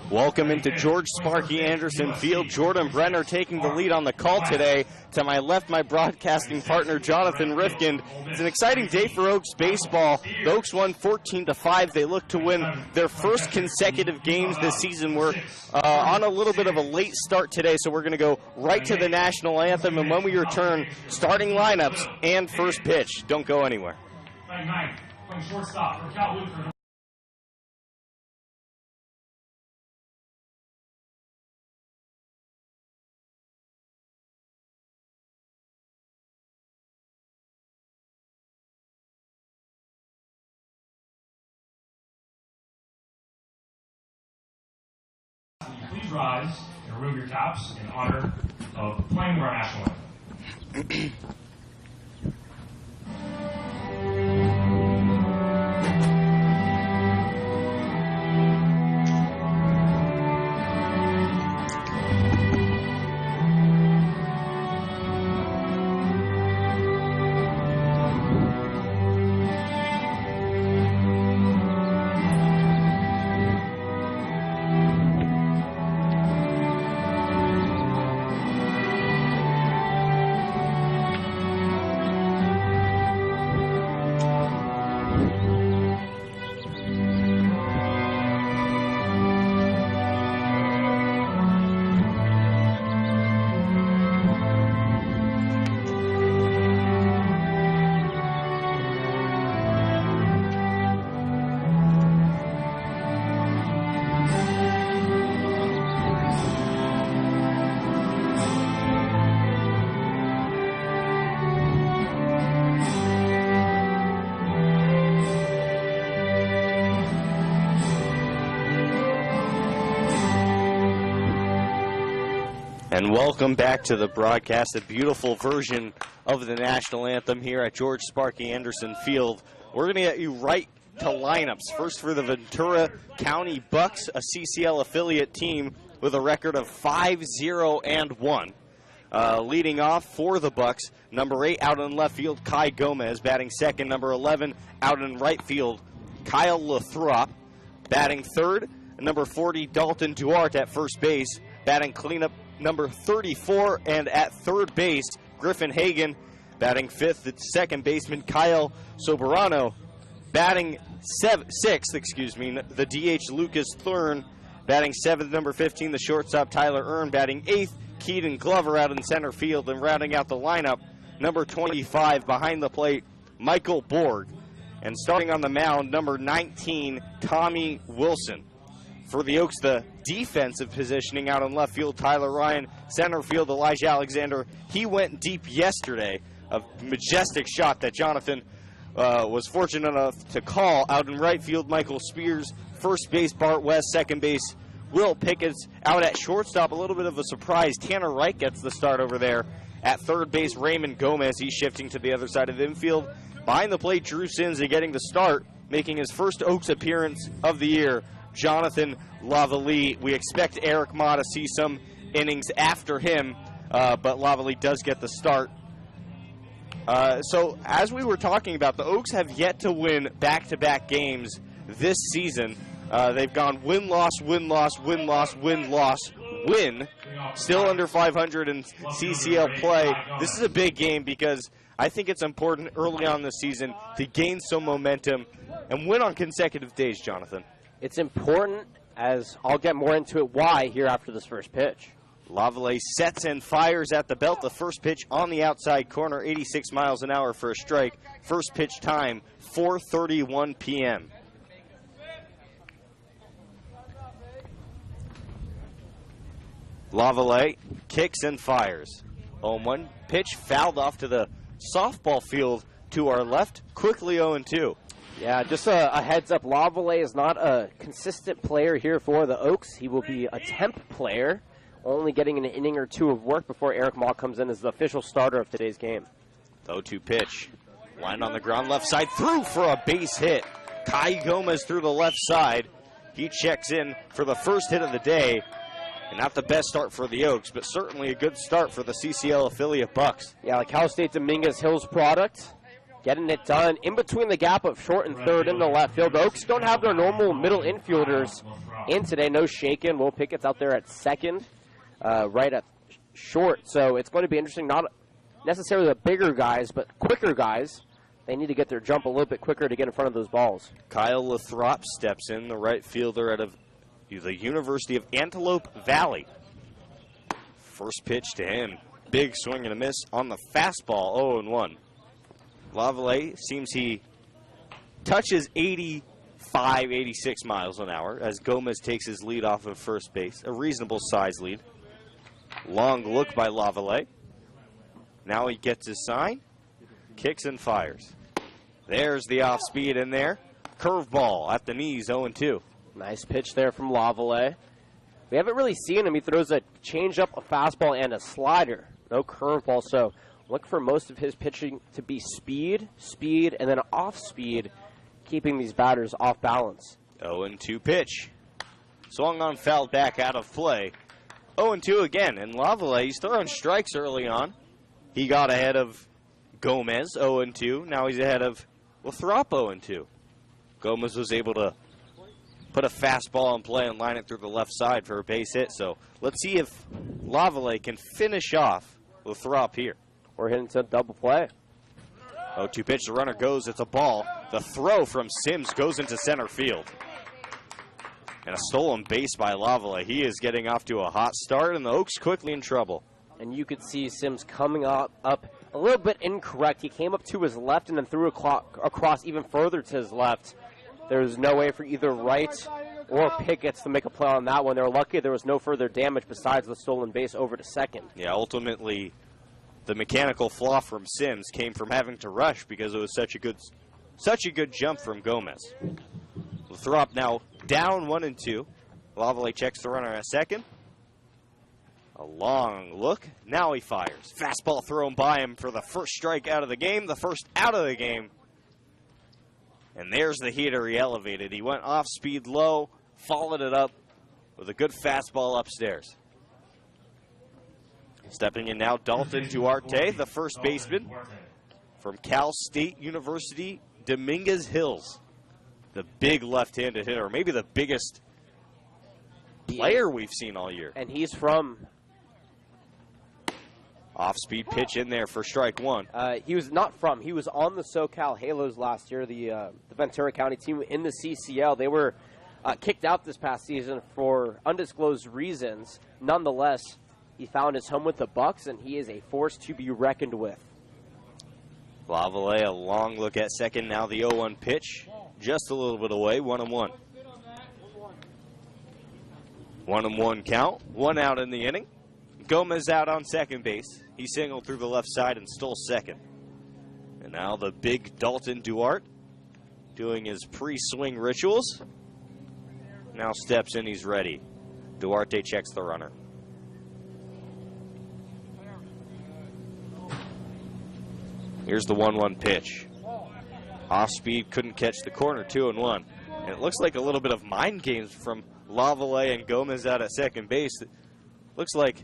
Welcome into George Sparky Anderson Field. Jordan Brenner taking the lead on the call today. To my left, my broadcasting partner, Jonathan Rifkind. It's an exciting day for Oaks baseball. The Oaks won 14-5. They look to win their first consecutive games this season. We're on a little bit of a late start today, so we're going to go right to the national anthem. And when we return, starting lineups and first pitch. Don't go anywhere. Playing shortstop for Cal Lutheran. Please rise and remove your caps in honor of playing our national anthem. And welcome back to the broadcast, a beautiful version of the national anthem here at George Sparky Anderson Field. We're going to get you right to lineups. First for the Ventura County Bucks, a CCL affiliate team with a record of 5-0-1. Leading off for the Bucks, number 8 out in left field, Kai Gomez. Batting second, number 11 out in right field, Kyle Lathrop. Batting third, number 40, Dalton Duarte at first base. Batting cleanup, number 34, and at third base, Griffin Hagan. Batting fifth, the second baseman, Kyle Soberano. Batting sixth, the DH, Lucas Thurn. Batting seventh, number 15, the shortstop, Tyler Earn. Batting eighth, Keaton Glover out in center field. And rounding out the lineup, number 25, behind the plate, Michael Borg. And starting on the mound, number 19, Tommy Wilson. For the Oaks, the defensive positioning out in left field, Tyler Ryan. Center field, Elijah Alexander. He went deep yesterday. A majestic shot that Jonathan was fortunate enough to call. Out in right field, Michael Spears. First base, Bart West. Second base, Will Pickett's. Out at shortstop, a little bit of a surprise. Tanner Wright gets the start over there. At third base, Raymond Gomez. He's shifting to the other side of the infield. Behind the plate, Drew Sinza getting the start, making his first Oaks appearance of the year, Jonathan Lavalley. We expect Eric Ma to see some innings after him, but Lavalley does get the start. So as we were talking about, the Oaks have yet to win back-to-back games this season. They've gone win-loss, win-loss, win-loss, win-loss, win. Still under 500 in CCL play. This is a big game because I think it's important early on this season to gain some momentum and win on consecutive days, Jonathan. It's important, as I'll get more into it why here after this first pitch. Lavalley sets and fires at the belt. The first pitch on the outside corner, 86 miles an hour for a strike. First pitch time, 4:31 p.m. Lavalley kicks and fires. 0-1 pitch fouled off to the softball field to our left. Quickly 0-2. Yeah, just a heads up, Lavalley is not a consistent player here for the Oaks. He will be a temp player, only getting an inning or two of work before Eric Ma comes in as the official starter of today's game. 0-2 pitch. Line on the ground, left side, through for a base hit. Kai Gomez through the left side. He checks in for the first hit of the day. And not the best start for the Oaks, but certainly a good start for the CCL affiliate Bucks. Yeah, the Cal State Dominguez Hills product. getting it done in between the gap of short and third in the left field. The Oaks don't have their normal middle infielders in today. No Shaken. Will Pickett's out there at second, right at short. So it's going to be interesting. Not necessarily the bigger guys, but quicker guys. They need to get their jump a little bit quicker to get in front of those balls. Kyle Lathrop steps in, the right fielder out of the University of Antelope Valley. First pitch to him. Big swing and a miss on the fastball, 0-1. Lavallee seems he touches 85, 86 miles an hour as Gomez takes his lead off of first base. A reasonable size lead. Long look by Lavallee. Now he gets his sign, kicks and fires. There's the off speed in there. Curveball at the knees, 0-2. Nice pitch there from Lavallee. We haven't really seen him. He throws a changeup, a fastball, and a slider. No curveball, so look for most of his pitching to be speed, and then off speed, keeping these batters off balance. 0-2 pitch. Swung on, fouled back out of play. 0-2 again, and Lavallee, he's throwing strikes early on. He got ahead of Gomez, 0-2. Now he's ahead of Lathrop, 0-2. Gomez was able to put a fastball in play and line it through the left side for a base hit. So let's see if Lavallee can finish off Lathrop here. We're hitting to double play. 0-2 pitch, the runner goes, it's a ball. The throw from Sims goes into center field. And a stolen base by Lavallee. He is getting off to a hot start, and the Oaks quickly in trouble. And you could see Sims coming up a little bit incorrect. He came up to his left and then threw across even further to his left. There's no way for either Wright or Pickett's to make a play on that one. They're lucky there was no further damage besides the stolen base over to second. Yeah, ultimately, the mechanical flaw from Sims came from having to rush because it was such a good jump from Gomez. Lathrop now down 1-2. Lavallee checks the runner at second. A long look. Now he fires. Fastball thrown by him for the first strike out of the game, the first out of the game. And there's the heater he elevated. He went off speed low, followed it up with a good fastball upstairs. Stepping in now, Dalton Duarte, the first baseman from Cal State University, Dominguez Hills. The big left-handed hitter, maybe the biggest player we've seen all year. And he's from... Off-speed pitch in there for strike one. He was on the SoCal Halos last year, the Ventura County team in the CCL. They were kicked out this past season for undisclosed reasons. Nonetheless, he found his home with the Bucks, and he is a force to be reckoned with. Lavallee, a long look at second. Now the 0-1 pitch, just a little bit away, 1-1. 1-1 count, one out in the inning. Gomez out on second base. He singled through the left side and stole second. And now the big Dalton Duarte doing his pre-swing rituals. Now steps in, he's ready. Duarte checks the runner. Here's the 1-1 pitch. Off speed, couldn't catch the corner, 2-1. And it looks like a little bit of mind games from Lavallee and Gomez out at second base. It looks like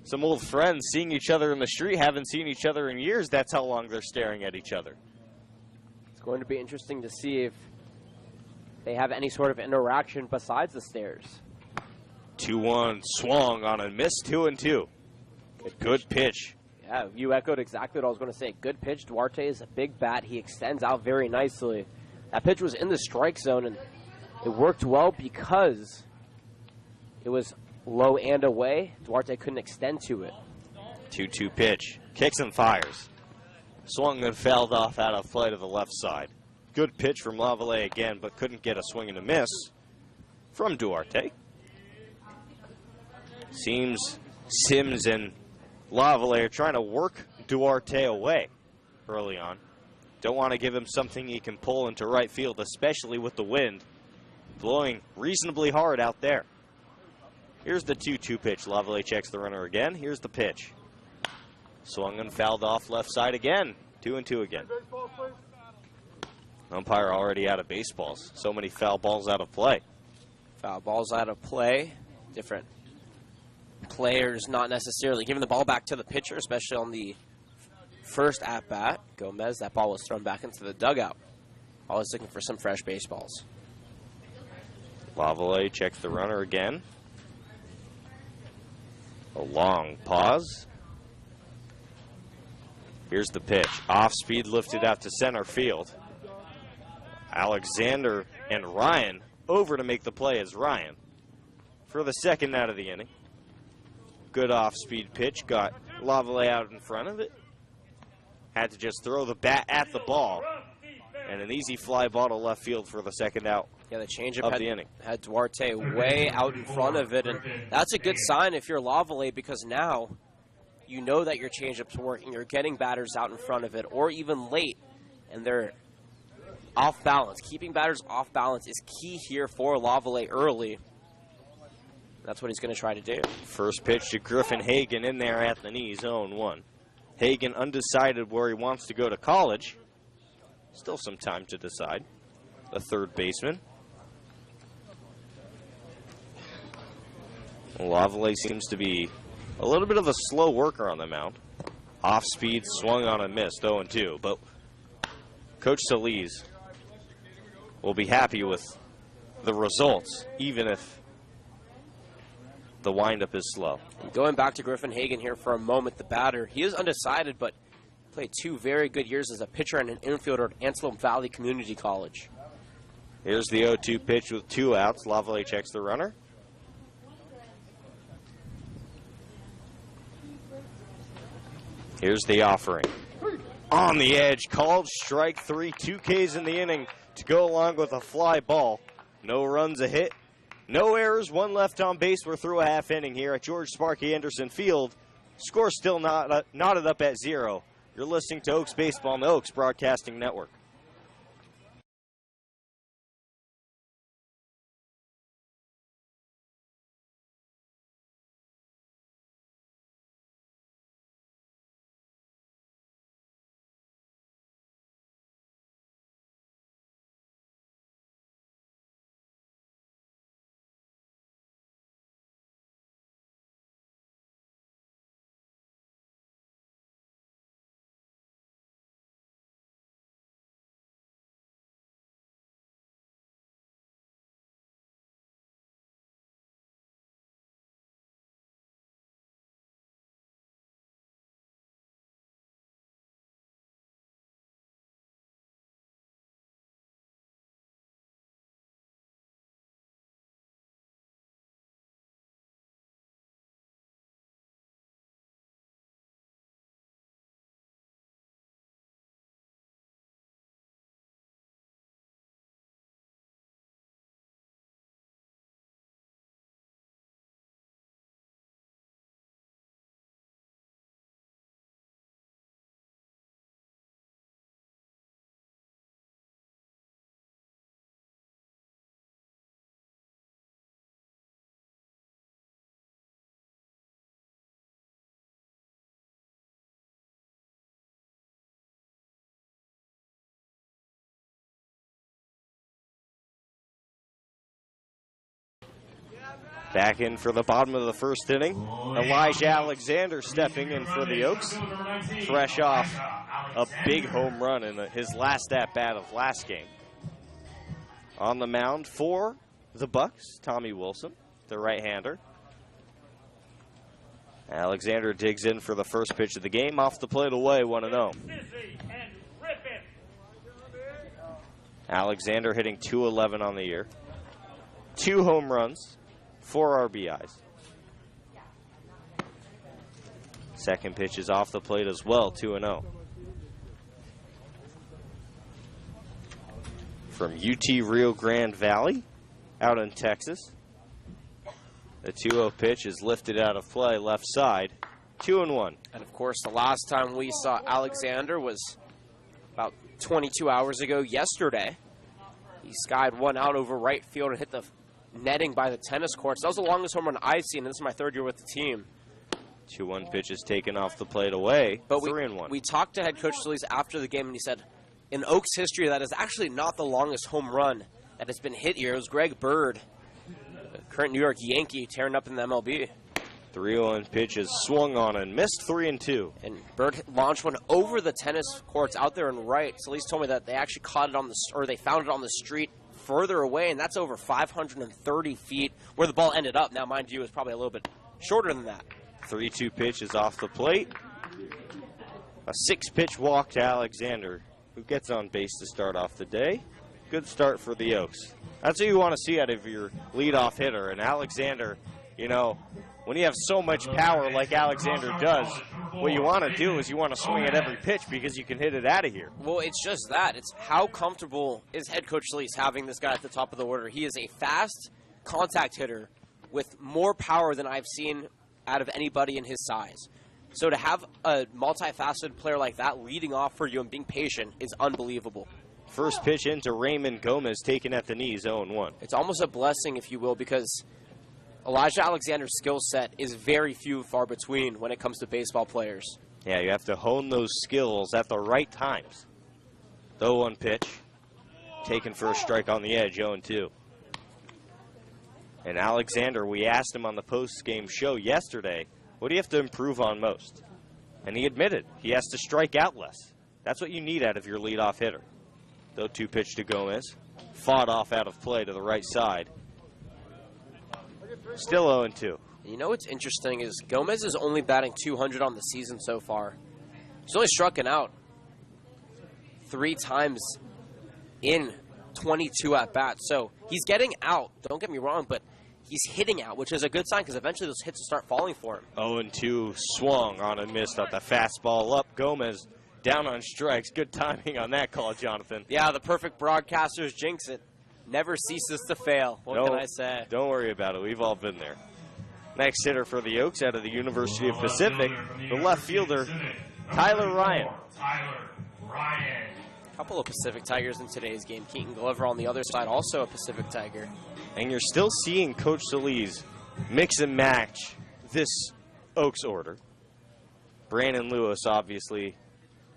some old friends seeing each other in the street, haven't seen each other in years. That's how long they're staring at each other. It's going to be interesting to see if they have any sort of interaction besides the stares. 2-1 swung on a miss, 2-2. Good pitch. Yeah, you echoed exactly what I was going to say. Good pitch. Duarte is a big bat. He extends out very nicely. That pitch was in the strike zone, and it worked well because it was low and away. Duarte couldn't extend to it. 2-2 pitch. Kicks and fires. Swung and fouled off out of play to the left side. Good pitch from Lavallee again, but couldn't get a swing and a miss from Duarte. Seems Sims and Lavallee are trying to work Duarte away early on. Don't want to give him something he can pull into right field, especially with the wind blowing reasonably hard out there. Here's the 2-2 pitch. Lavallee checks the runner again. Here's the pitch. Swung and fouled off left side again. 2-2 again. Umpire already out of baseballs. So many foul balls out of play. Foul balls out of play. Different players not necessarily giving the ball back to the pitcher, especially on the first at-bat, Gomez, that ball was thrown back into the dugout. Always looking for some fresh baseballs. Lavallee checks the runner again. A long pause. Here's the pitch. Off speed, lifted out to center field. Alexander and Ryan over to make the play as Ryan for the second out of the inning. Good off-speed pitch. Got Lavallee out in front of it. Had to just throw the bat at the ball. And an easy fly ball to left field for the second out. Yeah, the changeup of the inning. Had Duarte way out in front of it. And that's a good sign if you're Lavallee, because now you know that your changeup's working. You're getting batters out in front of it, or even late, and they're off balance. Keeping batters off balance is key here for Lavallee early. That's what he's going to try to do. First pitch to Griffin Hagan in there at the knee, 0-1. Hagan undecided where he wants to go to college. Still some time to decide. The third baseman. Lavallee seems to be a little bit of a slow worker on the mound. Off speed, swung on and missed, 0-2. But Coach Solis will be happy with the results, even if the windup is slow. Going back to Griffin Hagan here for a moment, the batter, he is undecided, but played 2 very good years as a pitcher and an infielder at Antelope Valley Community College. Here's the 0-2 pitch with 2 outs. Lavallee checks the runner. Here's the offering. On the edge, called strike 3, 2 Ks in the inning to go along with a fly ball. No runs, a hit. No errors, 1 left on base. We're through a half inning here at George Sparky Anderson Field. Score still knotted up at 0. You're listening to Oaks Baseball on the Oaks Broadcasting Network. Back in for the bottom of the first inning. Elijah Alexander stepping in for the Oaks. Fresh off a big home run in his last at-bat of last game. On the mound for the Bucks, Tommy Wilson, the right-hander. Alexander digs in for the first pitch of the game. Off the plate away, 1-0. Alexander hitting .211 on the year. 2 home runs. 4 RBIs. Second pitch is off the plate as well, 2-0. From UT Rio Grande Valley, out in Texas. The 2-0 pitch is lifted out of play, left side, 2-1. And of course, the last time we saw Alexander was about 22 hours ago yesterday. He skied one out over right field and hit the netting by the tennis courts. That was the longest home run I've seen. This is my 3rd year with the team. 2-1 pitch is taken off the plate away. But 3-1. We talked to head coach Solis after the game, and he said, in Oaks history, that is actually not the longest home run that has been hit here. It was Greg Bird, the current New York Yankee, tearing up in the MLB. 3-0 pitch is swung on and missed 3-2. And Bird launched one over the tennis courts out there and right. Solis told me that they actually caught it on the, or they found it on the street further away, and that's over 530 feet where the ball ended up. Now, mind you, it's probably a little bit shorter than that. 3-2 pitch is off the plate. A 6-pitch walk to Alexander, who gets on base to start off the day. Good start for the Oaks. That's what you want to see out of your leadoff hitter. And Alexander, you know, when you have so much power like Alexander does, what you want to do is you want to swing at every pitch because you can hit it out of here. Well, it's just that. It's how comfortable is head coach Solis having this guy at the top of the order. He is a fast contact hitter with more power than I've seen out of anybody in his size. So to have a multifaceted player like that leading off for you and being patient is unbelievable. First pitch into Raymond Gomez, taken at the knees, 0-1. It's almost a blessing, if you will, because Elijah Alexander's skill set is very few and far between when it comes to baseball players. Yeah, you have to hone those skills at the right times. The 0-1 pitch, taken for a strike on the edge, 0-2. And Alexander, we asked him on the post-game show yesterday, what do you have to improve on most? And he admitted he has to strike out less. That's what you need out of your leadoff hitter. The 0-2 pitch to Gomez, fought off out of play to the right side. Still 0-2. You know what's interesting is Gomez is only batting .200 on the season so far. He's only struck out 3 times in 22 at-bats. So he's getting out, don't get me wrong, but he's hitting out, which is a good sign because eventually those hits will start falling for him. 0-2 swung on and missed off the fastball up. Gomez down on strikes. Good timing on that call, Jonathan. Yeah, the perfect broadcasters jinx it. Never ceases to fail. What can I say? Don't worry about it. We've all been there. Next hitter for the Oaks out of the University of Pacific, the left fielder, Tyler Ryan. A couple of Pacific Tigers in today's game. Keaton Glover on the other side, also a Pacific Tiger. And you're still seeing Coach Solis mix and match this Oaks order. Brandon Lewis, obviously,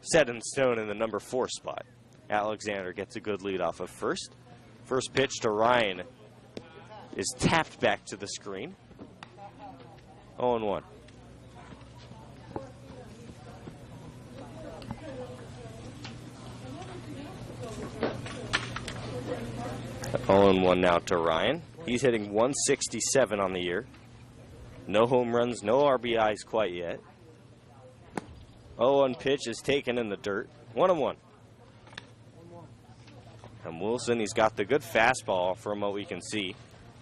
set in stone in the number 4 spot. Alexander gets a good lead off of first. First pitch to Ryan is tapped back to the screen. 0-1. Oh, 0-1 now to Ryan. He's hitting 167 on the year. No home runs, no RBIs quite yet. 0-1 pitch is taken in the dirt. 1-1. And Wilson, he's got the good fastball from what we can see.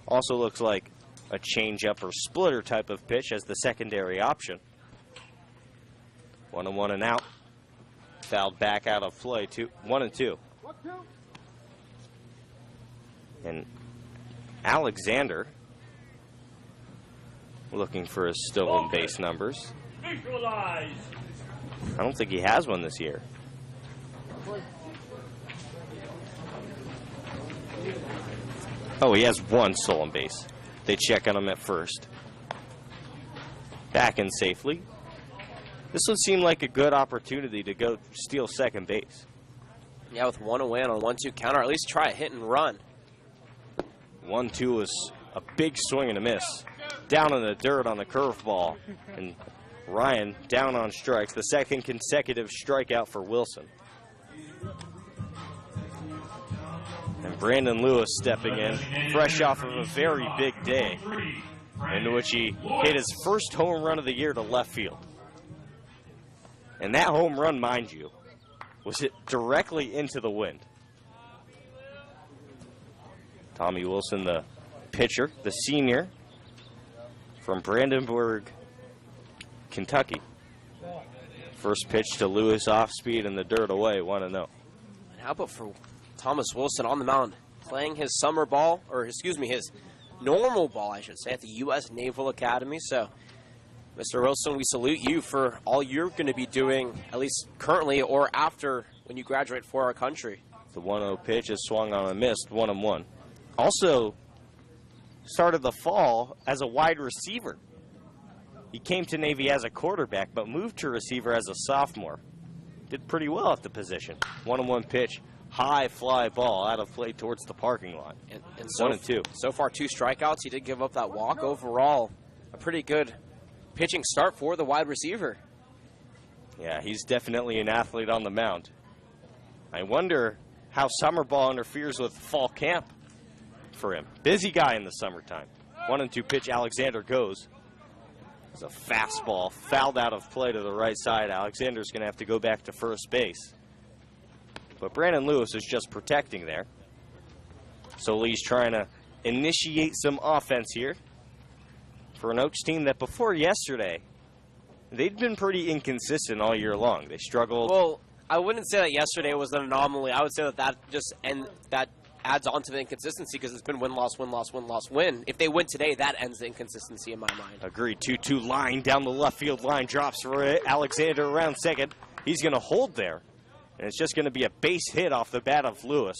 Also looks like a changeup or splitter type of pitch as the secondary option. 1-1 and out. Fouled back out of play. 1-2. And Alexander looking for his stolen base numbers. I don't think he has one this year. Oh, he has 1 stolen base. They check on him at first. Back in safely. This would seem like a good opportunity to go steal second base. Yeah, with 1 away on a 1-2 counter, at least try a hit and run. 1-2 is a big swing and a miss. Down in the dirt on the curveball. And Ryan down on strikes. The second consecutive strikeout for Wilson. And Brandon Lewis stepping in, fresh off of a very big day, in which he hit his first home run of the year to left field. And that home run, mind you, was hit directly into the wind. Tommy Wilson, the pitcher, the senior from Brandenburg, Kentucky. First pitch to Lewis off speed in the dirt away, 1-0. And how about for Thomas Wilson on the mound, playing his summer ball, or excuse me, his normal ball, I should say, at the U.S. Naval Academy. So, Mr. Wilson, we salute you for all you're going to be doing, at least currently or after when you graduate for our country. The 1-0 pitch is swung on and missed, 1-1. Also, started the fall as a wide receiver. He came to Navy as a quarterback, but moved to receiver as a sophomore. Did pretty well at the position. 1-1 pitch. High fly ball out of play towards the parking lot. And so, 1-2. So far, 2 strikeouts. He did give up that walk. Overall, a pretty good pitching start for the wide receiver. Yeah, he's definitely an athlete on the mound. I wonder how summer ball interferes with fall camp for him. Busy guy in the summertime. 1-2 pitch, Alexander goes. It's a fastball fouled out of play to the right side. Alexander's going to have to go back to first base. But Brandon Lewis is just protecting there. So Lee's trying to initiate some offense here for an Oaks team that before yesterday, they'd been pretty inconsistent all year long. They struggled. Well, I wouldn't say that yesterday was an anomaly. I would say that that adds on to the inconsistency because it's been win-loss, win-loss, win-loss, win. If they win today, that ends the inconsistency in my mind. Agreed. 2-2 line down the left field line. Drops for Alexander around second. He's going to hold there. And it's just going to be a base hit off the bat of Lewis.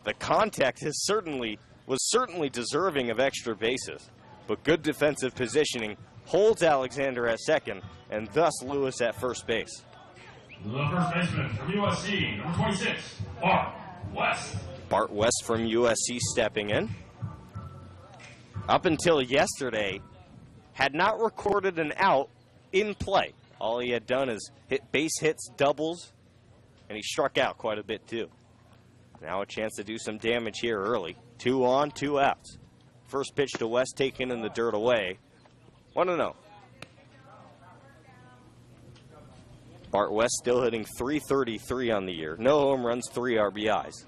The contact was certainly deserving of extra bases. But good defensive positioning holds Alexander at second, and thus Lewis at first base. The first baseman from USC, number 26, Bart West. Bart West from USC stepping in. Up until yesterday, had not recorded an out in play. All he had done is hit base hits, doubles, and he struck out quite a bit too. Now a chance to do some damage here early. 2 on, 2 outs. First pitch to West, taken in the dirt away. 1-0. Bart West still hitting .333 on the year. No home runs, 3 RBIs.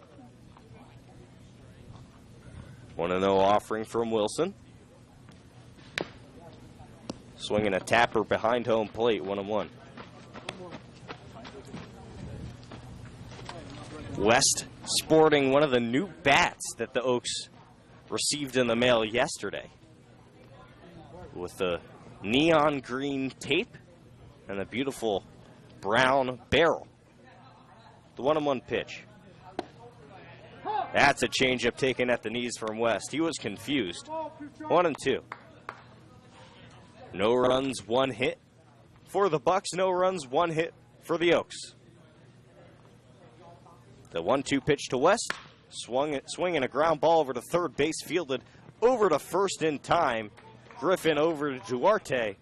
1-0 offering from Wilson. Swinging a tapper behind home plate, 1-1. West sporting one of the new bats that the Oaks received in the mail yesterday, with the neon green tape and the beautiful brown barrel. The 1-1 pitch. That's a changeup taken at the knees from West. He was confused. 1-2. No runs, 1 hit for the Bucks. No runs, 1 hit for the Oaks. The 1-2 pitch to West. Swinging a ground ball over to third base, fielded over to first in time. Griffin over to Duarte.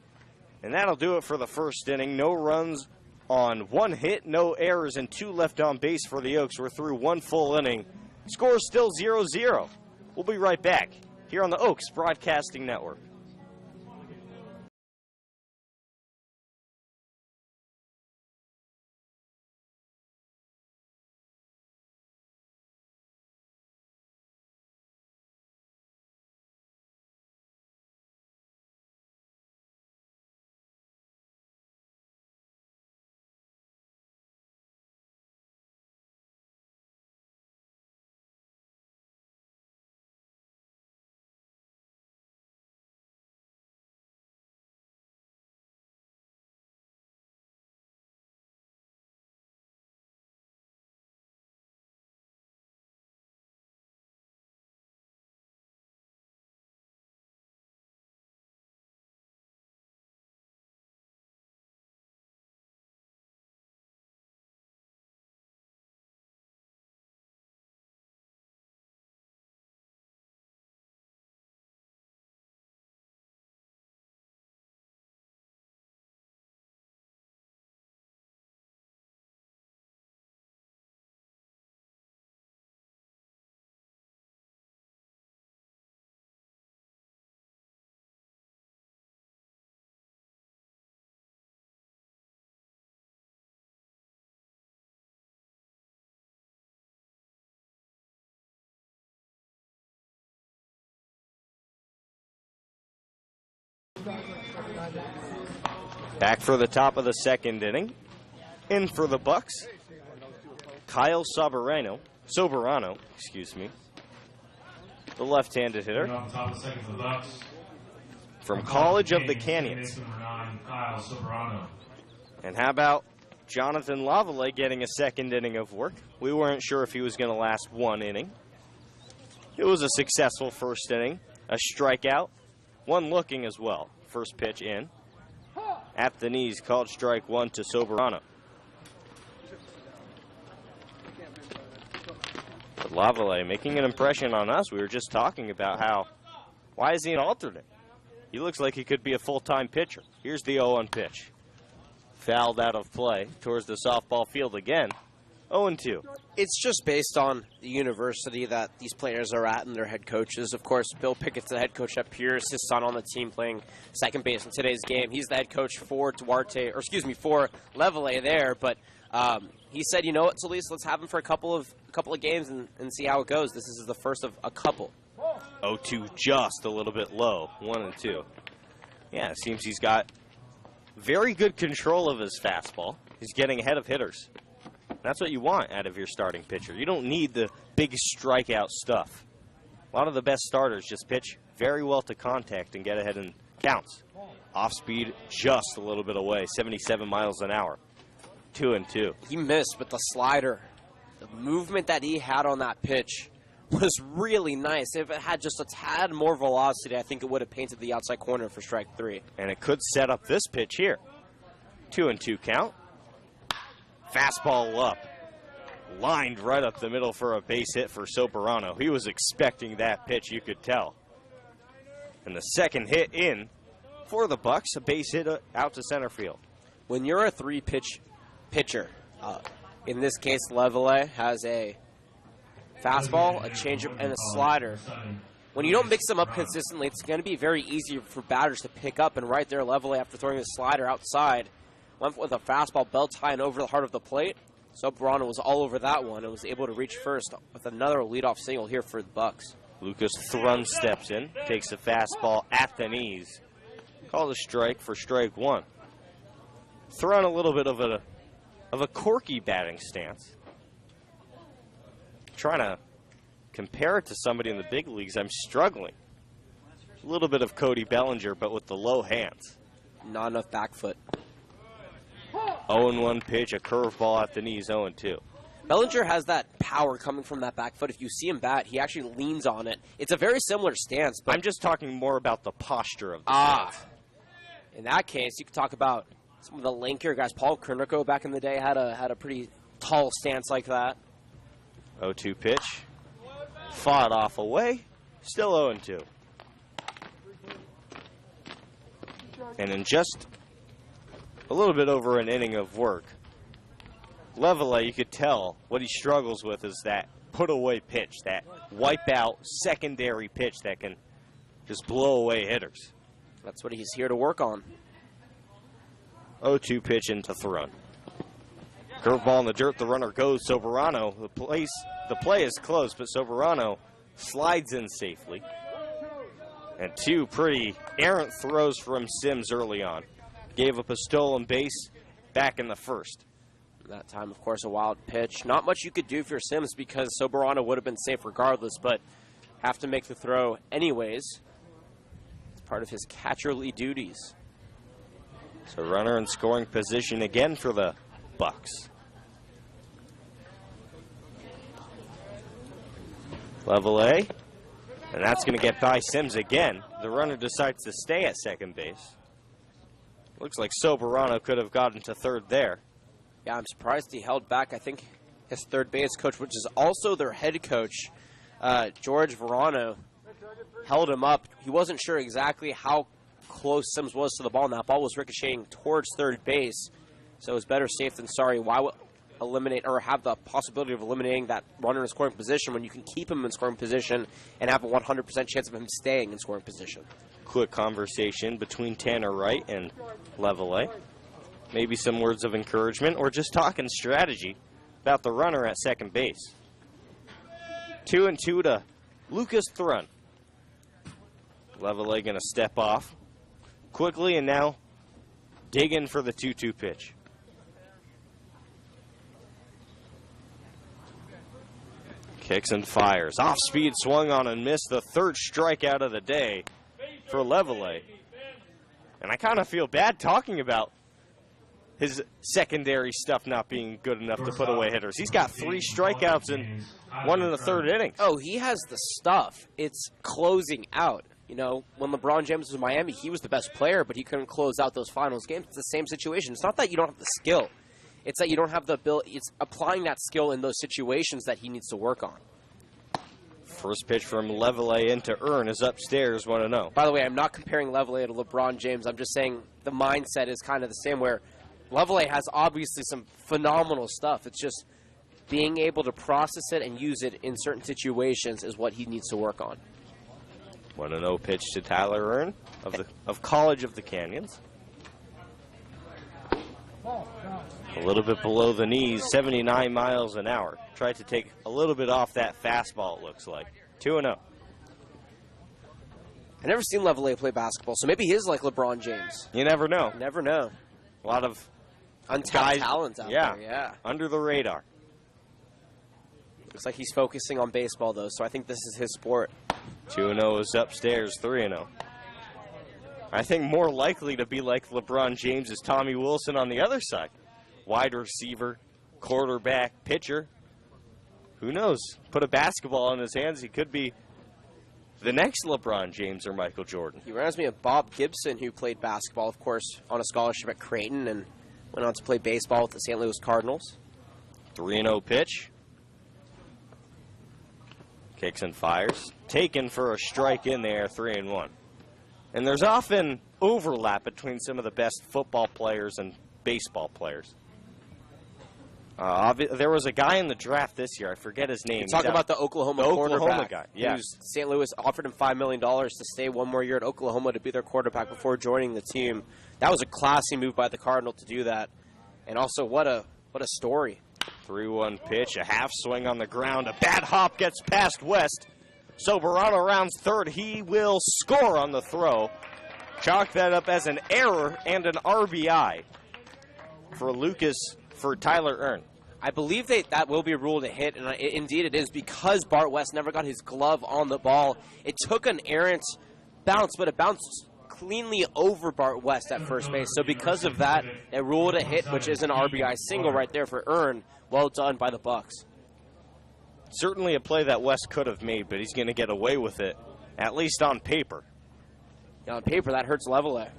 And that'll do it for the first inning. No runs on 1 hit, no errors, and 2 left on base for the Oaks. We're through 1 full inning. Score still 0-0. We'll be right back here on the Oaks Broadcasting Network. Back for the top of the second inning. In for the Bucks, Kyle Soberano, the left-handed hitter On top of the second for the Bucks. from College of the Canyons. Number 9, Kyle Soberano. And how about Jonathan Lavallee getting a second inning of work? We weren't sure if he was going to last 1 inning. It was a successful first inning, a strikeout, 1 looking as well. First pitch in. At the knees, called strike 1 to Soberano. But Lavallee making an impression on us. We were just talking about why is he an alternate? He looks like he could be a full-time pitcher. Here's the 0-1 pitch. Fouled out of play towards the softball field again. 0-2. It's just based on the university that these players are at and their head coaches. Of course, Bill Pickett's the head coach at Pierce, his son on the team playing second base in today's game. He's the head coach for for Leveille there. But he said, you know what, Solis, let's have him for a couple of games and see how it goes. This is the first of a couple. 0-2 just a little bit low. 1-2. Yeah, it seems he's got very good control of his fastball. He's getting ahead of hitters. That's what you want out of your starting pitcher. You don't need the big strikeout stuff. A lot of the best starters just pitch very well to contact and get ahead in counts. Off speed just a little bit away, 77 miles an hour. 2-2. He missed, but the slider, the movement that he had on that pitch was really nice. If it had just a tad more velocity, I think it would have painted the outside corner for strike 3. And it could set up this pitch here. 2-2 count. Fastball up. Lined right up the middle for a base hit for Soberano. He was expecting that pitch, you could tell. And the second hit in for the Bucks, a base hit out to center field. When you're a 3-pitch pitcher, in this case, Leveille has a fastball, a changeup, and a slider. When you don't mix them up consistently, it's going to be very easy for batters to pick up. And right there, Leveille, after throwing the slider outside, went with a fastball belt high and over the heart of the plate. Soberano was all over that one and was able to reach first with another leadoff single here for the Bucks. Lucas Thrun steps in, takes a fastball at the knees. Called a strike for strike 1. Thrun a little bit of a quirky batting stance. Trying to compare it to somebody in the big leagues, I'm struggling. A little bit of Cody Bellinger, but with the low hands. Not enough back foot. 0-1 pitch, a curveball at the knees, 0-2. Bellinger has that power coming from that back foot. If you see him bat, he actually leans on it. It's a very similar stance. But I'm just talking more about the posture of the stance. In that case, you could talk about some of the lankier guys. Paul Konerko back in the day had a pretty tall stance like that. 0-2 pitch. Fought off away. Still 0-2. And in just a little bit over an inning of work, Leveille, you could tell what he struggles with is that put-away pitch, that wipe-out secondary pitch that can just blow away hitters. That's what he's here to work on. 0-2 pitch into Thrun. Curveball in the dirt, the runner goes. Soberano, the play is close, but Soberano slides in safely. And two pretty errant throws from Sims early on. Gave up a stolen base back in the first. That time, of course, a wild pitch. Not much you could do for Sims because Soberano would have been safe regardless, but have to make the throw anyways. It's part of his catcherly duties. So runner in scoring position again for the Bucks. Leveille, and that's going to get by Sims again. The runner decides to stay at second base. Looks like Soberano could have gotten to third there. Yeah, I'm surprised he held back. I think his third base coach, which is also their head coach, George Verano, held him up. He wasn't sure exactly how close Sims was to the ball, and that ball was ricocheting towards third base. So it was better safe than sorry. Why eliminate or have the possibility of eliminating that runner in scoring position when you can keep him in scoring position and have a 100% chance of him staying in scoring position? Quick conversation between Tanner Wright and Leveille. Maybe some words of encouragement or just talking strategy about the runner at second base. 2-2 to Lucas Thrun. Leveille going to step off quickly and now dig in for the 2-2 pitch. Kicks and fires. Off speed, swung on and missed. The third strikeout of the day for Leveille. And I kind of feel bad talking about his secondary stuff not being good enough to put away hitters. He's got 3 strikeouts in 1 1/3 innings. Oh, he has the stuff. It's closing out. You know, when LeBron James was in Miami, he was the best player, but he couldn't close out those finals games. It's the same situation. It's not that you don't have the skill. It's that you don't have the ability. It's applying that skill in those situations that he needs to work on. First pitch from Leveille into Earn is upstairs, 1-0. By the way, I'm not comparing Leveille to LeBron James. I'm just saying the mindset is kind of the same, where Leveille has obviously some phenomenal stuff. It's just being able to process it and use it in certain situations is what he needs to work on. 1-0 pitch to Tyler Earn of College of the Canyons. A little bit below the knees, 79 miles an hour. Tried to take a little bit off that fastball, it looks like. 2-0. I've never seen Leveille play basketball, so maybe he is like LeBron James. You never know. Never know. A lot of untapped talent out there, yeah. Under the radar. Looks like he's focusing on baseball, though, so I think this is his sport. 2-0 is upstairs, 3-0. I think more likely to be like LeBron James is Tommy Wilson on the other side. Wide receiver, quarterback, pitcher. Who knows? Put a basketball in his hands, he could be the next LeBron James or Michael Jordan. He reminds me of Bob Gibson, who played basketball, of course, on a scholarship at Creighton and went on to play baseball with the St. Louis Cardinals. 3-0 pitch. Kicks and fires. Taken for a strike in there, 3-1. And there's often overlap between some of the best football players and baseball players. There was a guy in the draft this year. I forget his name. Talk about the Oklahoma quarterback. Guy. Yeah. St. Louis offered him $5 million to stay one more year at Oklahoma to be their quarterback before joining the team. That was a classy move by the Cardinal to do that. And also, what a story. 3-1 pitch, a half swing on the ground. A bad hop gets past West. Soberano rounds third. He will score on the throw. Chalk that up as an error and an RBI for Tyler Earn. I believe that will be ruled a hit, and indeed it is, because Bart West never got his glove on the ball. It took an errant bounce, but it bounced cleanly over Bart West at first base. So because of that, it ruled a hit, which is an RBI single right there for Earn. Well done by the Bucks. Certainly a play that West could have made, but he's going to get away with it, at least on paper. Yeah, on paper, that hurts Leveille.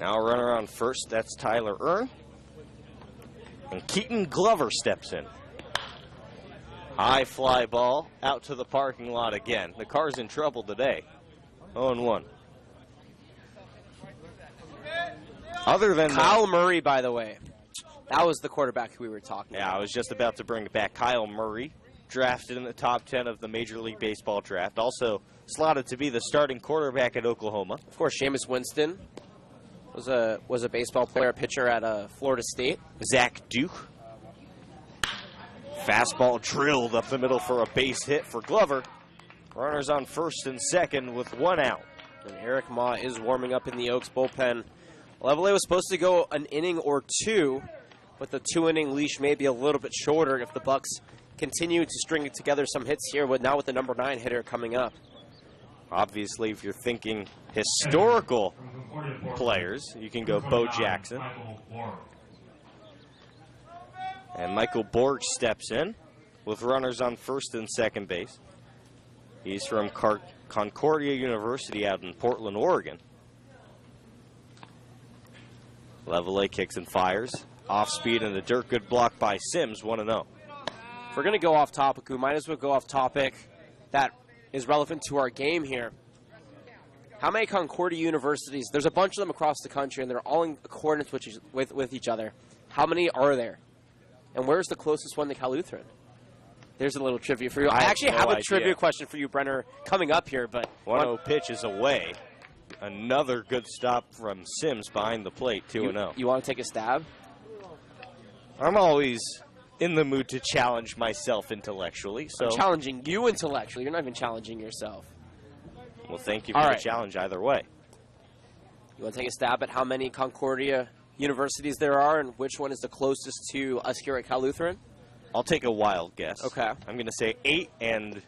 Now a runner on first, that's Tyler Earn. And Keaton Glover steps in. High fly ball out to the parking lot again. The car's in trouble today. 0-1. Other than Kyle Murray, by the way. That was the quarterback who we were talking about. Yeah, I was just about to bring it back. Kyle Murray, drafted in the top 10 of the Major League Baseball draft. Also slotted to be the starting quarterback at Oklahoma. Of course, Jameis Winston was a baseball player, pitcher at Florida State. Zach Duke. Fastball drilled up the middle for a base hit for Glover. Runners on first and second with 1 out. And Eric Ma is warming up in the Oaks bullpen. Leveille was supposed to go an inning or two, but the 2-inning leash may be a little bit shorter if the Bucks continue to string together some hits here, with the number 9 hitter coming up. Obviously, if you're thinking historical players, you can go Bo Jackson. And Michael Borg steps in with runners on first and second base. He's from Concordia University out in Portland, Oregon. Leveille kicks and fires. Off speed and a dirt good block by Sims, 1-0. If we're going to go off topic, we might as well go off topic that is relevant to our game here. How many Concordia universities? There's a bunch of them across the country, and they're all in accordance with each other. How many are there? And where's the closest one to Cal Lutheran? There's a little trivia for you. I actually have a trivia question for you, Brenner, coming up here. But 1-0 pitch is away. Another good stop from Sims behind the plate, 2-0. You want to take a stab? I'm always in the mood to challenge myself intellectually. So I'm challenging you intellectually. You're not even challenging yourself. Well, thank you for the challenge either way. You want to take a stab at how many Concordia universities there are and which one is the closest to us here at Cal Lutheran? I'll take a wild guess. Okay. I'm going to say 8 and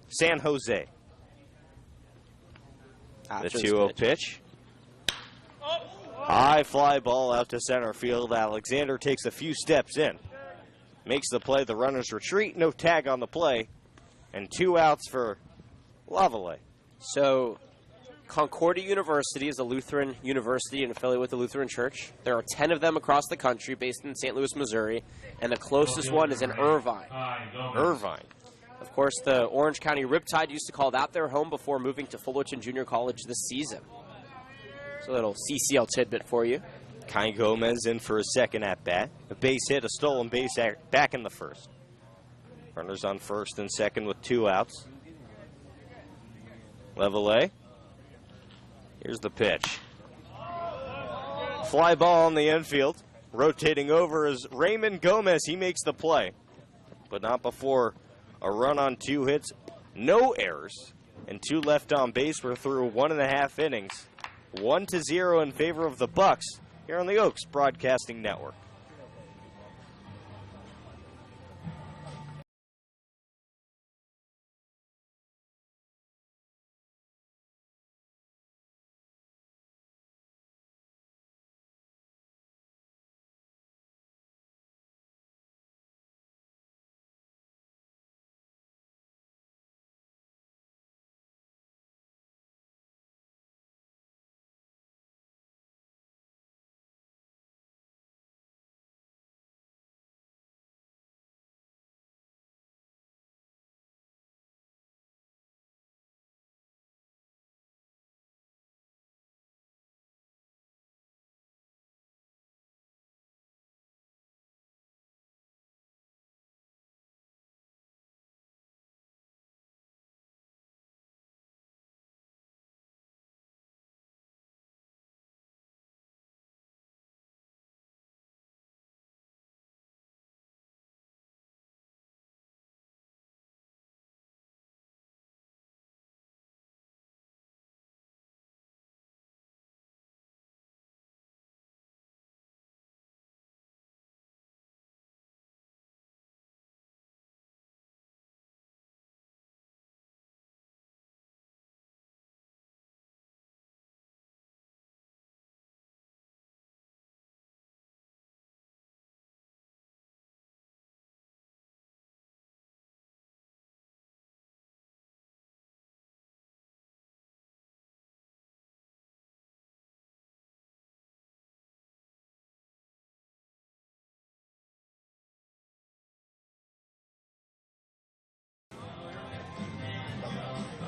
San Jose. After the 2-0 pitch. High fly ball out to center field. Alexander takes a few steps in. Makes the play. The runners retreat. No tag on the play. And 2 outs for Leveille. So Concordia University is a Lutheran university and affiliated with the Lutheran Church. There are 10 of them across the country based in St. Louis, Missouri. And the closest one is in Irvine. Irvine. Of Of course, the Orange County Riptide used to call that their home before moving to Fullerton Junior College this season. So a little CCL tidbit for you. Kai Gomez in for a second at bat. A base hit, a stolen base back in the first. Runners on first and second with 2 outs. Level A. Here's the pitch. Fly ball on the infield. Rotating over is Raymond Gomez. He makes the play, but not before a run on 2 hits, no errors, and 2 left on base. We're through 1.5 innings. 1-0 in favor of the Bucks here on the Oaks Broadcasting Network.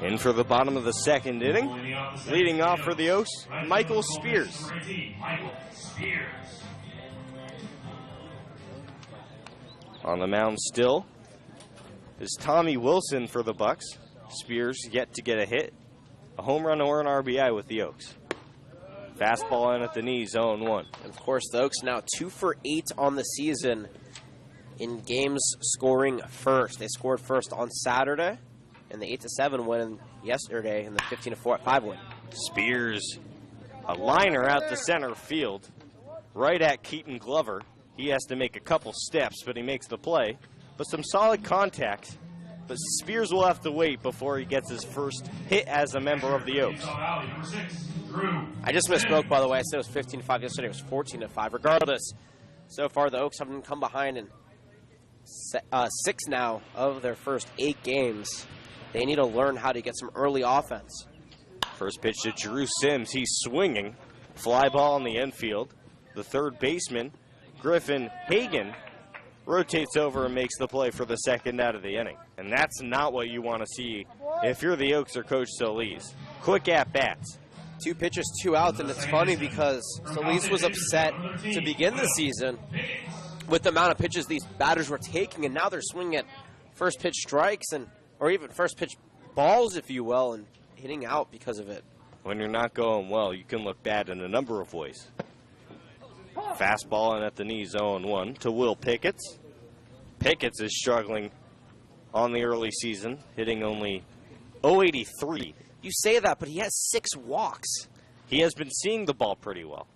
In for the bottom of the second inning. Leading off for the Oaks, Michael Spears. On the mound still is Tommy Wilson for the Bucks. Spears yet to get a hit, a home run or an RBI with the Oaks. Fastball in at the knees, 0-1. And of course, the Oaks now 2 for 8 on the season in games scoring first. They scored first on Saturday in the 8-7 win yesterday in the 15-5 win. Spears, a liner out to center field, right at Keaton Glover. He has to make a couple steps, but he makes the play. But some solid contact. But Spears will have to wait before he gets his first hit as a member of the Oaks. I just misspoke, by the way. I said it was 15-5 yesterday. It was 14-5. Regardless, so far the Oaks haven't come behind in 6 now of their first 8 games. They need to learn how to get some early offense. First pitch to Drew Sims. He's swinging. Fly ball in the infield. The third baseman, Griffin Hagan, rotates over and makes the play for the second out of the inning. And that's not what you want to see if you're the Oaks or Coach Solis. Quick at-bats. 2 pitches, 2 outs, and it's funny because Solis was upset to begin the season with the amount of pitches these batters were taking, and now they're swinging at first pitch strikes or even first pitch balls, if you will, and hitting out because of it. When you're not going well, you can look bad in a number of ways. Fastball in at the knees, 0-1 to Will Picketts. Picketts is struggling on the early season, hitting only .083. You say that, but he has 6 walks. He has been seeing the ball pretty well.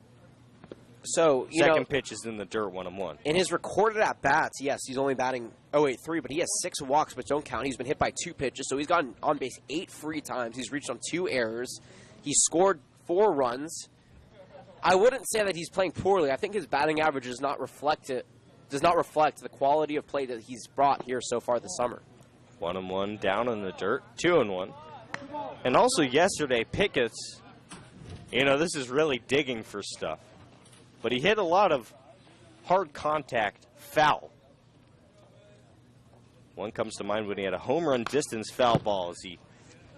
So, Second pitch is in the dirt, 1-1. In his recorded at-bats, yes, he's only batting .083, but he has 6 walks, which don't count. He's been hit by 2 pitches, so he's gotten on base 8 free times. He's reached on 2 errors. He's scored 4 runs. I wouldn't say that he's playing poorly. I think his batting average does not reflect the quality of play that he's brought here so far this summer. 1-1 down in the dirt, 2-1. And also yesterday, Picketts, this is really digging for stuff. But he hit a lot of hard contact foul. One comes to mind when he had a home run distance foul ball as he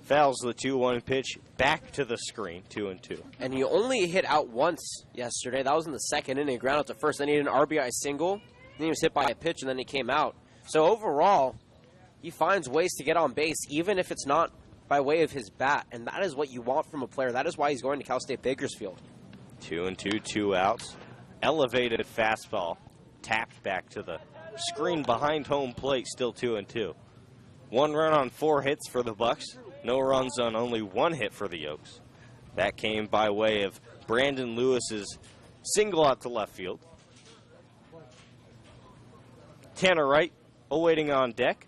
fouls the 2-1 pitch back to the screen, 2-2. And he only hit out once yesterday. That was in the second inning. Ground out to first. Then he had an RBI single. Then he was hit by a pitch, and then he came out. So overall, he finds ways to get on base, even if it's not by way of his bat. And that is what you want from a player. That is why he's going to Cal State Bakersfield. 2-2, 2 outs. Elevated fastball. Tapped back to the screen behind home plate, still 2-2. 1 run on 4 hits for the Bucks. No runs on only 1 hit for the Oaks. That came by way of Brandon Lewis's single out to left field. Tanner Wright awaiting on deck.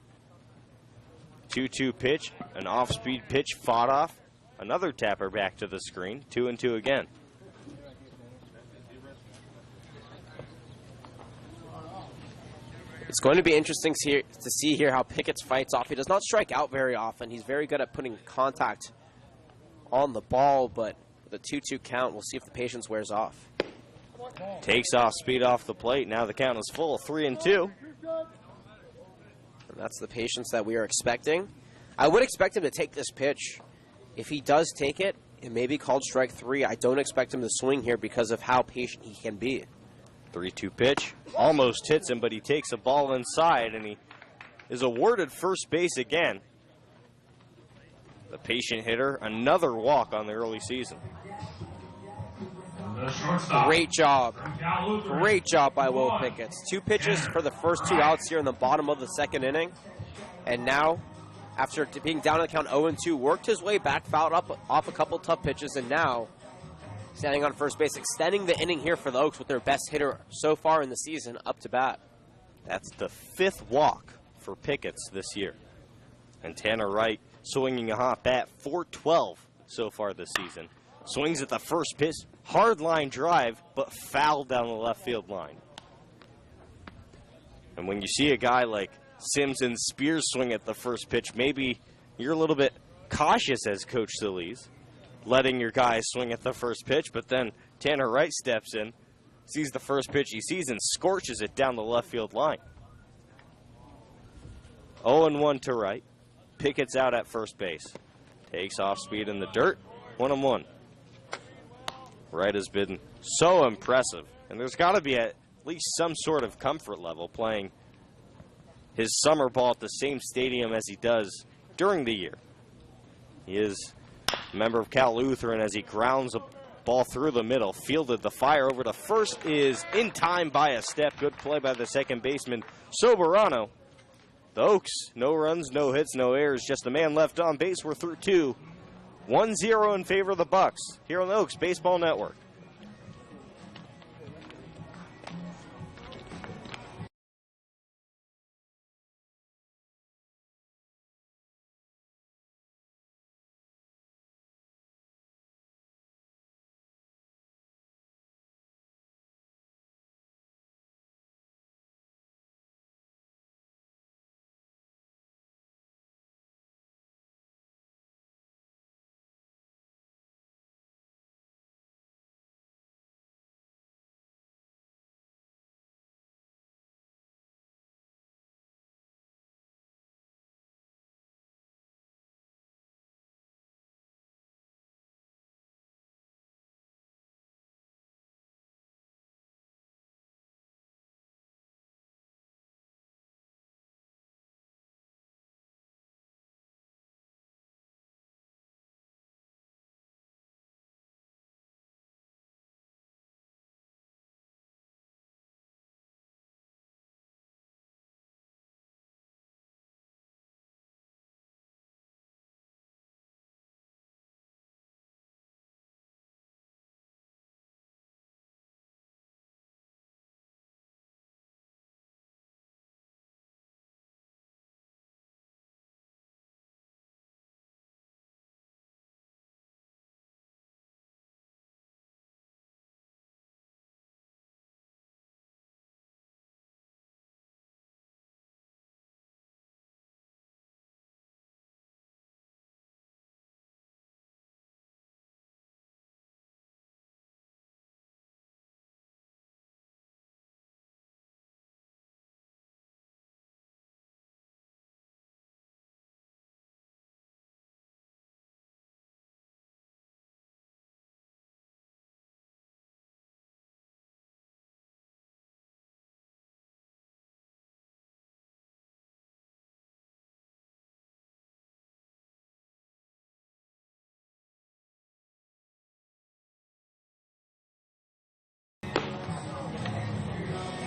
2-2 pitch, an off-speed pitch fought off. Another tapper back to the screen, 2-2 again. It's going to be interesting to see here how Pickett fights off. He does not strike out very often. He's very good at putting contact on the ball, but with a 2-2 count, we'll see if the patience wears off. Takes off speed off the plate. Now the count is full, 3-2. And that's the patience that we are expecting. I would expect him to take this pitch. If he does take it, it may be called strike 3. I don't expect him to swing here because of how patient he can be. 3-2 pitch. Almost hits him, but he takes a ball inside, and he is awarded first base again. The patient hitter, another walk on the early season. The shortstop. Great job. Cal Lutheran. Great job by Will Pickett. 2 pitches for the first 2 outs here in the bottom of the second inning. And now, after being down in the count 0-2, worked his way back, fouled up off a couple tough pitches, and now standing on first base, extending the inning here for the Oaks with their best hitter so far in the season up to bat. That's the 5th walk for Pickett's this year. And Tanner Wright swinging a hot bat, 4-12 so far this season. Swings at the first pitch, hard line drive, but fouled down the left field line. And when you see a guy like Sims and Spears swing at the first pitch, maybe you're a little bit cautious as Coach Solis, letting your guys swing at the first pitch, but then Tanner Wright steps in, sees the first pitch he sees, and scorches it down the left field line. 0-1 to Wright. Pickett's out at first base. Takes off speed in the dirt. 1-1. Wright has been so impressive, and there's got to be at least some sort of comfort level playing his summer ball at the same stadium as he does during the year. He is a member of Cal Lutheran as he grounds a ball through the middle. Fielded the fire over to first is in time by a step. Good play by the second baseman, Soberano. The Oaks, no runs, no hits, no errors. Just a man left on base. We're through 2. 1-0 in favor of the Bucks here on the Oaks Baseball Network.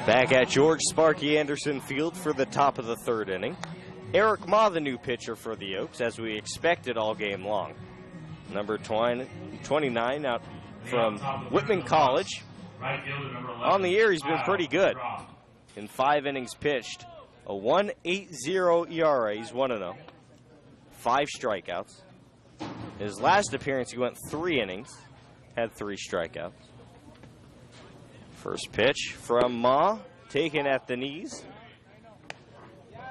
Back at George Sparky Anderson Field for the top of the third inning. Eric Ma, the new pitcher for the Oaks, as we expected all game long. Number 29 out from Whitman College. On the year, he's been pretty good. In 5 innings pitched, a 1.80 ERA. He's 1-0. 5 strikeouts. His last appearance, he went 3 innings, had 3 strikeouts. First pitch from Ma, taken at the knees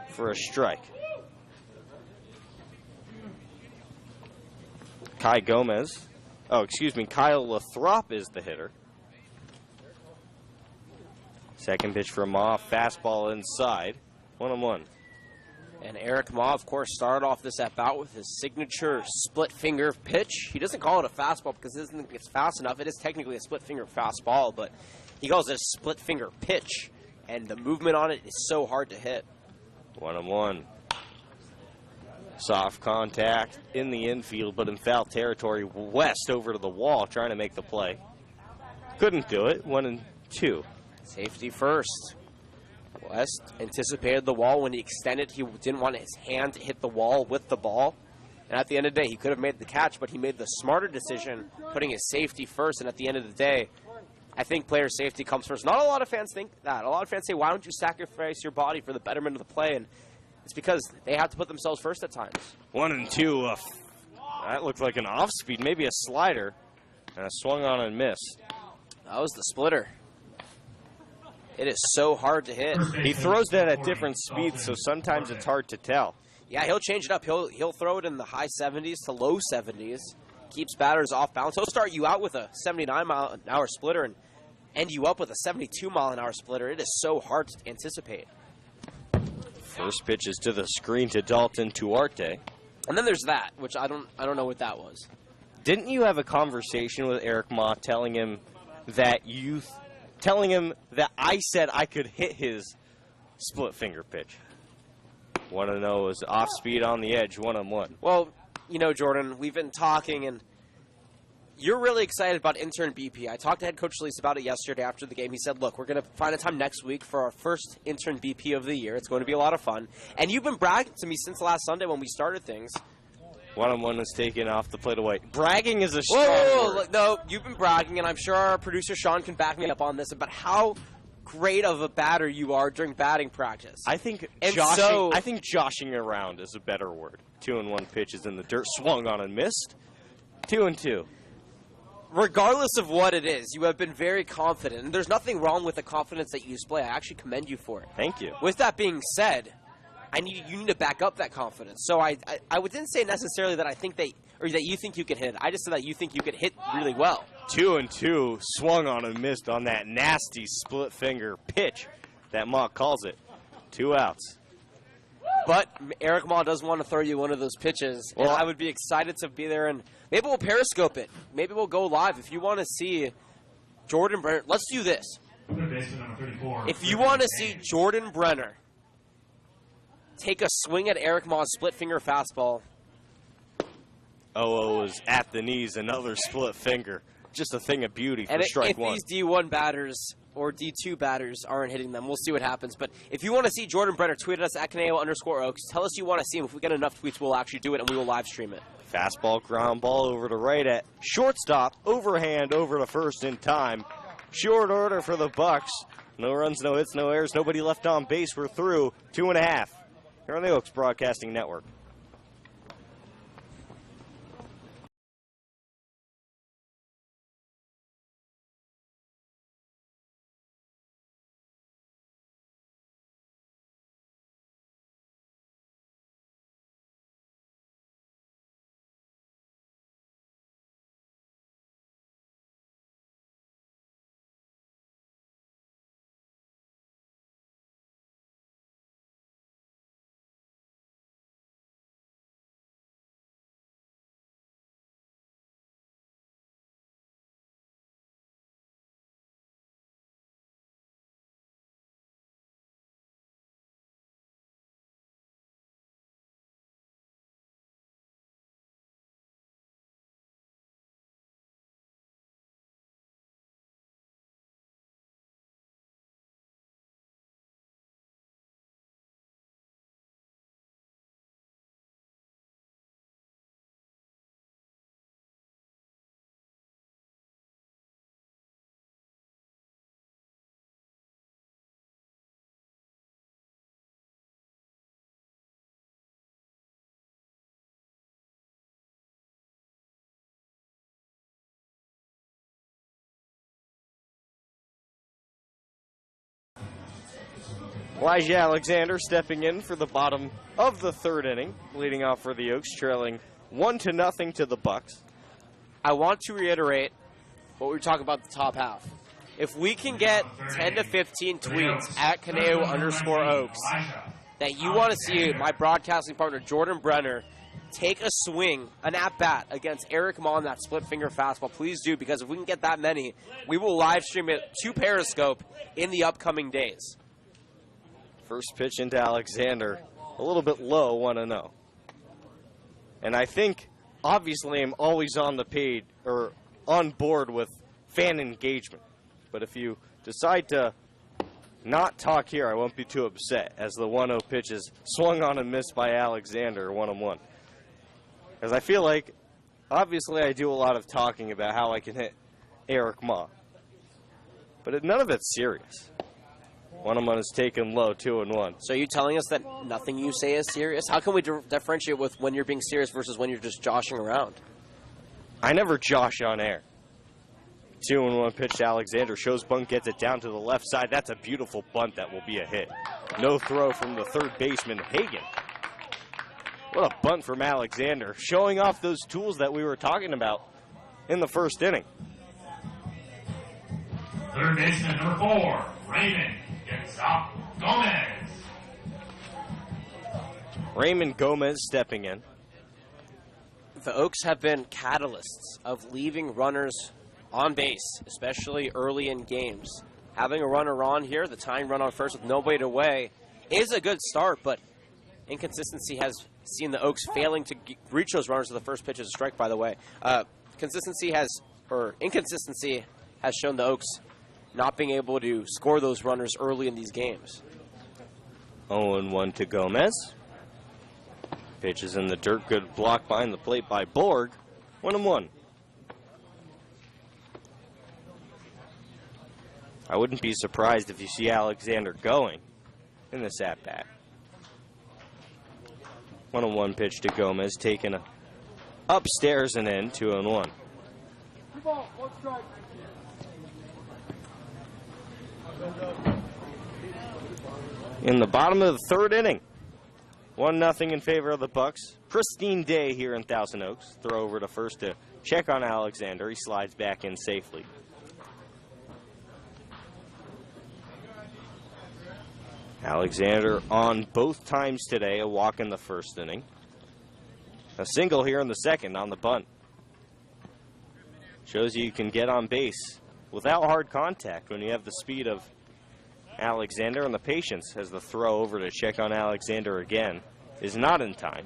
for a strike. Kyle Lathrop is the hitter. Second pitch from Ma, fastball inside, 1-1. And Eric Ma, of course, started off this at-bat with his signature split-finger pitch. He doesn't call it a fastball because he doesn't think it's fast enough. It is technically a split-finger fastball, but he calls it a split-finger pitch, and the movement on it is so hard to hit. 1-1. Soft contact in the infield, but in foul territory. West over to the wall, trying to make the play. Couldn't do it. 1-2. Safety first. West anticipated the wall when he extended. He didn't want his hand to hit the wall with the ball. And at the end of the day, he could have made the catch, but he made the smarter decision, putting his safety first. And at the end of the day, I think player safety comes first. Not a lot of fans think that. A lot of fans say, why don't you sacrifice your body for the betterment of the play? And it's because they have to put themselves first at times. 1-2. That looked like an off-speed, maybe a slider. And a swung on and missed. That was the splitter. It is so hard to hit. He throws that at different speeds, so sometimes it's hard to tell. Yeah, he'll change it up. He'll throw it in the high 70s to low 70s. Keeps batters off balance. He'll start you out with a 79-mile-an-hour splitter and end you up with a 72-mile-an-hour splitter. It is so hard to anticipate. First pitch is to the screen to Dalton Tuarte. And then there's that, which I don't know what that was. Didn't you have a conversation with Eric Ma telling him that I said I could hit his split finger pitch? 1-0 is off speed on the edge, 1-1. Well, you know, Jordan, we've been talking, and you're really excited about intern BP. I talked to head coach Lease about it yesterday after the game. He said, look, we're going to find a time next week for our first intern BP of the year. It's going to be a lot of fun. And you've been bragging to me since last Sunday when we started things. 1-1 is taken off the plate away. Bragging is a strong word. Look, no, you've been bragging, and I'm sure our producer Sean can back me up on this, about how great of a batter you are during batting practice. I think And joshing around is a better word. 2-1 pitches in the dirt, swung on and missed. 2-2. Regardless of what it is, you have been very confident, and there's nothing wrong with the confidence that you display. I actually commend you for it. Thank you. With that being said, you need to back up that confidence. So I didn't say necessarily that I think that you think you could hit it. I just said that you think you could hit really well. 2-2, swung on and missed on that nasty split finger pitch that Ma calls it. 2 outs. But Eric Ma does want to throw you one of those pitches, and I would be excited to be there, and maybe we'll Periscope it. Maybe we'll go live. If you want to see Jordan Brenner, let's do this. If you want to see Jordan Brenner take a swing at Eric Ma's split finger fastball. is at the knees, another split finger. Just a thing of beauty for strike one. And if these D1 batters or D2 batters aren't hitting them, we'll see what happens. But if you want to see Jordan Brenner, tweet at us at Caneo_Oaks. Tell us you want to see him. If we get enough tweets, we'll actually do it, and we will live stream it. Fastball, ground ball over to right at shortstop. Overhand over to first in time. Short order for the Bucks. No runs, no hits, no errors. Nobody left on base. We're through 2.5 here on the Oaks Broadcasting Network. Elijah Alexander stepping in for the bottom of the third inning, leading off for the Oaks, trailing 1-0 to the Bucks. I want to reiterate what we were talking about at the top half. If we can get 10 to 15 tweets at Caneo_Oaks that you want to see my broadcasting partner Jordan Brenner take a swing, an at-bat against Eric Ma on that split-finger fastball, please do, because if we can get that many, we will live stream it to Periscope in the upcoming days. First pitch into Alexander, a little bit low, 1-0. And I think, obviously, I'm always on the page, or on board with fan engagement. But if you decide to not talk here, I won't be too upset, as the 1-0 pitch is swung on and missed by Alexander, 1-1. Because I feel like, obviously, I do a lot of talking about how I can hit Eric Ma. But none of it's serious. 1-1 is taken low, 2-1. So are you telling us that nothing you say is serious? How can we differentiate with when you're being serious versus when you're just joshing around? I never josh on air. 2-1 pitch to Alexander. Shows bunt, gets it down to the left side. That's a beautiful bunt that will be a hit. No throw from the third baseman, Hagan. What a bunt from Alexander, showing off those tools that we were talking about in the first inning. Third baseman number 4, Raymond Gomez. Raymond Gomez stepping in. The Oaks have been catalysts of leaving runners on base, especially early in games. Having a runner on here, the tying run on first with nobody to weigh, is a good start, but inconsistency has seen the Oaks failing to reach those runners to the first pitch as a strike, by the way. Inconsistency has shown the Oaks not being able to score those runners early in these games. 0-1 to Gomez. Pitch is in the dirt, good block behind the plate by Borg. 1-1. I wouldn't be surprised if you see Alexander going in this at-bat. 1-1 pitch to Gomez, taken upstairs and in, 2-1. In the bottom of the third inning, 1-0 in favor of the Bucks. Pristine day here in Thousand Oaks. Throw over to first to check on Alexander. He slides back in safely. Alexander on both times today, a walk in the first inning. A single here in the second on the bunt. Shows you can get on base without hard contact when you have the speed of Alexander, and the patience as the throw over to check on Alexander again is not in time.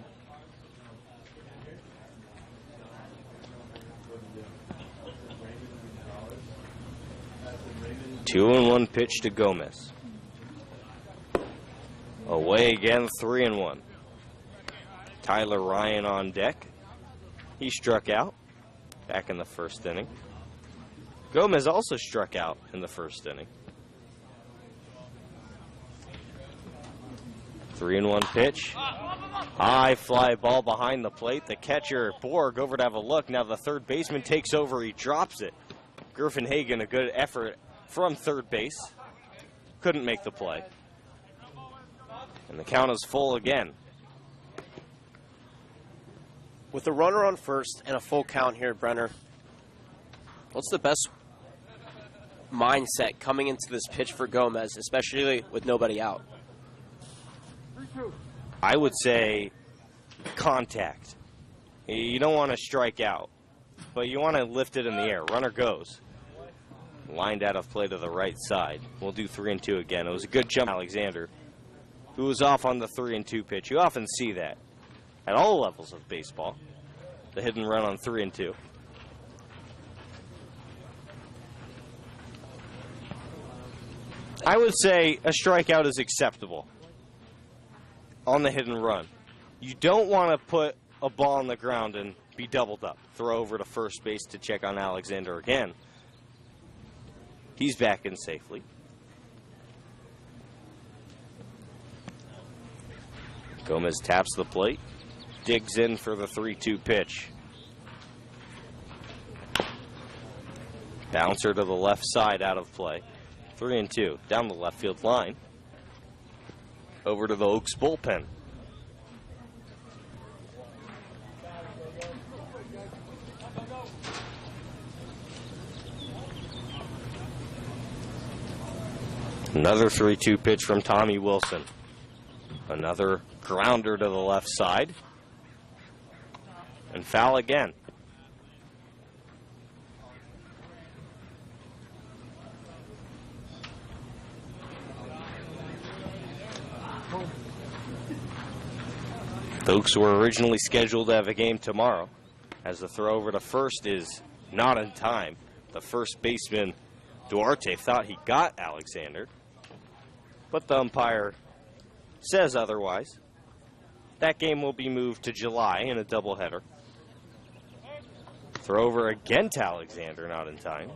Two and one pitch to Gomez. Away again, 3-1. Tyler Ryan on deck. He struck out back in the first inning. Gomez also struck out in the first inning. 3-1 pitch. High fly ball behind the plate. The catcher, Borg, over to have a look. Now the third baseman takes over. He drops it. Griffin Hagan, a good effort from third base. Couldn't make the play. And the count is full again. With a runner on first and a full count here, Brenner, what's the best mindset coming into this pitch for Gomez, especially with nobody out? I would say contact. You don't want to strike out, but you want to lift it in the air. Runner goes. Lined out of play to the right side. We'll do 3-2 again. It was a good jump, Alexander, who was off on the 3-2 pitch. You often see that at all levels of baseball. The hit and run on 3-2. I would say a strikeout is acceptable on the hit and run. You don't want to put a ball on the ground and be doubled up. Throw over to first base to check on Alexander again. He's back in safely. Gomez taps the plate, digs in for the 3-2 pitch. Bouncer to the left side, out of play. 3-2 down the left field line. over to the Oaks bullpen. Another 3-2 pitch from Tommy Wilson. Another grounder to the left side. And foul again. The Oaks were originally scheduled to have a game tomorrow, as the throw over to first is not in time. The first baseman, Duarte, thought he got Alexander, but the umpire says otherwise. That game will be moved to July in a doubleheader. Throw over again to Alexander, not in time.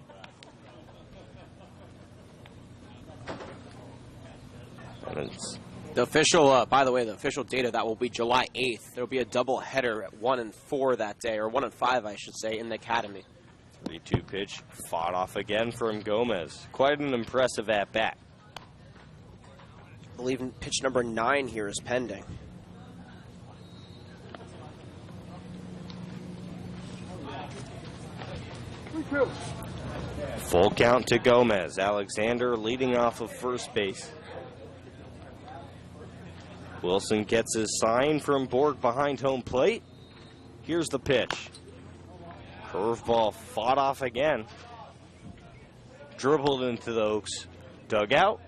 And it's The official, by the way, the official data, that will be July 8th. There will be a doubleheader at 1 and 4 that day, or 1 and 5, I should say, in the academy. 3-2 pitch, fought off again from Gomez. Quite an impressive at-bat. I believe pitch number 9 here is pending. Full count to Gomez. Alexander leading off of first base. Wilson gets his sign from Borg behind home plate. Here's the pitch. Curveball fought off again. Dribbled into the Oaks dugout.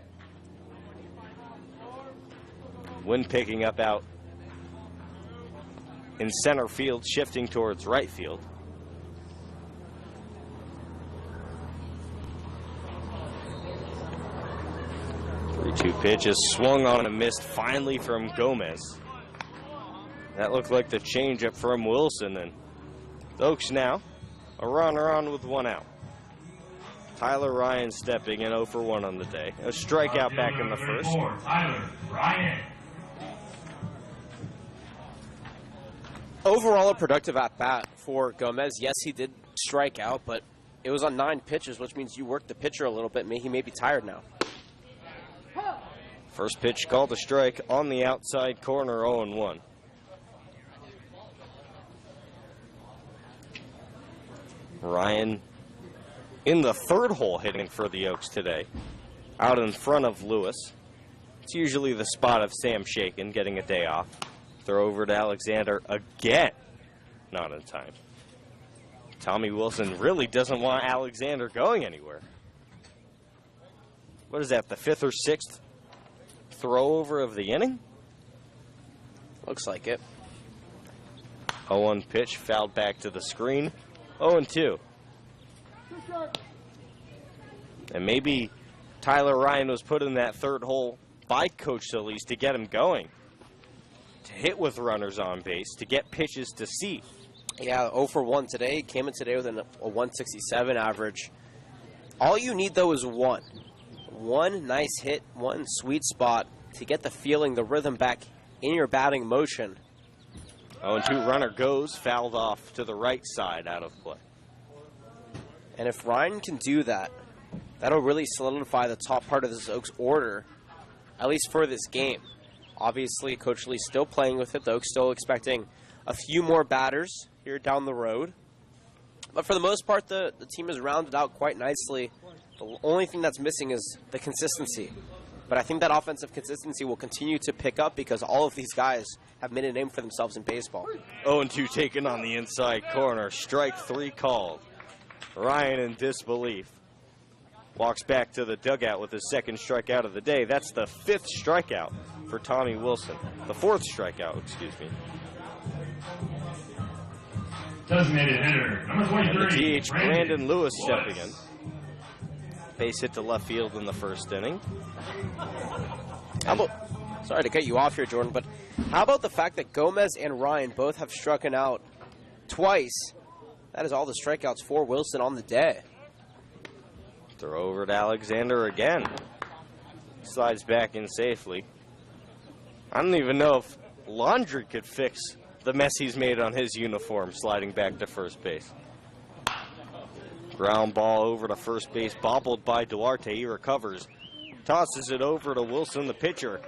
Wind picking up out in center field, shifting towards right field. Two pitches swung on and missed finally from Gomez. That looked like the changeup from Wilson, and the Oaks now a runner on with 1 out. Tyler Ryan stepping in 0 for 1 on the day. A strikeout back in the first. Tyler Ryan. Overall, a productive at-bat for Gomez. Yes, he did strike out, but it was on 9 pitches, which means you worked the pitcher a little bit. He may be tired now. First pitch called a strike on the outside corner, 0-1. Ryan in the third hole hitting for the Oaks today, out in front of Lewis. It's usually the spot of Sam Shaken getting a day off. Throw over to Alexander again, not in time. Tommy Wilson really doesn't want Alexander going anywhere. What is that, the 5th or 6th throw over of the inning? Looks like it. 0-1 pitch, fouled back to the screen. 0-2. And maybe Tyler Ryan was put in that third hole by Coach Solis to get him going. To hit with runners on base, to get pitches to see. Yeah, 0 for 1 today. Came in today with a 167 average. All you need, though, is one. One nice hit, one sweet spot to get the feeling, the rhythm back in your batting motion. 0-2 runner goes, fouled off to the right side, out of play. And if Ryan can do that, that'll really solidify the top part of this Oaks order, at least for this game. Obviously, Coach Lee's still playing with it. The Oaks still expecting a few more batters here down the road. But for the most part, the team is rounded out quite nicely. The only thing that's missing is the consistency. But I think that offensive consistency will continue to pick up because all of these guys have made a name for themselves in baseball. 0-2 taken on the inside corner. Strike 3 called. Ryan in disbelief. Walks back to the dugout with his second strikeout of the day. That's the 5th strikeout for Tommy Wilson. The 4th strikeout, excuse me. Designated hitter, number 23. The DH, Brandon Lewis stepping in. Base hit to left field in the first inning. How about, sorry to cut you off here, Jordan, but how about the fact that Gomez and Ryan both have struck out twice? That is all the strikeouts for Wilson on the day. Throw over to Alexander again. Slides back in safely. I don't even know if Laundry could fix the mess he's made on his uniform, sliding back to first base. Ground ball over to first base, bobbled by Duarte. He recovers. Tosses it over to Wilson, the pitcher.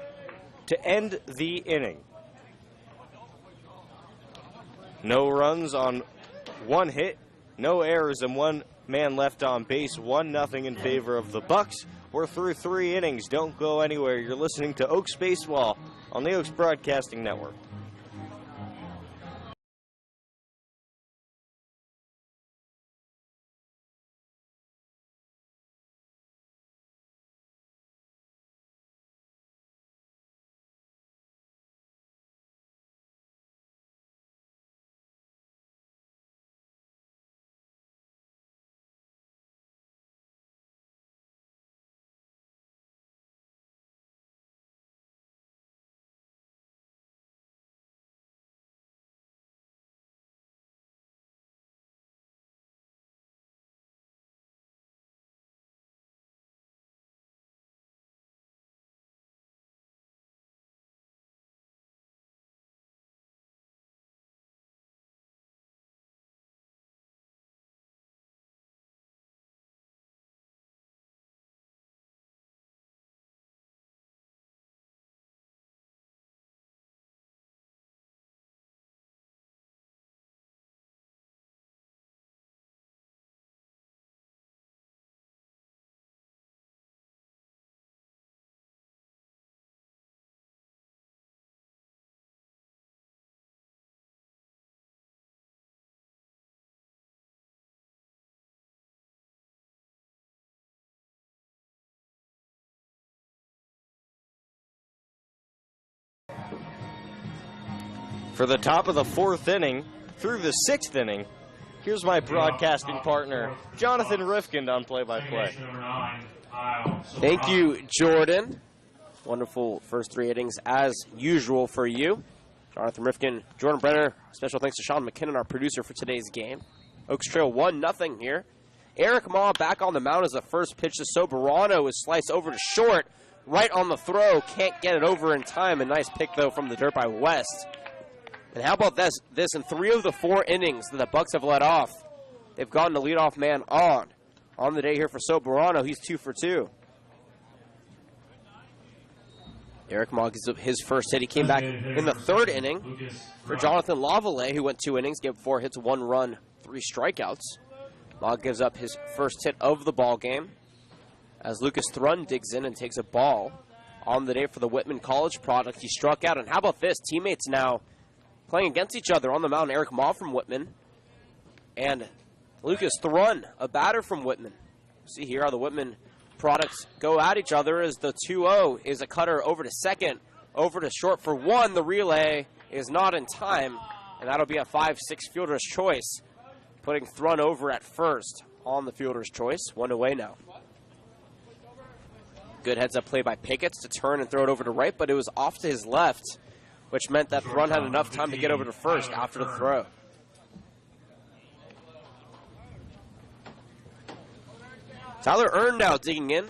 to end the inning. No runs on one hit, no errors, and one man left on base. 1-0 in favor of the Bucks. We're through 3 innings. Don't go anywhere. You're listening to Oaks Baseball on the Oaks Broadcasting Network. For the top of the 4th inning through the 6th inning, here's my broadcasting partner, Jonathan Rifkind, on play-by-play. Thank you, Jordan. Wonderful first 3 innings as usual for you. Jonathan Rifkind, Jordan Brenner. Special thanks to Sean McKinnon, our producer for today's game. Oaks trail 1-0 here. Eric Ma back on the mound as the first pitch to Soberano is sliced over to short. Right on the throw. Can't get it over in time. A nice pick, though, from the dirt by West. And how about this in 3 of the 4 innings that the Bucks have let off, they've gotten the leadoff man on the day here for Soberano. He's 2 for 2. Eric Ma gives up his first hit. He came back in the 3rd inning for Jonathan Lavallee, who went 2 innings, gave 4 hits, 1 run, 3 strikeouts. Ma gives up his first hit of the ball game as Lucas Thrun digs in and takes a ball on the day for the Whitman College product. He struck out, and how about this? Teammates now playing against each other on the mound. Eric Ma from Whitman and Lucas Thrun, a batter from Whitman. See here how the Whitman products go at each other as the 2-0 is a cutter over to second, over to short for 1. The relay is not in time, and that'll be a 5-6 fielder's choice, putting Thrun over at first on the fielder's choice. 1 away now. Good heads-up play by Pickett to turn and throw it over to right, but it was off to his left, which meant that Thrun had enough time to get over to first after the throw. Tyler Earn now digging in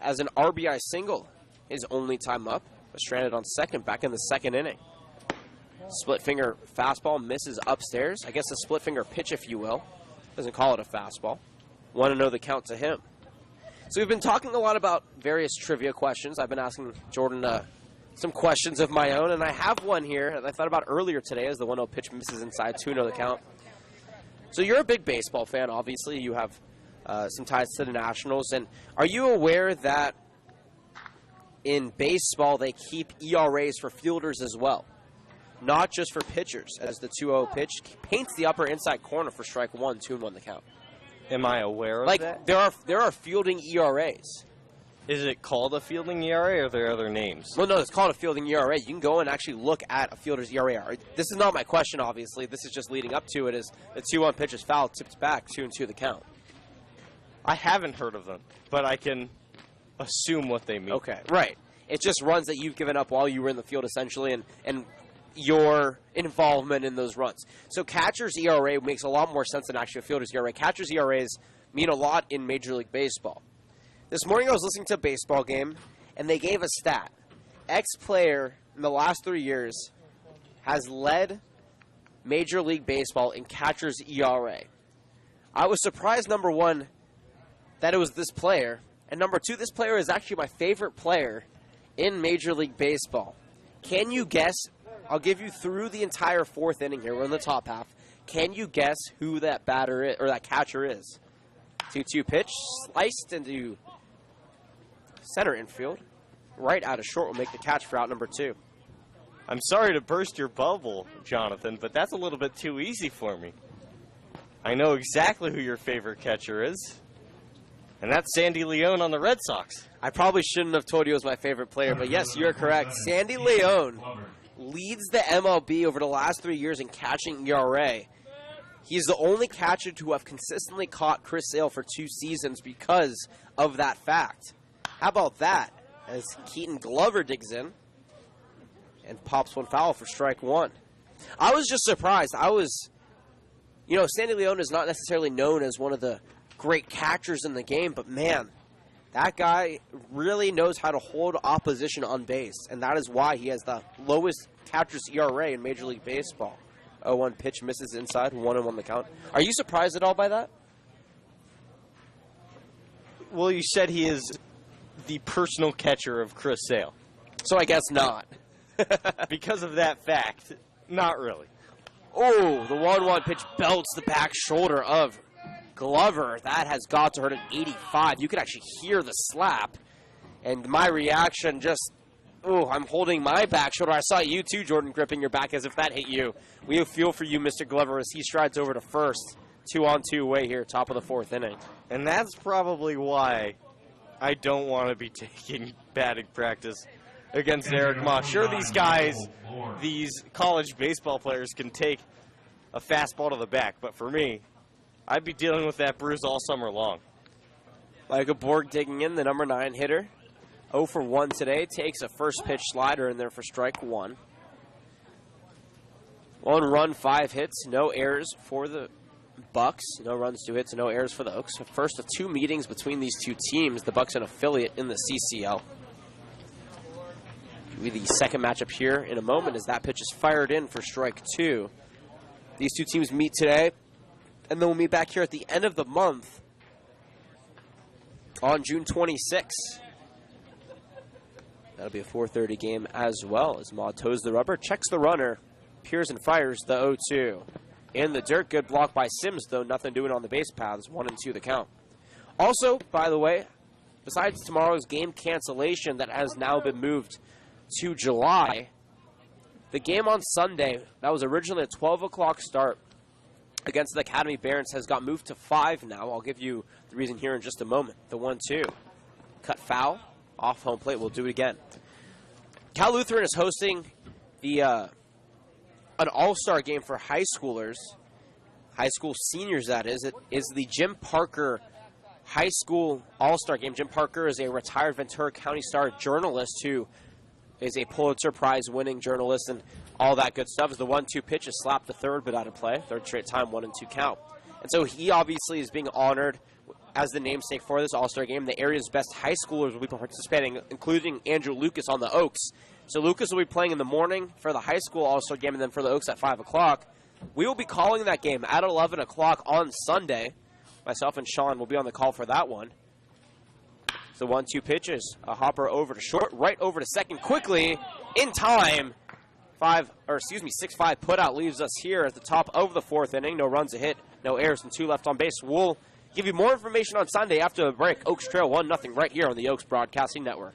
as an RBI single. His only time up. Was stranded on second back in the 2nd inning. Split finger fastball misses upstairs. I guess a split finger pitch, if you will. Doesn't call it a fastball. 1-0 the count to him. So we've been talking a lot about various trivia questions. I've been asking Jordan some questions of my own, and I have one here that I thought about earlier today as the 1-0 pitch misses inside, 2-0 the count. So you're a big baseball fan, obviously. You have some ties to the Nationals. And are you aware that in baseball they keep ERAs for fielders as well? Not just for pitchers, as the 2-0 pitch paints the upper inside corner for strike 1, 2-1 the count. Am I aware of that? There are fielding ERAs. Is it called a fielding ERA, or are there other names? Well, no, it's called a fielding ERA. You can go and actually look at a fielder's ERA. This is not my question, obviously. This is just leading up to it. Is the 2-1 pitch is foul, tips back, 2-2 the count. I haven't heard of them, but I can assume what they mean. Okay, right. It's just runs that you've given up while you were in the field, essentially, and your involvement in those runs. So catcher's ERA makes a lot more sense than actually a fielder's ERA. Catcher's ERAs mean a lot in Major League Baseball. This morning I was listening to a baseball game, and they gave a stat. X player in the last 3 years has led Major League Baseball in catcher's ERA. I was surprised, number one, that it was this player, and number two, this player is actually my favorite player in Major League Baseball. Can you guess? I'll give you through the entire fourth inning here. We're in the top half. Can you guess who that batter is, or that catcher is? 2-2 pitch, sliced into center infield. Right out of short will make the catch for out number 2. I'm sorry to burst your bubble, Jonathan, but that's a little bit too easy for me. I know exactly who your favorite catcher is, and that's Sandy Leone on the Red Sox. I probably shouldn't have told you it was my favorite player, but yes, you're correct. Sandy Leone leads the MLB over the last 3 years in catching ERA. He's the only catcher to have consistently caught Chris Sale for 2 seasons because of that fact. How about that? As Keaton Glover digs in and pops one foul for strike 1. I was just surprised. Sandy Leone is not necessarily known as one of the great catchers in the game, but man, that guy really knows how to hold opposition on base, and that is why he has the lowest catcher's ERA in Major League Baseball. 0-1 pitch misses inside, 1-1 the count. Are you surprised at all by that? Well, you said he is the personal catcher of Chris Sale. So I guess not. Because of that fact, not really. Oh, the 1-1 pitch belts the back shoulder of Glover. That has got to hurt at 85. You could actually hear the slap. And my reaction just, I'm holding my back shoulder. I saw you too, Jordan, gripping your back as if that hit you. We feel for you, Mr. Glover, as he strides over to first. 2-on-2 away here, top of the fourth inning. And that's probably why I don't want to be taking batting practice against Eric Moss. Sure, these college baseball players can take a fastball to the back, but for me, I'd be dealing with that bruise all summer long. Michael Borg digging in, the number 9 hitter. 0 for 1 today, takes a first pitch slider in there for strike 1. 1 run, 5 hits, no errors for the Bucks. No runs, 2 hits, no errors for the Oaks. First of 2 meetings between these two teams, the Bucks an affiliate in the CCL. Be the second matchup here in a moment as that pitch is fired in for strike 2. These two teams meet today, and then we'll meet back here at the end of the month on June 26th. That'll be a 4:30 game as well as Ma toes the rubber, checks the runner, peers and fires the 0-2. In the dirt, good block by Sims, though nothing doing on the base paths, 1-2 the count. Also, by the way, besides tomorrow's game cancellation that has now been moved to July, the game on Sunday, that was originally a 12 o'clock start against the Academy Barons, has got moved to 5 now. I'll give you the reason here in just a moment. The 1-2. Cut foul, off home plate. We'll do it again. Cal Lutheran is hosting an all-star game for high schoolers, high school seniors, that is. It is the Jim Parker High School All-Star Game. Jim Parker is a retired Ventura County Star journalist who is a Pulitzer Prize-winning journalist, and all that good stuff. As the 1-2 pitch is slapped to third, but out of play. Third straight time, 1-2 count. And so he obviously is being honored as the namesake for this All-Star Game. The area's best high schoolers will be participating, including Andrew Lucas on the Oaks. So Lucas will be playing in the morning for the high school All-Star Game, and then for the Oaks at 5 o'clock. We will be calling that game at 11 o'clock on Sunday. Myself and Sean will be on the call for that one. So 1-2 pitches, a hopper over to short, right over to second quickly, in time. 6-5 putout leaves us here at the top of the fourth inning. No runs, a hit, no errors, and 2 left on base. We'll give you more information on Sunday after the break. Oaks trail 1-0 right here on the Oaks Broadcasting Network.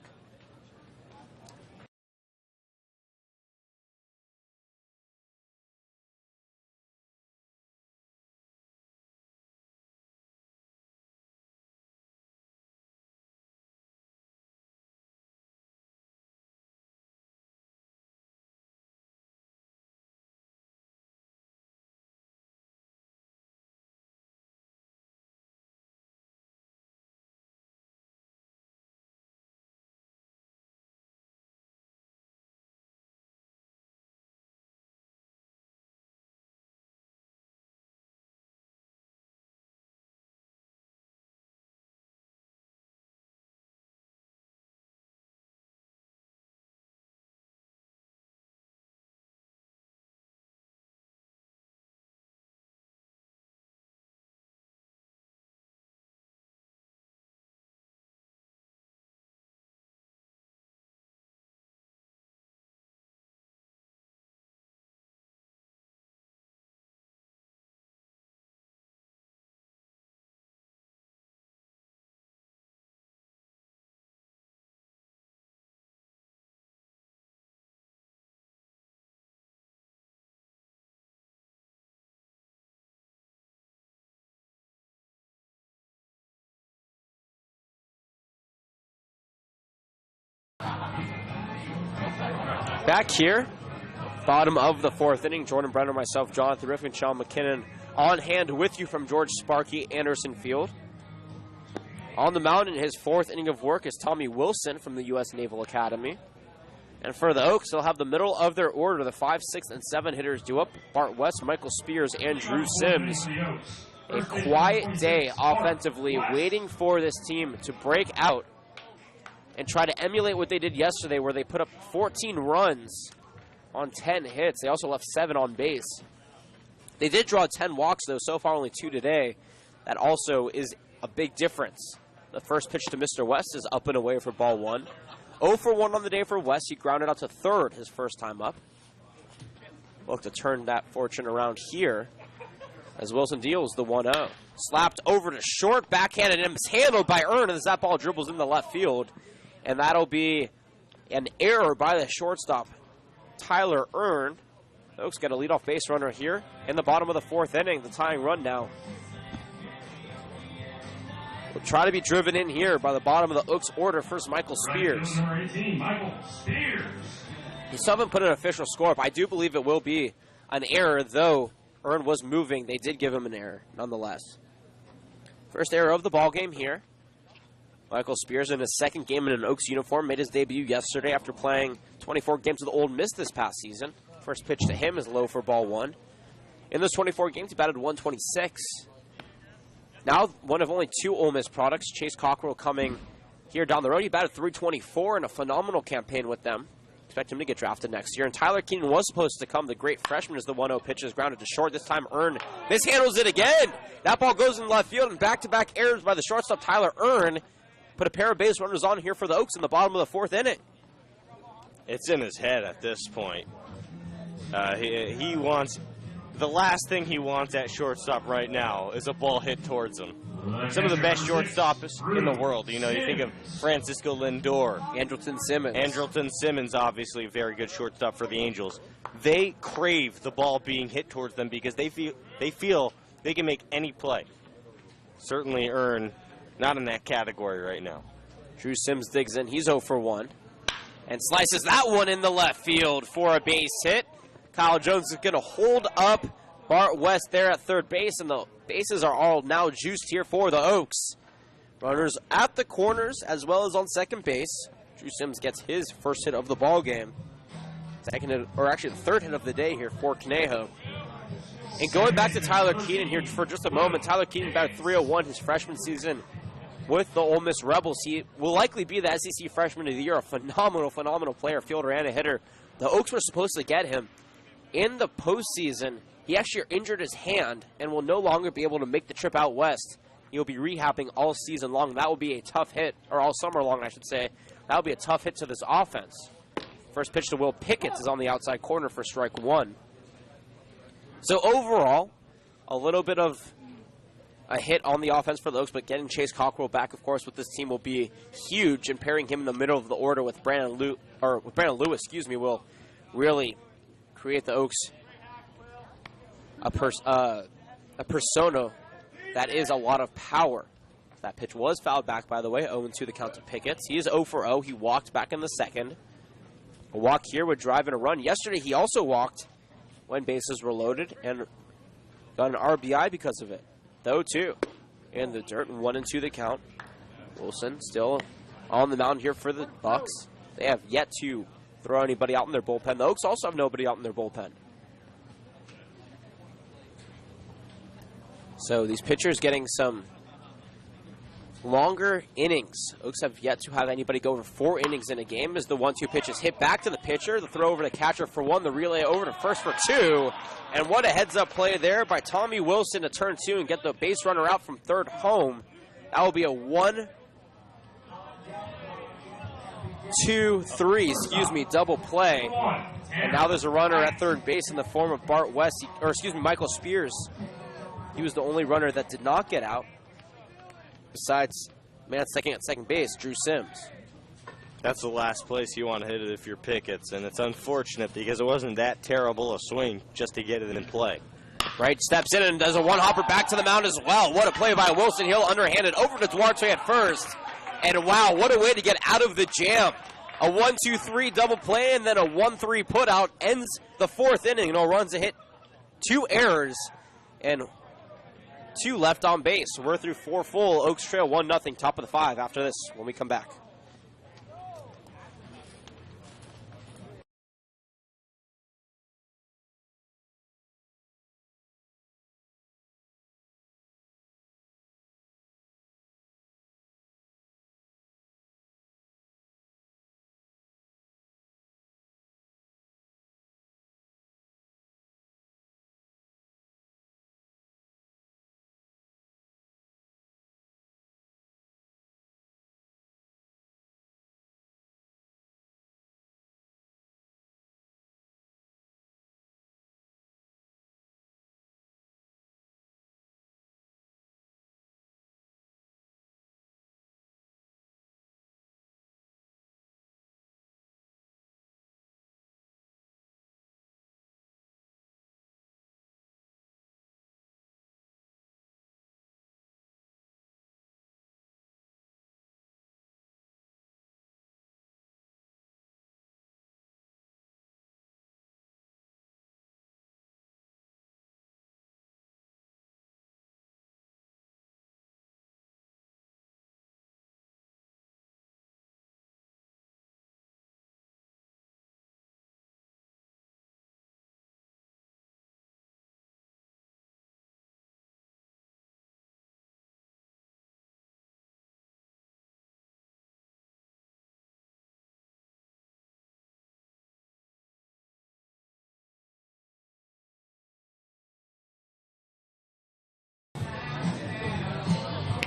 Back here, bottom of the fourth inning, Jordan Brenner, myself, Jonathan Riffin, Sean McKinnon on hand with you from George Sparky Anderson Field. On the mound in his fourth inning of work is Tommy Wilson from the U.S. Naval Academy. And for the Oaks, they'll have the middle of their order, the 5, 6, and 7 hitters due up. Bart West, Michael Spears, and Drew Sims. A quiet day offensively, waiting for this team to break out and try to emulate what they did yesterday, where they put up 14 runs on 10 hits. They also left 7 on base. They did draw 10 walks, though, so far only 2 today. That also is a big difference. The first pitch to Mr. West is up and away for ball 1. 0 for 1 on the day for West. He grounded out to third his first time up. Look to turn that fortune around here as Wilson deals the 1-0. Slapped over to short, backhanded, and mishandled by Earn as that ball dribbles in the left field. And that'll be an error by the shortstop, Tyler Earn. The Oaks get a leadoff base runner here in the bottom of the fourth inning, the tying run now. We'll try to be driven in here by the bottom of the Oaks order. First, Michael Spears. Number 18, Michael Spears. He still haven't put an official score up. I do believe it will be an error, though Earn was moving. They did give him an error, nonetheless. First error of the ball game here. Michael Spears, in his second game in an Oaks uniform, made his debut yesterday after playing 24 games with Ole Miss this past season. First pitch to him is low for ball 1. In those 24 games, he batted 126. Now, one of only 2 Ole Miss products, Chase Cockrell, coming here down the road. He batted 324 in a phenomenal campaign with them. Expect him to get drafted next year. And Tyler Keenan was supposed to come, the great freshman, as the 1-0 pitch is grounded to short. This time, Earn mishandles it again. That ball goes in left field, and back-to-back errors by the shortstop, Tyler Earn, put a pair of base runners on here for the Oaks in the bottom of the fourth inning. It's in his head at this point. He wants... The last thing he wants at shortstop right now is a ball hit towards him. Some of the best shortstops in the world. You know, you think of Francisco Lindor. Andrelton Simmons. Andrelton Simmons, obviously a very good shortstop for the Angels. They crave the ball being hit towards them because they feel they can make any play. Certainly Earn not in that category right now. Drew Sims digs in. He's 0 for 1. And slices that one in the left field for a base hit. Kyle Jones is going to hold up Bart West there at third base, and the bases are all now juiced here for the Oaks. Runners at the corners as well as on second base. Drew Sims gets his first hit of the ball game. The third hit of the day here for Conejo. And going back to Tyler Keenan here for just a moment, Tyler Keenan batted 301 his freshman season with the Ole Miss Rebels. He will likely be the SEC Freshman of the Year, a phenomenal player, fielder, and a hitter. The Oaks were supposed to get him. In the postseason, he actually injured his hand and will no longer be able to make the trip out west. He'll be rehabbing all season long. That will be a tough hit, or all summer long, I should say. That will be a tough hit to this offense. First pitch to Will Pickett is on the outside corner for strike 1. So overall, a little bit of a hit on the offense for the Oaks, but getting Chase Cockrell back, of course, with this team will be huge, and pairing him in the middle of the order with Brandon Lewis, will really create the Oaks a persona that is a lot of power. That pitch was fouled back, by the way. 0-2 the count to Pickett. He is 0 for 0. He walked back in the second. A walk here would drive in a run. Yesterday, he also walked when bases were loaded and got an RBI because of it. The 0-2 in the dirt, and 1-2 the count. Wilson still on the mound here for the Bucks. They have yet to throw anybody out in their bullpen. The Oaks also have nobody out in their bullpen. So these pitchers getting some longer innings. Oaks have yet to have anybody go over 4 innings in a game as the 1-2 pitch is hit back to the pitcher. The throw over to catcher for 1. The relay over to first for 2. And what a heads-up play there by Tommy Wilson to turn 2 and get the base runner out from third home. That will be a 1-2-3, double play. And now there's a runner at third base in the form of Bart West, Michael Spears. He was the only runner that did not get out. Besides, man at second base, Drew Sims. That's the last place you want to hit it if you're Pickett's, and it's unfortunate because it wasn't that terrible a swing just to get it in play. Wright steps in and does a one-hopper back to the mound as well. What a play by Wilson Hill, underhanded over to Duarte at first. And wow, what a way to get out of the jam A 1-2-3 double play and then a 1-3 put out ends the fourth inning. No runs a hit, 2 errors, and 2 left on base. So we're through 4 full. Oaks trail 1-0, top of the 5 after this when we come back.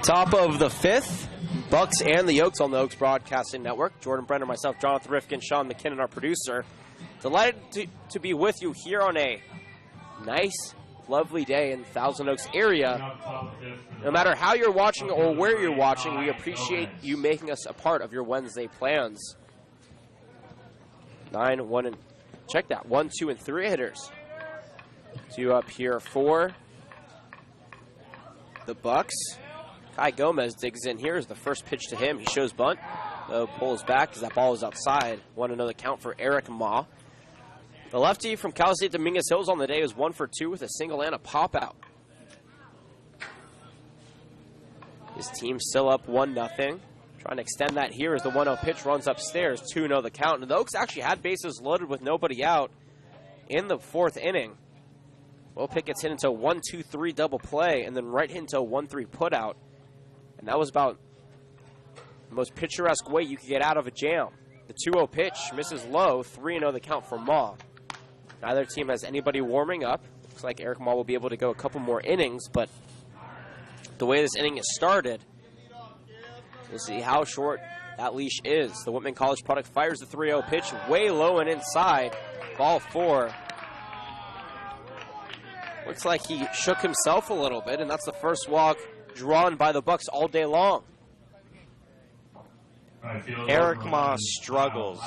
Top of the 5th, Bucks and the Oaks on the Oaks Broadcasting Network. Jordan Brenner, myself, Jonathan Rifkin, Sean McKinnon, our producer. Delighted to be with you here on a nice, lovely day in the Thousand Oaks area. No matter how you're watching or where you're watching, we appreciate you making us a part of your Wednesday plans. 9, 1, and check that, 1, 2, and 3 hitters. 2 up here for the Bucks. Kai Gomez digs in here as the first pitch to him. He shows bunt, though pulls back because that ball is outside. 1-0 count for Eric Ma. The lefty from Cal State Dominguez Hills on the day is 1 for 2 with a single and a pop out. His team still up 1-0. Trying to extend that here as the 1-0 pitch runs upstairs. 2-0 the count. And the Oaks actually had bases loaded with nobody out in the 4th inning. Will Pitt gets hit into a 1-2-3 double play and then right hit into a 1-3 put out. And that was about the most picturesque way you could get out of a jam. The 2-0 pitch misses low, 3-0 the count for Ma. Neither team has anybody warming up. Looks like Eric Ma will be able to go a couple more innings, but the way this inning is started, we'll see how short that leash is. The Whitman College product fires the 3-0 pitch way low and inside. Ball 4. Looks like he shook himself a little bit, and that's the first walk drawn by the Bucks all day long. Eric Ma struggles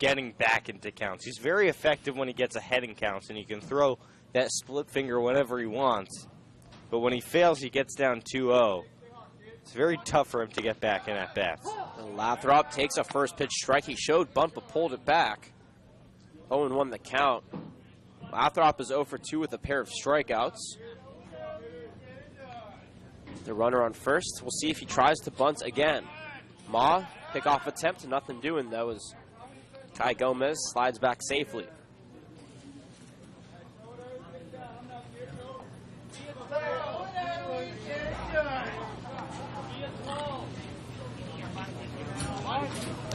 getting back into counts. He's very effective when he gets ahead in counts, and he can throw that split finger whenever he wants. But when he fails, he gets down 2-0. It's very tough for him to get back in at bats. Lathrop takes a first pitch strike. He showed bunt but pulled it back. 0-1 the count. Lathrop is 0 for 2 with a pair of strikeouts. The runner on first. We'll see if he tries to bunt again. Ma, pickoff attempt, nothing doing though as Kai Gomez slides back safely.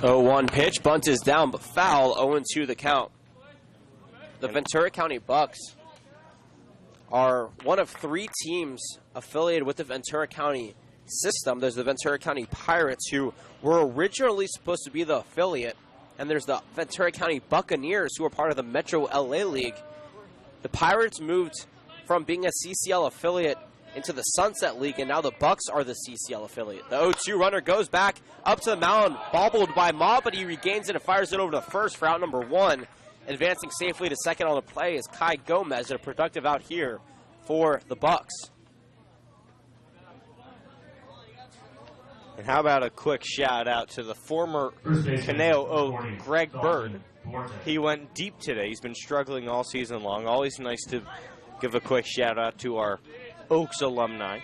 Oh, 1 pitch, bunt is down but foul, 0-2 the count. The Ventura County Bucks are one of 3 teams affiliated with the Ventura County system. There's the Ventura County Pirates, who were originally supposed to be the affiliate, and there's the Ventura County Buccaneers, who are part of the Metro LA League. The Pirates moved from being a CCL affiliate into the Sunset League, and now the Bucks are the CCL affiliate. The 0-2 runner goes back up to the mound, bobbled by Ma, but he regains it and fires it over to first for out number 1. Advancing safely to second on the play is Kai Gomez, a productive out here for the Bucks. And how about a quick shout out to the former Caneo Oak, Greg Bird. He went deep today. He's been struggling all season long. Always nice to give a quick shout out to our Oaks alumni.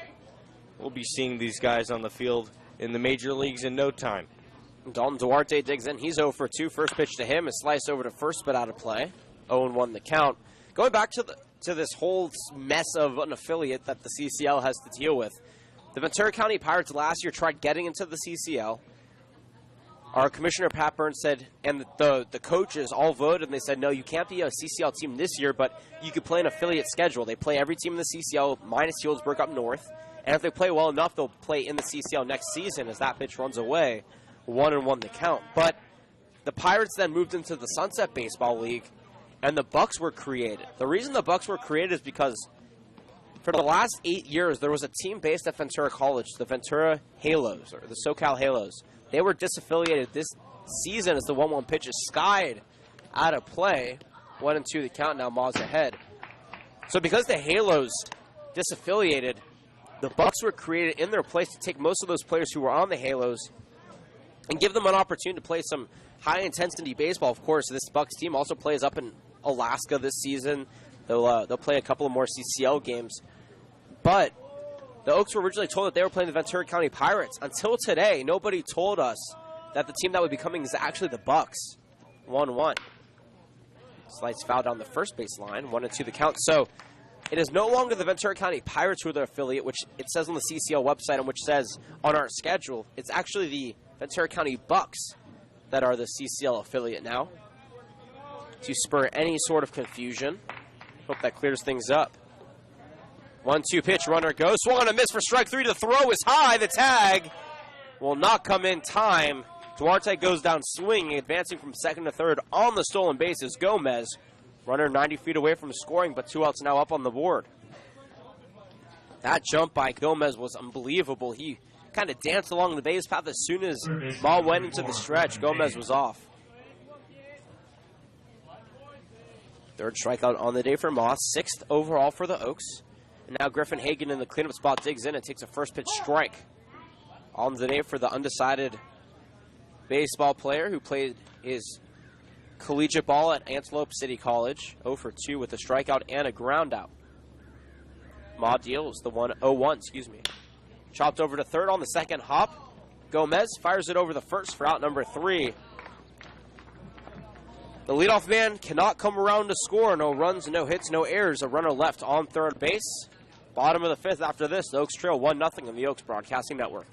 We'll be seeing these guys on the field in the major leagues in no time. Dalton Duarte digs in. He's 0 for 2. First pitch to him. A slice over to first, but out of play. 0-1 the count. Going back to this whole mess of an affiliate that the CCL has to deal with. The Ventura County Pirates last year tried getting into the CCL. Our commissioner, Pat Burns, said, and the coaches all voted, and they said, no, you can't be a CCL team this year, but you could play an affiliate schedule. They play every team in the CCL minus Healdsburg up north, and if they play well enough, they'll play in the CCL next season as that pitch runs away. 1-1 the count. But the Pirates then moved into the Sunset Baseball League, and the Bucks were created. The reason the Bucks were created is because for the last 8 years, there was a team based at Ventura College, the Ventura Halos, or the SoCal Halos. They were disaffiliated this season as the 1-1 pitch is skied out of play. 1-2 the count, now Ma's ahead. So because the Halos disaffiliated, the Bucks were created in their place to take most of those players who were on the Halos and give them an opportunity to play some high-intensity baseball. Of course, this Bucks team also plays up in Alaska this season. They'll play a couple of more CCL games. But the Oaks were originally told that they were playing the Ventura County Pirates. Until today, nobody told us that the team that would be coming is actually the Bucks. 1-1. Slice foul down the first base line. 1-2 the count. So it is no longer the Ventura County Pirates who are the affiliate, which it says on the CCL website and which says on our schedule. It's actually the Ventura County Bucks that are the CCL affiliate now. To spur any sort of confusion. Hope that clears things up. 1-2 pitch, runner goes. Swung on a miss for strike 3. The throw is high. The tag will not come in time. Duarte goes down swinging, advancing from second to third on the stolen bases. Gomez, runner 90 feet away from scoring, but 2 outs now up on the board. That jump by Gomez was unbelievable. He kind of danced along the base path as soon as ball went into the stretch. Gomez was off. Third strikeout on the day for Moss. 6th overall for the Oaks. And now Griffin Hagan in the cleanup spot digs in and takes a first pitch strike. On the day for the undecided baseball player who played his collegiate ball at Antelope City College. 0 for 2 with a strikeout and a ground out. Ma deals the 0-1, Chopped over to third on the second hop. Gomez fires it over the first for out number 3. The leadoff man cannot come around to score. No runs, no hits, no errors. A runner left on third base. Bottom of the 5th after this. The Oaks trail 1-0 on the Oaks Broadcasting Network.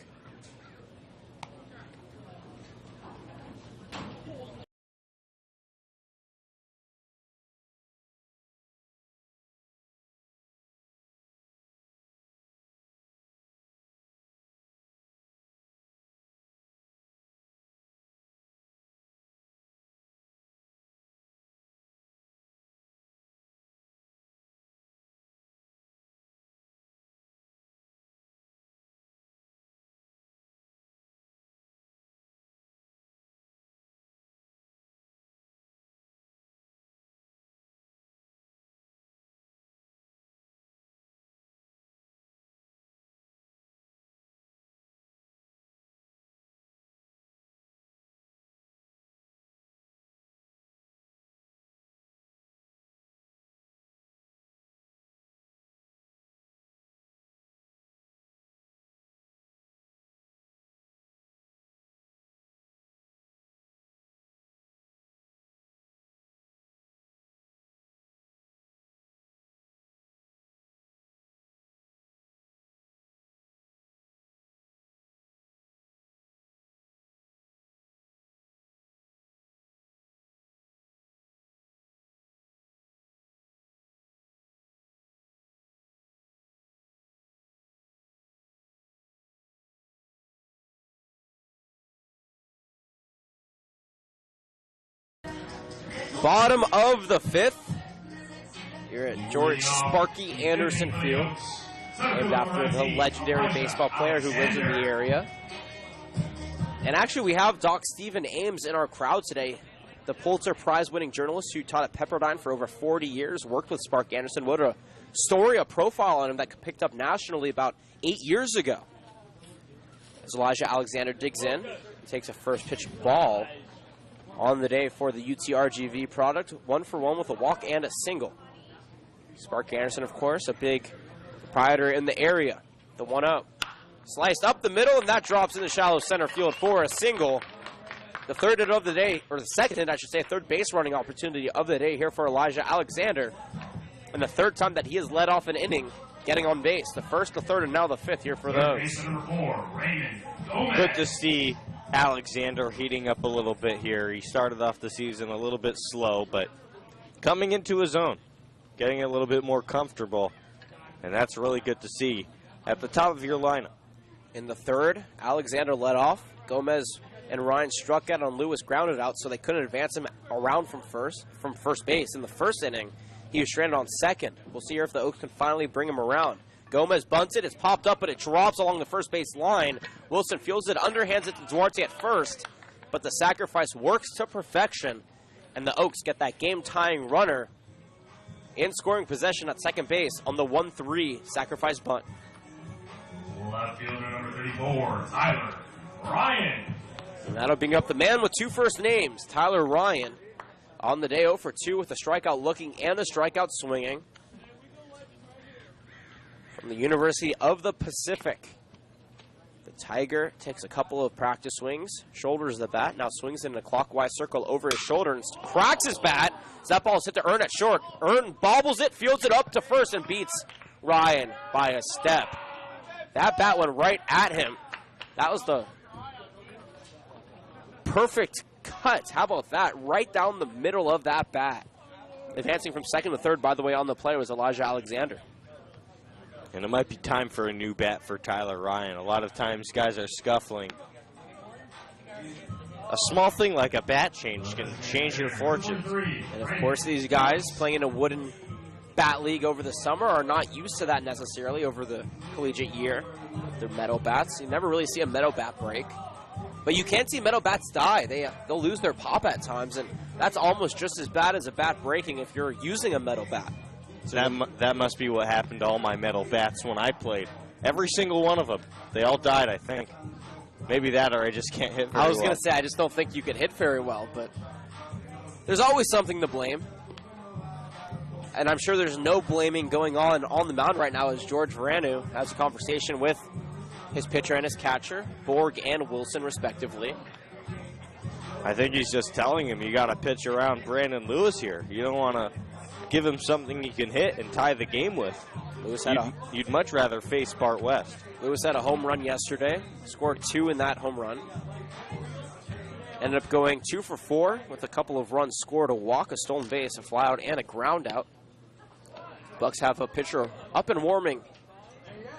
Bottom of the 5th. Here at George Sparky Anderson Field. Named after the legendary baseball player who lives in the area. And actually we have Doc Stephen Ames in our crowd today. The Pulitzer Prize winning journalist who taught at Pepperdine for over 40 years. Worked with Spark Anderson. Wrote a story, a profile on him that picked up nationally about 8 years ago. as Elijah Alexander digs in, takes a first pitch ball on the day for the UTRGV product. 1 for 1 with a walk and a single. Sparky Anderson, of course, a big proprietor in the area. The 1-0. Sliced up the middle, and that drops in the shallow center field for a single. The third hit of the day, or the second hit, I should say, third base running opportunity of the day here for Elijah Alexander. And the third time that he has led off an inning getting on base. The first, the third, and now the fifth here for those. Base number 4, Raymond Gomez. Good to see Alexander heating up a little bit here. He started off the season a little bit slow, but coming into his own, getting a little bit more comfortable, and that's really good to see at the top of your lineup. In the third, Alexander led off. Gomez and Ryan struck out on Lewis, grounded out, so they couldn't advance him around from first base. In the first inning, he was stranded on second. We'll see here if the Oaks can finally bring him around. Gomez bunts it. It's popped up, but it drops along the first base line. Wilson fields it, underhands it to Duarte at first, but the sacrifice works to perfection, and the Oaks get that game-tying runner in scoring possession at second base on the 1-3 sacrifice bunt. Left fielder number 34, Tyler Ryan. And that'll bring up the man with 2 first names, Tyler Ryan, on the day 0 for 2 with a strikeout looking and a strikeout swinging. From the University of the Pacific, the Tiger takes a couple of practice swings, shoulders the bat, now swings in a clockwise circle over his shoulder and cracks his bat. As that ball is hit to Earn at short. Earn bobbles it, fields it up to first, and beats Ryan by a step. That bat went right at him. That was the perfect cut. How about that? Right down the middle of that bat. Advancing from second to third, by the way, on the play was Elijah Alexander. And it might be time for a new bat for Tyler Ryan. A lot of times guys are scuffling. A small thing like a bat change can change your fortune. And of course, these guys playing in a wooden bat league over the summer are not used to that necessarily over the collegiate year. They're metal bats. You never really see a metal bat break. But you can see metal bats die. They'll lose their pop at times, and that's almost just as bad as a bat breaking if you're using a metal bat. So that must be what happened to all my metal bats when I played. Every single one of them. They all died, I think. Maybe that, or I just can't hit very well. I was going to say, I just don't think you can hit very well, but there's always something to blame. And I'm sure there's no blaming going on the mound right now as George Veranu has a conversation with his pitcher and his catcher, Borg and Wilson, respectively. I think he's just telling him you got to pitch around Brandon Lewis here. You don't want to give him something he can hit and tie the game with. You'd much rather face Bart West. Lewis had a home run yesterday, scored 2 in that home run. Ended up going 2 for 4 with a couple of runs scored, a walk, a stolen base, a flyout, and a ground out. Bucks have a pitcher up and warming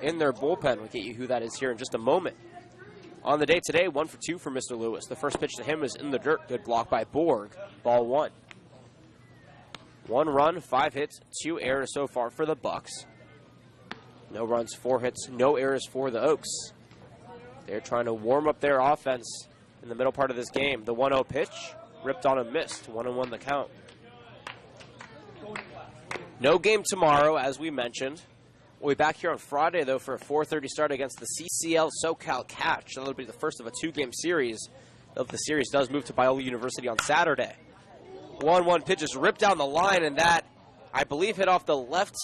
in their bullpen. We'll get you who that is here in just a moment. On the day today, 1 for 2 for Mr. Lewis. The first pitch to him is in the dirt. Good block by Borg. Ball 1. 1 run, 5 hits, 2 errors so far for the Bucks. No runs, 4 hits, no errors for the Oaks. They're trying to warm up their offense in the middle part of this game. The 1-0 pitch, ripped on and missed. 1-1 the count. No game tomorrow, as we mentioned. We'll be back here on Friday, though, for a 4:30 start against the CCL SoCal Catch. That'll be the first of a 2-game series. If the series does move to Biola University on Saturday. 1-1 pitch is ripped down the line, and that, I believe, hit off the left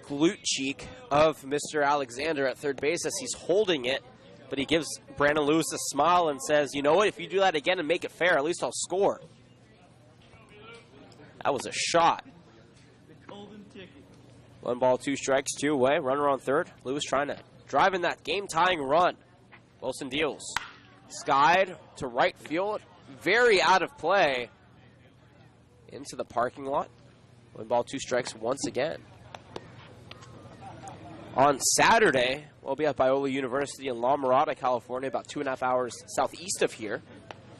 glute cheek of Mr. Alexander at third base as he's holding it. But he gives Brandon Lewis a smile and says, you know what, if you do that again and make it fair, at least I'll score. That was a shot. 1 ball, 2 strikes, 2 away. Runner on third. Lewis trying to drive in that game-tying run. Wilson deals. Skied to right field. Very out of play. Into the parking lot. 1 ball, 2 strikes once again. On Saturday, we'll be at Biola University in La Mirada, California, about 2.5 hours southeast of here.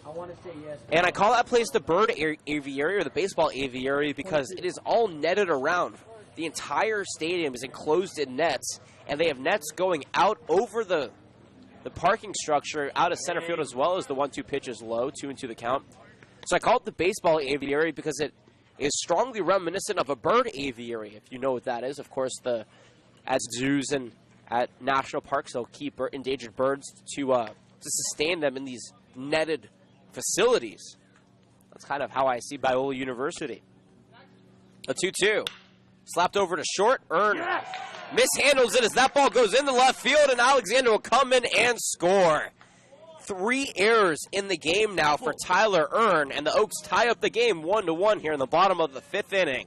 I want to say yes. And I call that place the bird aviary or the baseball aviary because it is all netted around. The entire stadium is enclosed in nets, and they have nets going out over the parking structure, out of center field, as well as the 1-2 pitch is low, 2-2 the count. So I call it the baseball aviary because it is strongly reminiscent of a bird aviary, if you know what that is. Of course, as zoos and at national parks. They'll keep endangered birds to sustain them in these netted facilities. That's kind of how I see Biola University. A 2-2. Slapped over to short. Earn mishandles it as that ball goes into left field, and Alexander will come in and score. 3 errors in the game now for Tyler Earn, and the Oaks tie up the game 1-1 here in the bottom of the 5th inning.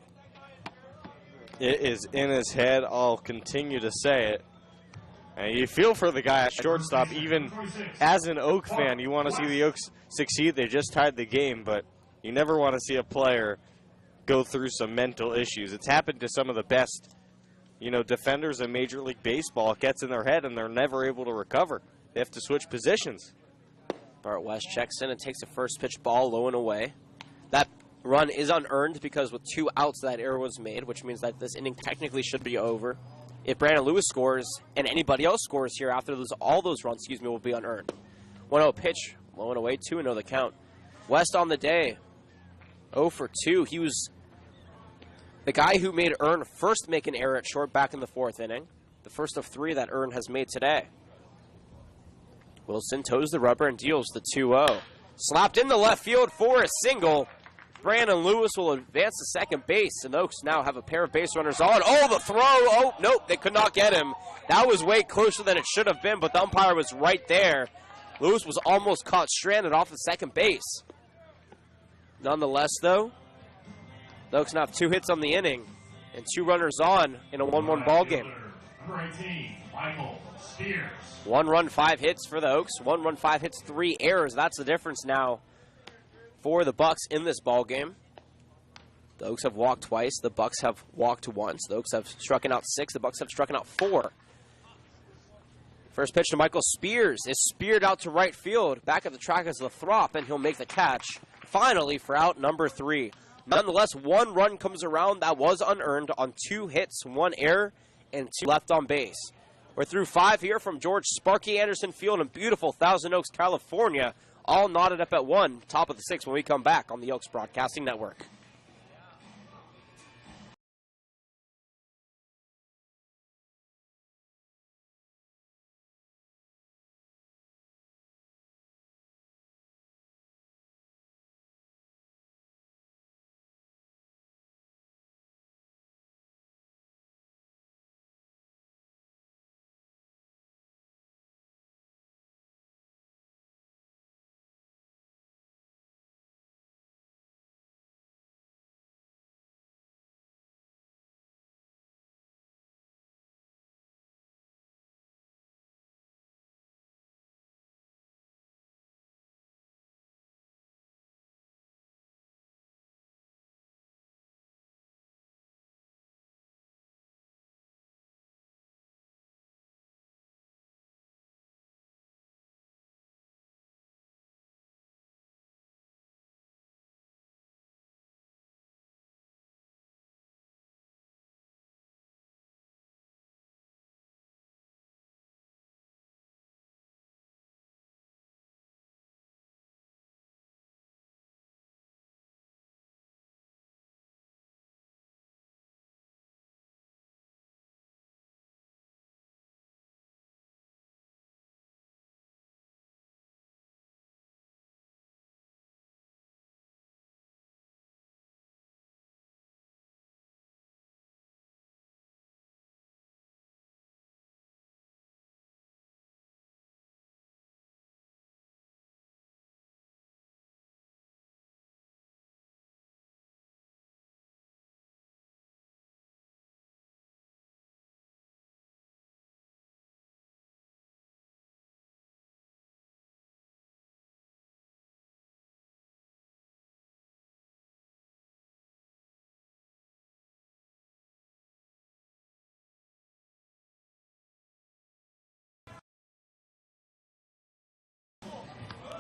It is in his head. I'll continue to say it. And you feel for the guy at shortstop. Even as an Oak fan, you want to see the Oaks succeed. They just tied the game, but you never want to see a player go through some mental issues. It's happened to some of the best, defenders in Major League Baseball. It gets in their head, and they're never able to recover. They have to switch positions. Bart West checks in and takes the first pitch ball low and away. That run is unearned because with 2 outs that error was made, which means that this inning technically should be over. If Brandon Lewis scores and anybody else scores here after all those runs, will be unearned. 1-0 pitch, low and away, 2-0 the count. West on the day, 0 for 2. He was the guy who made Earn first make an error at short back in the 4th inning. The first of 3 that Earn has made today. Wilson toes the rubber and deals the 2-0. Slapped into left field for a single. Brandon Lewis will advance to second base, and Oaks now have a pair of base runners on. Oh, the throw. Oh, nope, they could not get him. That was way closer than it should have been, but the umpire was right there. Lewis was almost caught stranded off the second base. Nonetheless, though, the Oaks now have 2 hits on the inning and 2 runners on in a 1-1 ball game. Number 18, Michael Spears. 1 run, 5 hits for the Oaks. 1 run, 5 hits, 3 errors. That's the difference now for the Bucks in this ball game. The Oaks have walked twice. The Bucks have walked once. The Oaks have struck out 6. The Bucks have struck out 4. First pitch to Michael Spears is speared out to right field. Back at the track is Lathrop, and he'll make the catch finally for out number 3. Nonetheless, 1 run comes around that was unearned on 2 hits, 1 error, and 2 left on base. We're through 5 here from George Sparky Anderson Field in beautiful Thousand Oaks, California. All knotted up at 1, top of the 6th when we come back on the Oaks Broadcasting Network.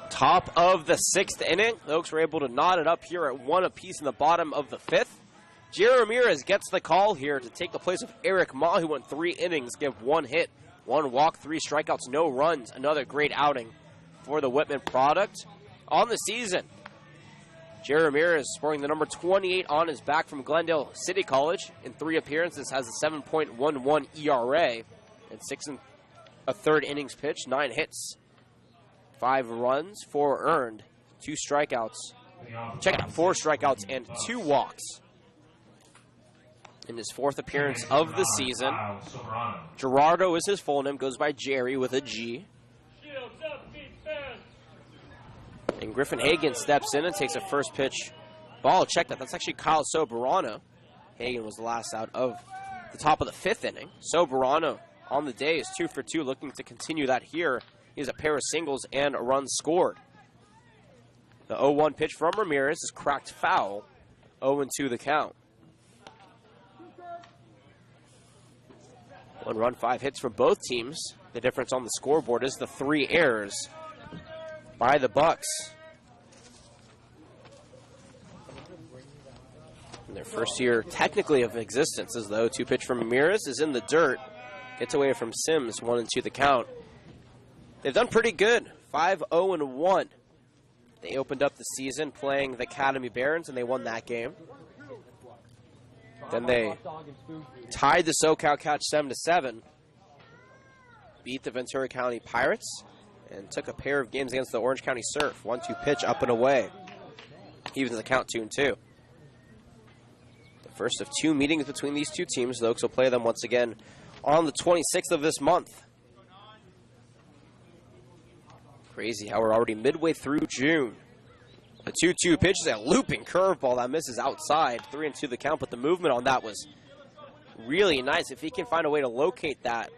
Top of the 6th inning. The Oaks were able to knot it up here at 1 apiece in the bottom of the 5th. Jairo Ramirez gets the call here to take the place of Eric Ma, who went 3 innings, give 1 hit, 1 walk, 3 strikeouts, no runs. Another great outing for the Whitman product on the season. Jairo Ramirez sporting the number 28 on his back from Glendale City College in 3 appearances, has a 7.11 ERA. and 6 1/3 innings pitched, 9 hits, 5 runs, 4 earned, 2 strikeouts. Check it out, 4 strikeouts and 2 walks. In his 4th appearance of the season, Gerardo is his full name, goes by Jerry with a G. And Griffin Hagan steps in and takes a first pitch ball. Check that. That's actually Kyle Soberano. Hagan was the last out of the top of the 5th inning. Soberano on the day is 2 for 2, looking to continue that here. He has a pair of singles and a run scored. The 0-1 pitch from Ramirez is cracked foul. 0-2 the count. 1 run, 5 hits for both teams. The difference on the scoreboard is the 3 errors by the Bucks. In their first year, technically, of existence, as the 0-2 pitch from Ramirez is in the dirt. Gets away from Sims, 1-2 the count. They've done pretty good, 5-0-1. They opened up the season playing the Academy Barons, and they won that game. Then they tied the SoCal Catch 7-7, beat the Ventura County Pirates, and took a pair of games against the Orange County Surf. 1-2 pitch up and away. Even the count 2-2. The first of 2 meetings between these 2 teams. The Oaks will play them once again on the 26th of this month. Crazy how we're already midway through June. A 2-2 pitch is a looping curveball that misses outside. 3-2 the count, but the movement on that was really nice. If he can find a way to locate that,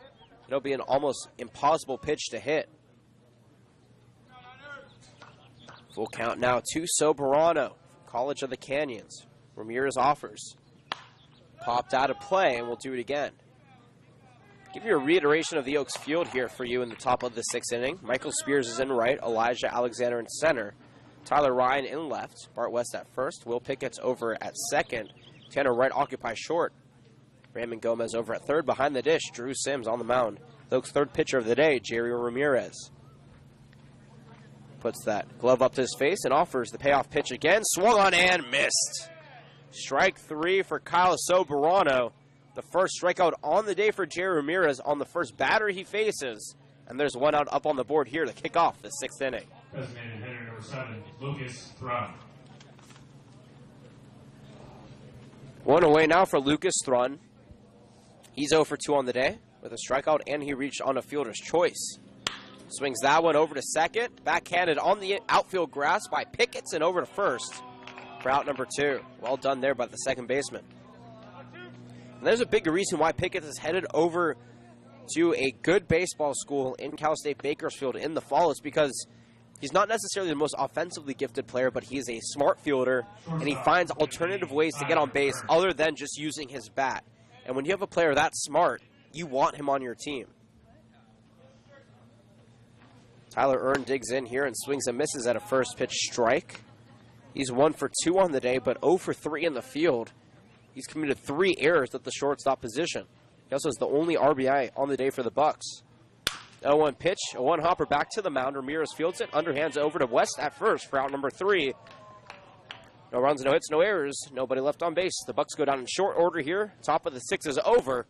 it'll be an almost impossible pitch to hit. Full count now to Soberano, College of the Canyons. Ramirez offers. Popped out of play, and we'll do it again. Give you a reiteration of the Oaks field here for you in the top of the 6th inning. Michael Spears is in right, Elijah Alexander in center, Tyler Ryan in left, Bart West at first, Will Pickett's over at second, Tanner Wright occupies short, Raymond Gomez over at third, behind the dish, Drew Sims on the mound. The Oaks' 3rd pitcher of the day, Jerry Ramirez. Puts that glove up to his face and offers the payoff pitch again. Swung on and missed. Strike 3 for Kyle Soberano. The first strikeout on the day for Jerry Ramirez on the first batter he faces. And there's 1 out up on the board here to kick off the 6th inning. Designated hitter number 7, Lucas Thrun. 1 away now for Lucas Thrun. He's 0 for 2 on the day with a strikeout, and he reached on a fielder's choice. Swings that one over to second. Backhanded on the outfield grass by Pickett and over to first for out number 2. Well done there by the second baseman. And there's a big reason why Pickett is headed over to a good baseball school in Cal State Bakersfield in the fall. It's because he's not necessarily the most offensively gifted player, but he's a smart fielder, and he finds alternative ways to get on base other than just using his bat. And when you have a player that smart, you want him on your team. Tyler Earn digs in here and swings and misses at a first pitch strike. He's 1 for 2 on the day, but 0 for 3 in the field. He's committed 3 errors at the shortstop position. He also has the only RBI on the day for the Bucks. 0-1 pitch, a 1 hopper back to the mound. Ramirez fields it, underhands over to West at first for out number 3. No runs, no hits, no errors. Nobody left on base. The Bucks go down in short order here. Top of the 6 is over.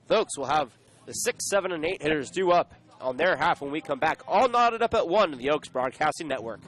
The Oaks will have the 6, 7, and 8 hitters due up on their half when we come back. All knotted up at 1 in the Oaks Broadcasting Network.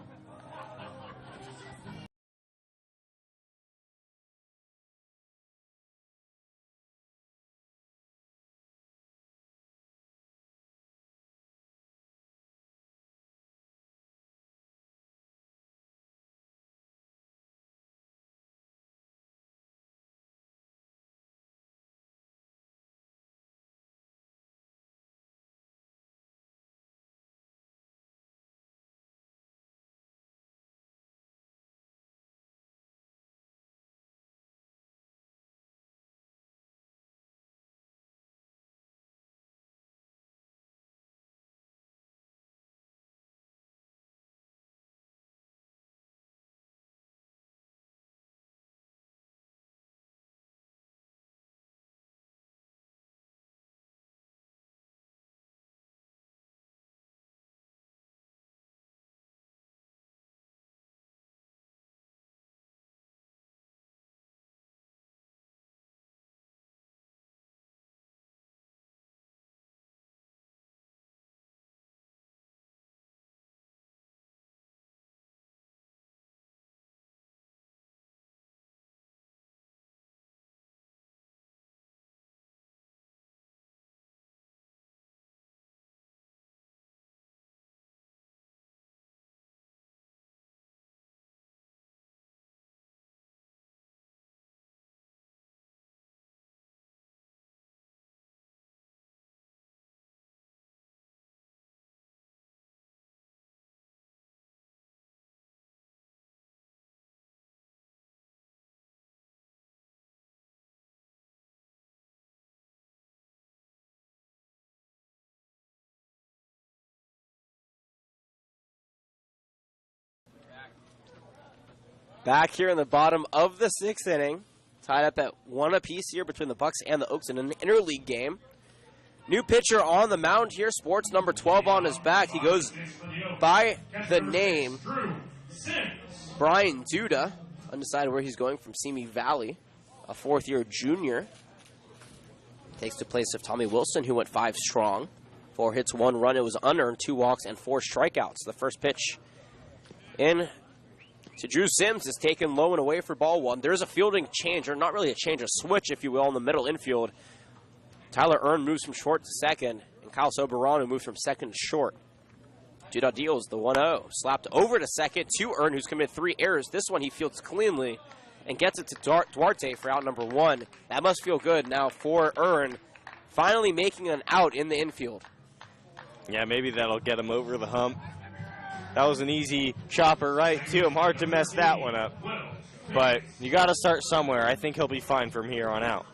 Back here in the bottom of the 6th inning. Tied up at 1 apiece here between the Bucks and the Oaks in an interleague game. New pitcher on the mound here. Sports number 12 on his back. He goes by the name Brian Duda. Undecided where he's going from Simi Valley. A 4th-year junior. Takes the place of Tommy Wilson, who went 5 strong. 4 hits, 1 run. It was unearned, 2 walks, and 4 strikeouts. The first pitch in to Drew Sims is taken low and away for ball 1. There's a fielding change, or not really a change, a switch, if you will, in the middle infield. Tyler Earn moves from short to second, and Kyle Soberano moves from second to short. Duda deals the 1-0. Slapped over to second to Earn, who's committed 3 errors. This one he fields cleanly and gets it to Duarte for out number 1. That must feel good now for Earn, finally making an out in the infield. Yeah, maybe that'll get him over the hump. That was an easy chopper right to him. Hard to mess that one up. But you got to start somewhere. I think he'll be fine from here on out.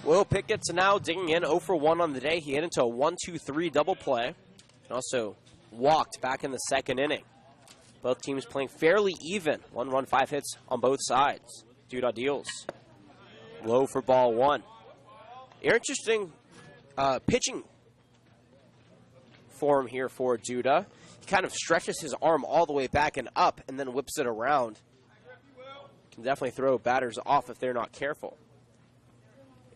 Will Pickett's now digging in 0 for 1 on the day. He hit into a 1-2-3 double play. And also walked back in the 2nd inning. Both teams playing fairly even. 1 run, 5 hits on both sides. Duda deals. Low for ball 1. Interesting pitching form here for Duda. He kind of stretches his arm all the way back and up and then whips it around. Can definitely throw batters off if they're not careful.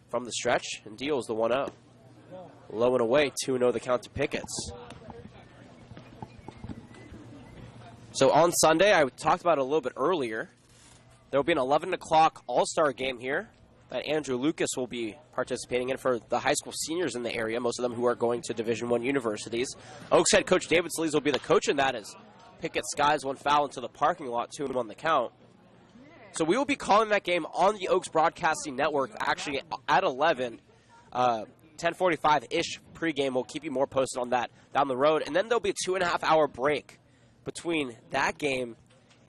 From the stretch and deals the 1-0. Low and away, 2-0 the count to Pickett's. So on Sunday, I talked about it a little bit earlier. There will be an 11 o'clock All-Star game here that Andrew Lucas will be participating in for the high school seniors in the area, most of them who are going to Division I universities. Oaks head coach David Slees will be the coach in that as Pickett skies 1 foul into the parking lot, 2 on the count. So we will be calling that game on the Oaks Broadcasting Network actually at 11, 10:45-ish pregame. We'll keep you more posted on that down the road. And then there'll be a 2.5-hour break between that game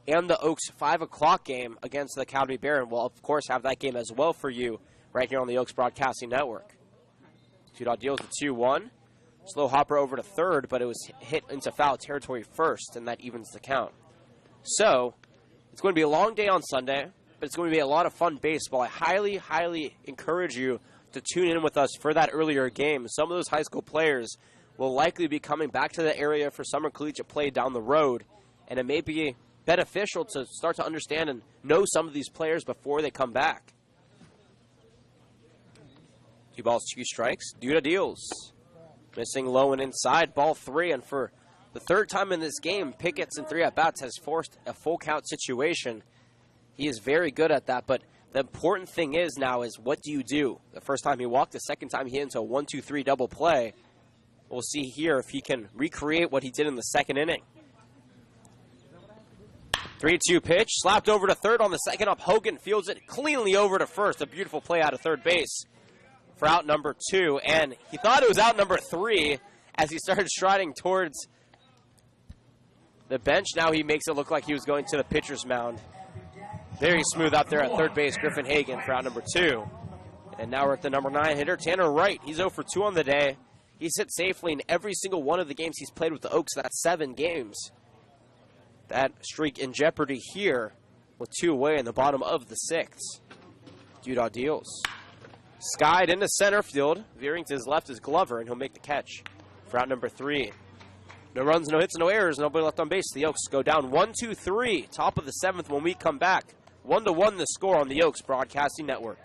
and the Oaks 5 o'clock game against the Academy Baron. We'll, of course, have that game as well for you right here on the Oaks Broadcasting Network. Duda deals the 2-1. Slow hopper over to third, but it was hit into foul territory first, and that evens the count. So it's going to be a long day on Sunday, but it's going to be a lot of fun baseball. I highly, highly encourage you to tune in with us for that earlier game. Some of those high school players will likely be coming back to the area for summer collegiate play down the road, and it may be beneficial to start to understand and know some of these players before they come back. 2 balls, 2 strikes. Duda deals. Missing low and inside, ball 3, and for the 3rd time in this game, Pickett's in 3 at-bats has forced a full count situation. He is very good at that, but the important thing is now is what do you do? The first time he walked, the second time he hit into a 1-2-3 double play. We'll see here if he can recreate what he did in the 2nd inning. 3-2 pitch, slapped over to third on the second up. Hogan fields it cleanly over to first. A beautiful play out of third base for out number 2. And he thought it was out number 3 as he started striding towards the bench. Now he makes it look like he was going to the pitcher's mound. Very smooth out there at third base, Griffin Hagan for out number 2. And now we're at the number 9 hitter, Tanner Wright. He's 0 for 2 on the day. He's hit safely in every single one of the games he's played with the Oaks. That's 7 games. That streak in jeopardy here with 2 away in the bottom of the 6th. Duda deals. Skied into center field. Veering to his left is Glover, and he'll make the catch for out number 3. No runs, no hits, no errors, nobody left on base. The Oaks go down 1-2-3. Top of the 7th when we come back. 1-1 the score on the Oaks Broadcasting Network.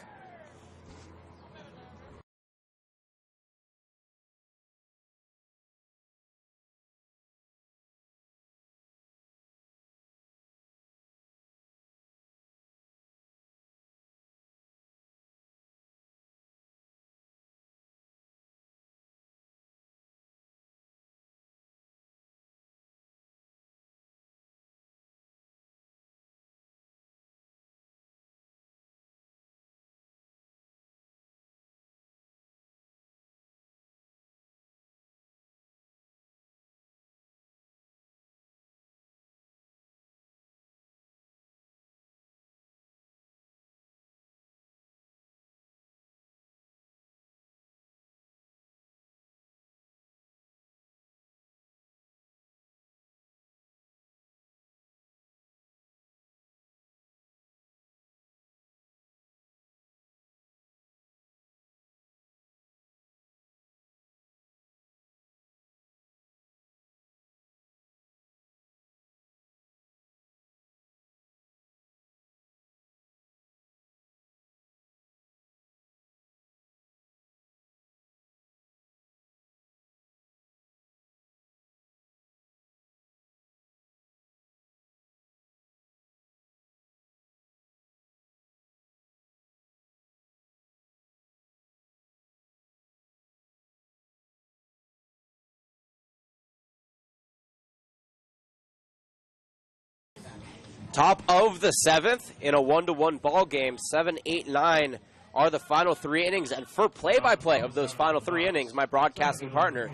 Top of the 7th in a 1-1 ball game. 7, 8, 9 are the final 3 innings. And for play-by-play of those final 3 innings, my broadcasting partner,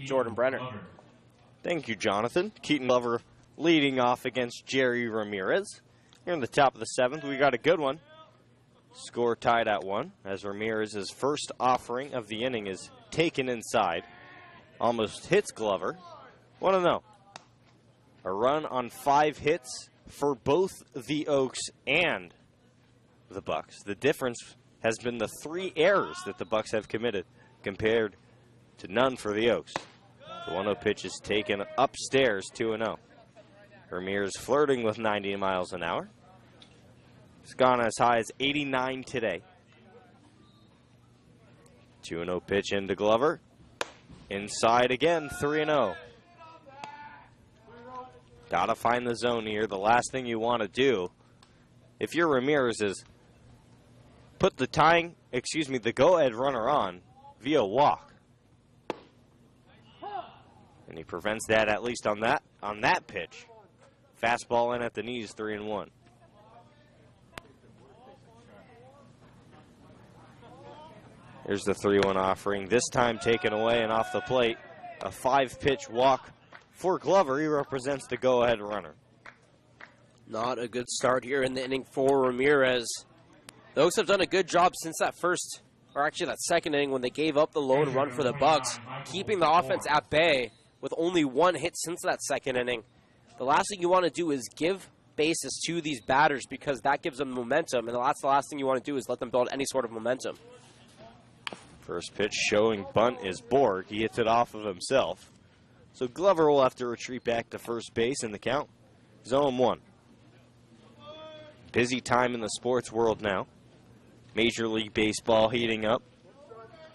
Jordan Brenner. Thank you, Jonathan. Keaton Glover leading off against Jerry Ramirez. Here in the top of the 7th, we got a good one. Score tied at 1 as Ramirez's first offering of the inning is taken inside. Almost hits Glover. 1-0. A run on 5 hits for both the Oaks and the Bucks. The difference has been the 3 errors that the Bucks have committed compared to none for the Oaks. The 1-0 pitch is taken upstairs, 2-0. Ramirez flirting with 90 miles an hour. It's gone as high as 89 today. 2-0 pitch into Glover. Inside again, 3-0. Gotta find the zone here. The last thing you want to do, if you're Ramirez, is put the go-ahead runner on via walk. And he prevents that, at least on that pitch. Fastball in at the knees, 3-1. Here's the 3-1 offering. This time taken away and off the plate. A 5-pitch walk for Glover. He represents the go-ahead runner. Not a good start here in the inning for Ramirez. The Oaks have done a good job since that second inning when they gave up the lone run for the Bucks, keeping the offense at bay with only 1 hit since that second inning. The last thing you want to do is give bases to these batters because that gives them momentum, and that's the last thing you want to do is let them build any sort of momentum. First pitch showing bunt is Borg. He hits it off of himself. So Glover will have to retreat back to first base, and the count is 0-1. Busy time in the sports world now. Major League Baseball heating up.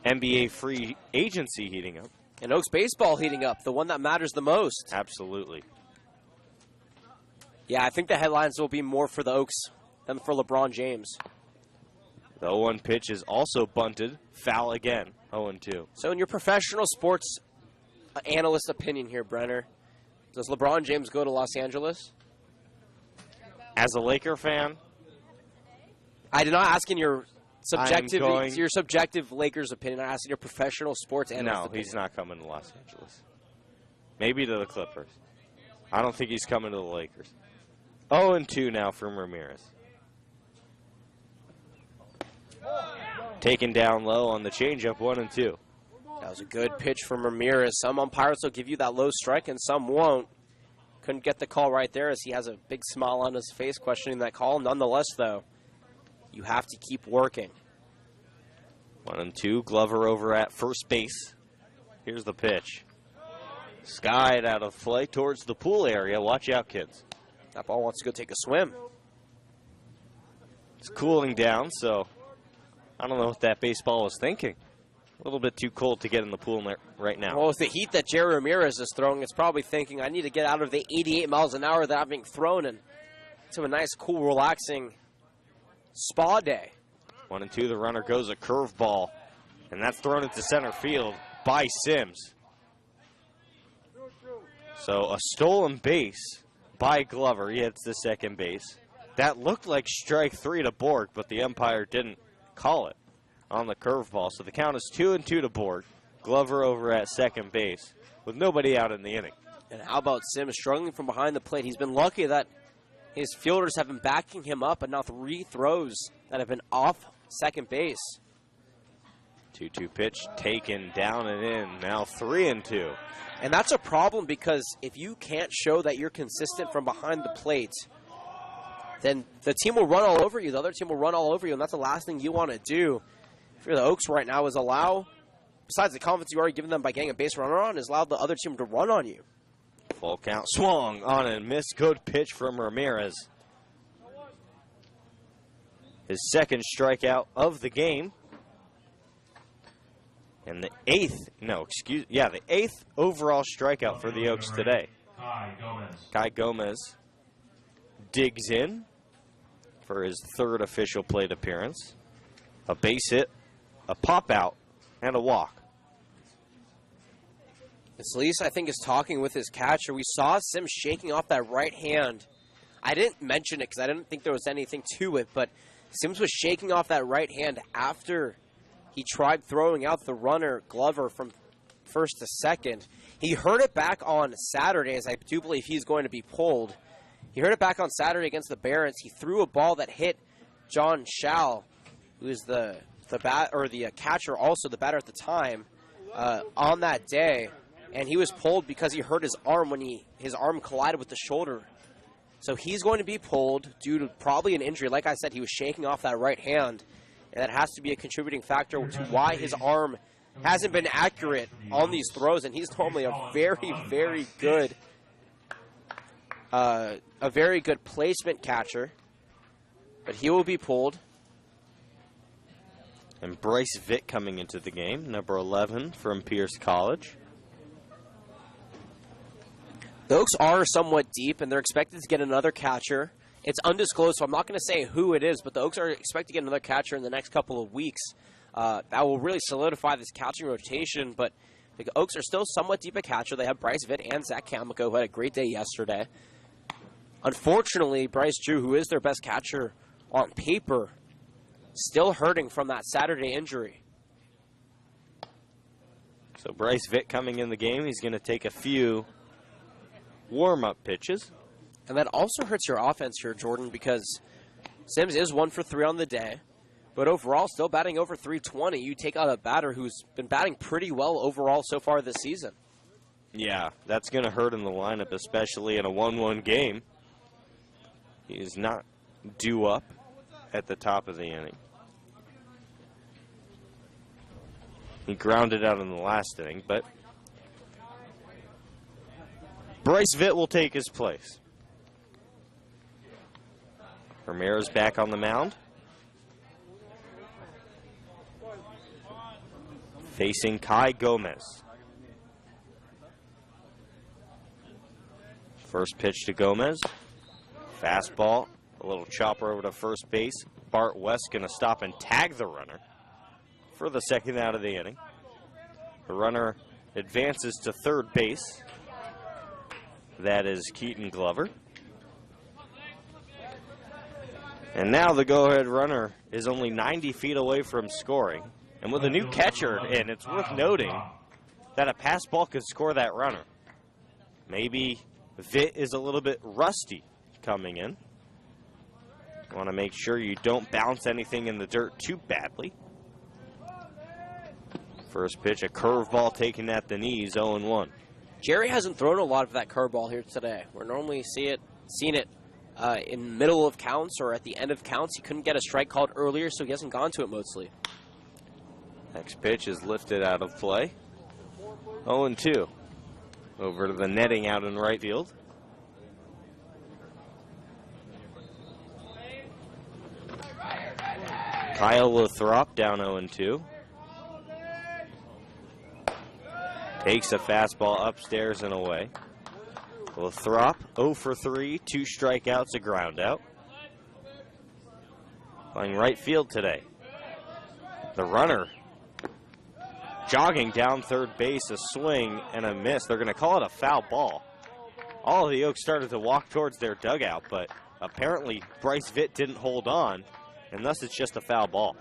NBA free agency heating up. And Oaks baseball heating up, the one that matters the most. Absolutely. Yeah, I think the headlines will be more for the Oaks than for LeBron James. The 0-1 pitch is also bunted. Foul again, 0-2. So in your professional sports analyst opinion here, Brenner, does LeBron James go to Los Angeles? As a Laker fan, I did not ask in your subjective Lakers opinion. I asked in your professional sports analyst opinion. He's not coming to Los Angeles. Maybe to the Clippers. I don't think he's coming to the Lakers. 0-2 now from Ramirez. Taken down low on the changeup, 1-2. That was a good pitch from Ramirez. Some umpires will give you that low strike and some won't. Couldn't get the call right there as he has a big smile on his face questioning that call. Nonetheless, though, you have to keep working. 1-2, Glover over at first base. Here's the pitch. Skied out of play towards the pool area. Watch out, kids. That ball wants to go take a swim. It's cooling down, so I don't know what that baseball was thinking. A little bit too cold to get in the pool right now. Well, with the heat that Jerry Ramirez is throwing, it's probably thinking, I need to get out of the 88 miles an hour that I'm being thrown in to a nice, cool, relaxing spa day. 1-2, the runner goes a curveball, and that's thrown into center field by Sims. So a stolen base by Glover. He hits the second base. That looked like strike 3 to Borg, but the umpire didn't call it on the curveball. So the count is 2-2 to Borg. Glover over at second base with nobody out in the inning. And how about Sims struggling from behind the plate? He's been lucky that his fielders have been backing him up, and now 3 throws that have been off second base. 2-2 pitch taken down and in. Now 3-2. And that's a problem because if you can't show that you're consistent from behind the plate, then the team will run all over you. The other team will run all over you, and that's the last thing you want to do. If you're the Oaks right now, is allow, besides the confidence you already given them by getting a base runner on, is allow the other team to run on you. Full count, swung on and missed. Good pitch from Ramirez. His second strikeout of the game. And the eighth overall strikeout for the Oaks today. Kai Gomez digs in for his third official plate appearance. A base hit, a pop out, and a walk. Solis, I think, is talking with his catcher. We saw Sims shaking off that right hand. I didn't mention it because I didn't think there was anything to it, but Sims was shaking off that right hand after he tried throwing out the runner, Glover, from first to second. He heard it back on Saturday, as I do believe he's going to be pulled. He heard it back on Saturday against the Barons. He threw a ball that hit John Schall, who is the catcher, also the batter at the time, on that day, and he was pulled because he hurt his arm when his arm collided with the shoulder. So he's going to be pulled due to probably an injury. Like I said, he was shaking off that right hand, and that has to be a contributing factor to why his arm hasn't been accurate on these throws, and he's normally a very, very good placement catcher. But he will be pulled. And Bryce Vitt coming into the game, number 11 from Pierce College. The Oaks are somewhat deep, and they're expected to get another catcher. It's undisclosed, so I'm not going to say who it is, but the Oaks are expected to get another catcher in the next couple of weeks. That will really solidify this catching rotation, but the Oaks are still somewhat deep at catcher. They have Bryce Vitt and Zach Kamiko, who had a great day yesterday. Unfortunately, Bryce Drew, who is their best catcher on paper, still hurting from that Saturday injury. So Bryce Vitt coming in the game. He's going to take a few warm-up pitches. And that also hurts your offense here, Jordan, because Sims is 1 for 3 on the day, but overall still batting over .320. You take out a batter who's been batting pretty well overall so far this season. Yeah, that's going to hurt in the lineup, especially in a 1-1 game. He is not due up at the top of the inning. He grounded out in the last inning, but Bryce Vitt will take his place. Ramirez back on the mound. Facing Kai Gomez. First pitch to Gomez. Fastball. A little chopper over to first base. Bart West going to stop and tag the runner for the second out of the inning. The runner advances to third base. That is Keaton Glover. And now the go-ahead runner is only 90 feet away from scoring. And with a new catcher in, it's worth noting that a pass ball could score that runner. Maybe Vitt is a little bit rusty coming in. You want to make sure you don't bounce anything in the dirt too badly. First pitch, a curveball taken at the knees, 0-1. Jerry hasn't thrown a lot of that curveball here today. We're normally seen it in middle of counts or at the end of counts. He couldn't get a strike called earlier, so he hasn't gone to it mostly. Next pitch is lifted out of play. 0-2. Over to the netting out in right field. Kyle Lothrop down 0-2. Takes a fastball upstairs and away. Lothrop 0 for 3, 2 strikeouts, a ground out. Playing right field today. The runner jogging down third base, a swing and a miss. They're going to call it a foul ball. All of the Oaks started to walk towards their dugout, but apparently Bryce Vitt didn't hold on, and thus it's just a foul ball.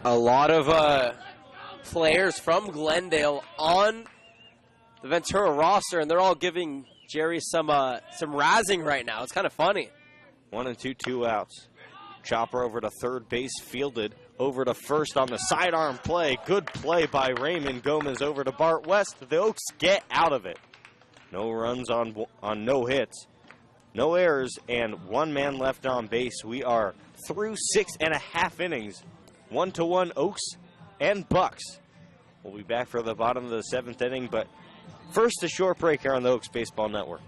A lot of players from Glendale on the Ventura roster, and they're all giving Jerry some razzing right now. It's kind of funny. 1-2, 2 outs. Chopper over to third base, fielded over to first on the sidearm play. Good play by Raymond Gomez over to Bart West. The Oaks get out of it. No runs on no hits, no errors, and 1 man left on base. We are through 6.5 innings. 1-1 Oaks and Bucks. We'll be back for the bottom of the 7th inning, but first a short break here on the Oaks Baseball Network.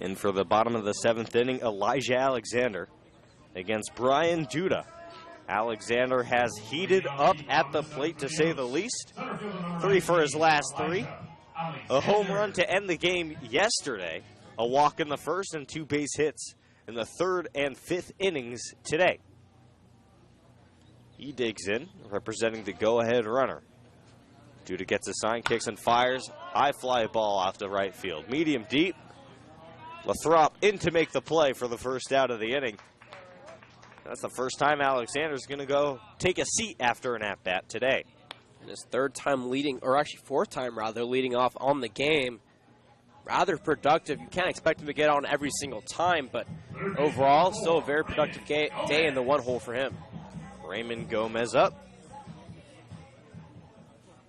And for the bottom of the 7th inning, Elijah Alexander against Brian Duda. Alexander has heated up at the plate, to say the least. 3 for his last 3. A home run to end the game yesterday. A walk in the first and 2 base hits in the 3rd and 5th innings today. He digs in, representing the go-ahead runner. Duda gets a sign, kicks and fires. High fly ball off to right field. Medium deep. Lathrop in to make the play for the first out of the inning. That's the first time Alexander's going to go take a seat after an at-bat today. And his 3rd time leading, or actually 4th time rather, leading off on the game. Rather productive. You can't expect him to get on every single time, but overall, still a very productive day in the 1 hole for him. Raymond Gomez up.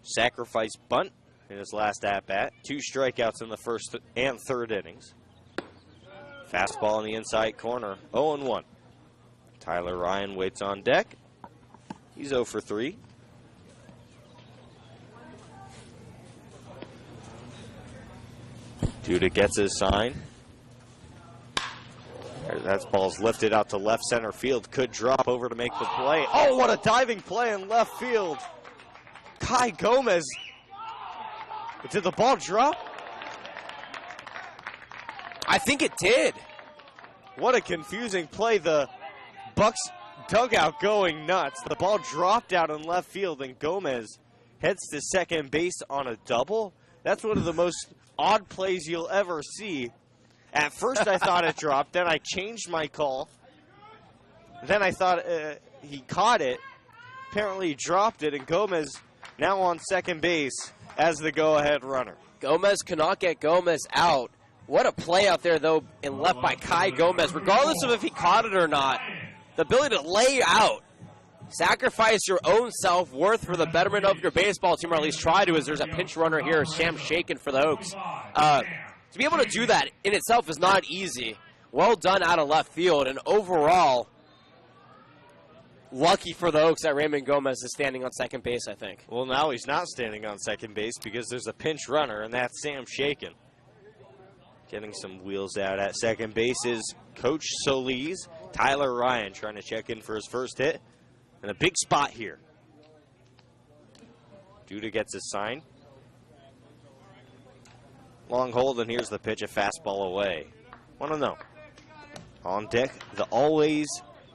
Sacrifice bunt in his last at-bat. 2 strikeouts in the 1st and 3rd innings. Fastball in the inside corner, 0-1. Tyler Ryan waits on deck. He's 0 for 3. Duda gets his sign. That ball's lifted out to left center field. Could drop over to make the play. Oh, what a diving play in left field. Kai Gomez. Did the ball drop? I think it did. What a confusing play. The Bucks dugout going nuts. The ball dropped out in left field, and Gomez heads to second base on a double. That's one of the most odd plays you'll ever see. At first, I thought it dropped. Then I changed my call. Then I thought he caught it. Apparently, he dropped it, and Gomez now on second base as the go-ahead runner. Gomez cannot get Gomez out. What a play out there, though, and left by Kai Gomez. Regardless of if he caught it or not, the ability to lay out, sacrifice your own self-worth for the betterment of your baseball team, or at least try to, as there's a pinch runner here, Sam Shaken for the Oaks. To be able to do that in itself is not easy. Well done out of left field, and overall, lucky for the Oaks that Raymond Gomez is standing on second base, I think. Well, now he's not standing on second base because there's a pinch runner, and that's Sam Shaken. Getting some wheels out at second base is Coach Solis. Tyler Ryan trying to check in for his first hit. And a big spot here. Duda gets his sign. Long hold, and here's the pitch, a fastball away. 1-0. On deck, the always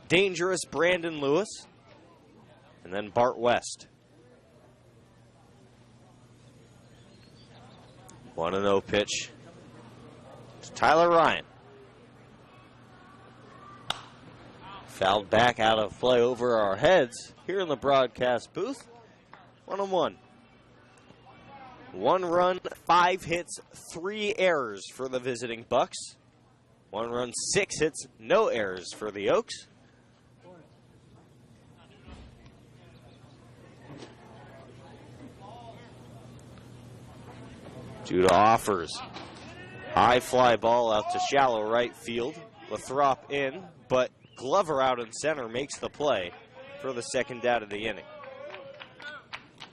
dangerous Brandon Lewis. And then Bart West. 1-0 pitch to Tyler Ryan. Fouled back out of play over our heads here in the broadcast booth. 1-1. 1 run, 5 hits, 3 errors for the visiting Bucks. 1 run, 6 hits, no errors for the Oaks. Duda offers. High fly ball out to shallow right field. Lathrop in, but Glover out in center makes the play for the second out of the inning.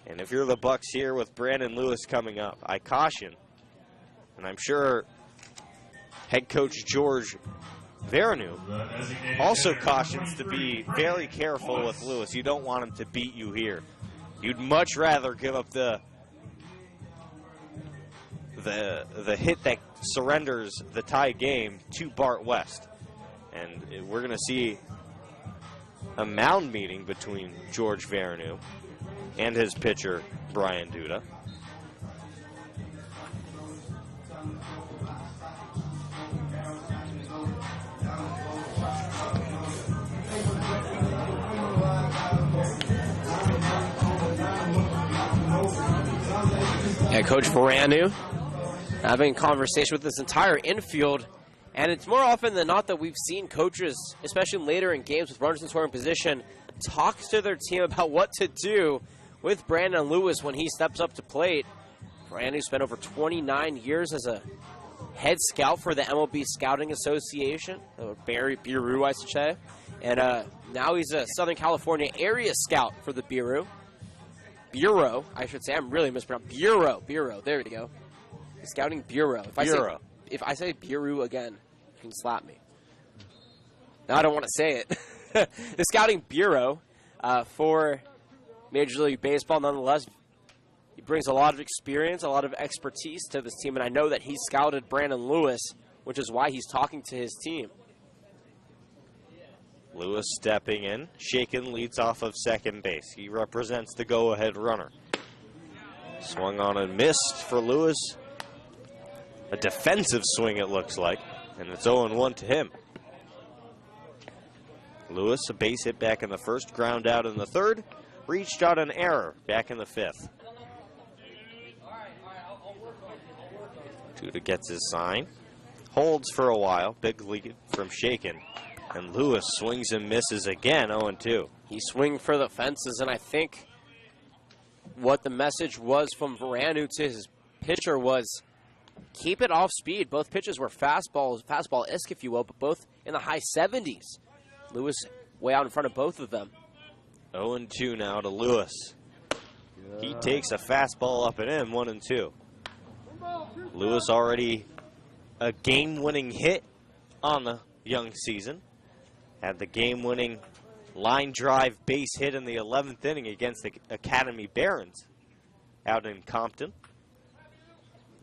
And if you're the Bucks here with Brandon Lewis coming up, I caution, and I'm sure head coach George Vernu also cautions to be very careful with Lewis. You don't want him to beat you here. You'd much rather give up the hit that surrenders the tie game to Bart West. And we're going to see a mound meeting between George Vernu and his pitcher, Brian Duda. Yeah, Coach Vernu having a conversation with this entire infield. And it's more often than not that we've seen coaches, especially later in games with runners in scoring position, talk to their team about what to do with Brandon Lewis when he steps up to plate. Brandon spent over 29 years as a head scout for the MLB Scouting Association, or Barry Bureau, I should say. And now he's a Southern California area scout for the Bureau. Bureau, I should say. I'm really mispronouncing. Bureau. There we go. The Scouting Bureau. if I say Biru again, you can slap me. Now I don't want to say it. The Scouting Bureau for Major League Baseball, nonetheless, he brings a lot of experience, a lot of expertise to this team, and I know that he scouted Brandon Lewis, which is why he's talking to his team. Lewis stepping in. Shaken leads off of second base. He represents the go-ahead runner. Swung on and missed for Lewis. A defensive swing, it looks like, and it's 0-1 to him. Lewis, a base hit back in the first, ground out in the third, reached out an error back in the fifth. Tuda gets his sign, holds for a while, big lead from Shaken, and Lewis swings and misses again, 0-2. He swung for the fences, and I think what the message was from Veranu to his pitcher was keep it off speed. Both pitches were fastball-esque, if you will, but both in the high 70s. Lewis way out in front of both of them. 0-2 now to Lewis. He takes a fastball up and in, 1-2. Lewis already a game-winning hit on the young season. Had the game-winning line drive base hit in the 11th inning against the Academy Barons out in Compton.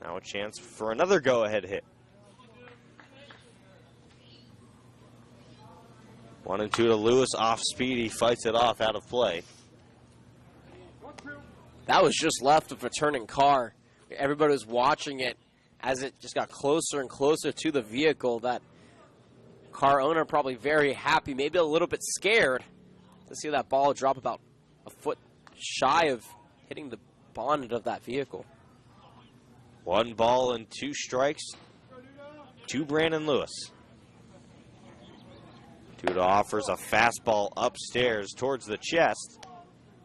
Now a chance for another go-ahead hit. 1-2 to Lewis, off speed. He fights it off out of play. That was just left of a turning car. Everybody was watching it as it just got closer and closer to the vehicle. That car owner probably very happy, maybe a little bit scared to see that ball drop about a foot shy of hitting the bonnet of that vehicle. 1 ball and 2 strikes to Brandon Lewis. Tuda offers a fastball upstairs towards the chest.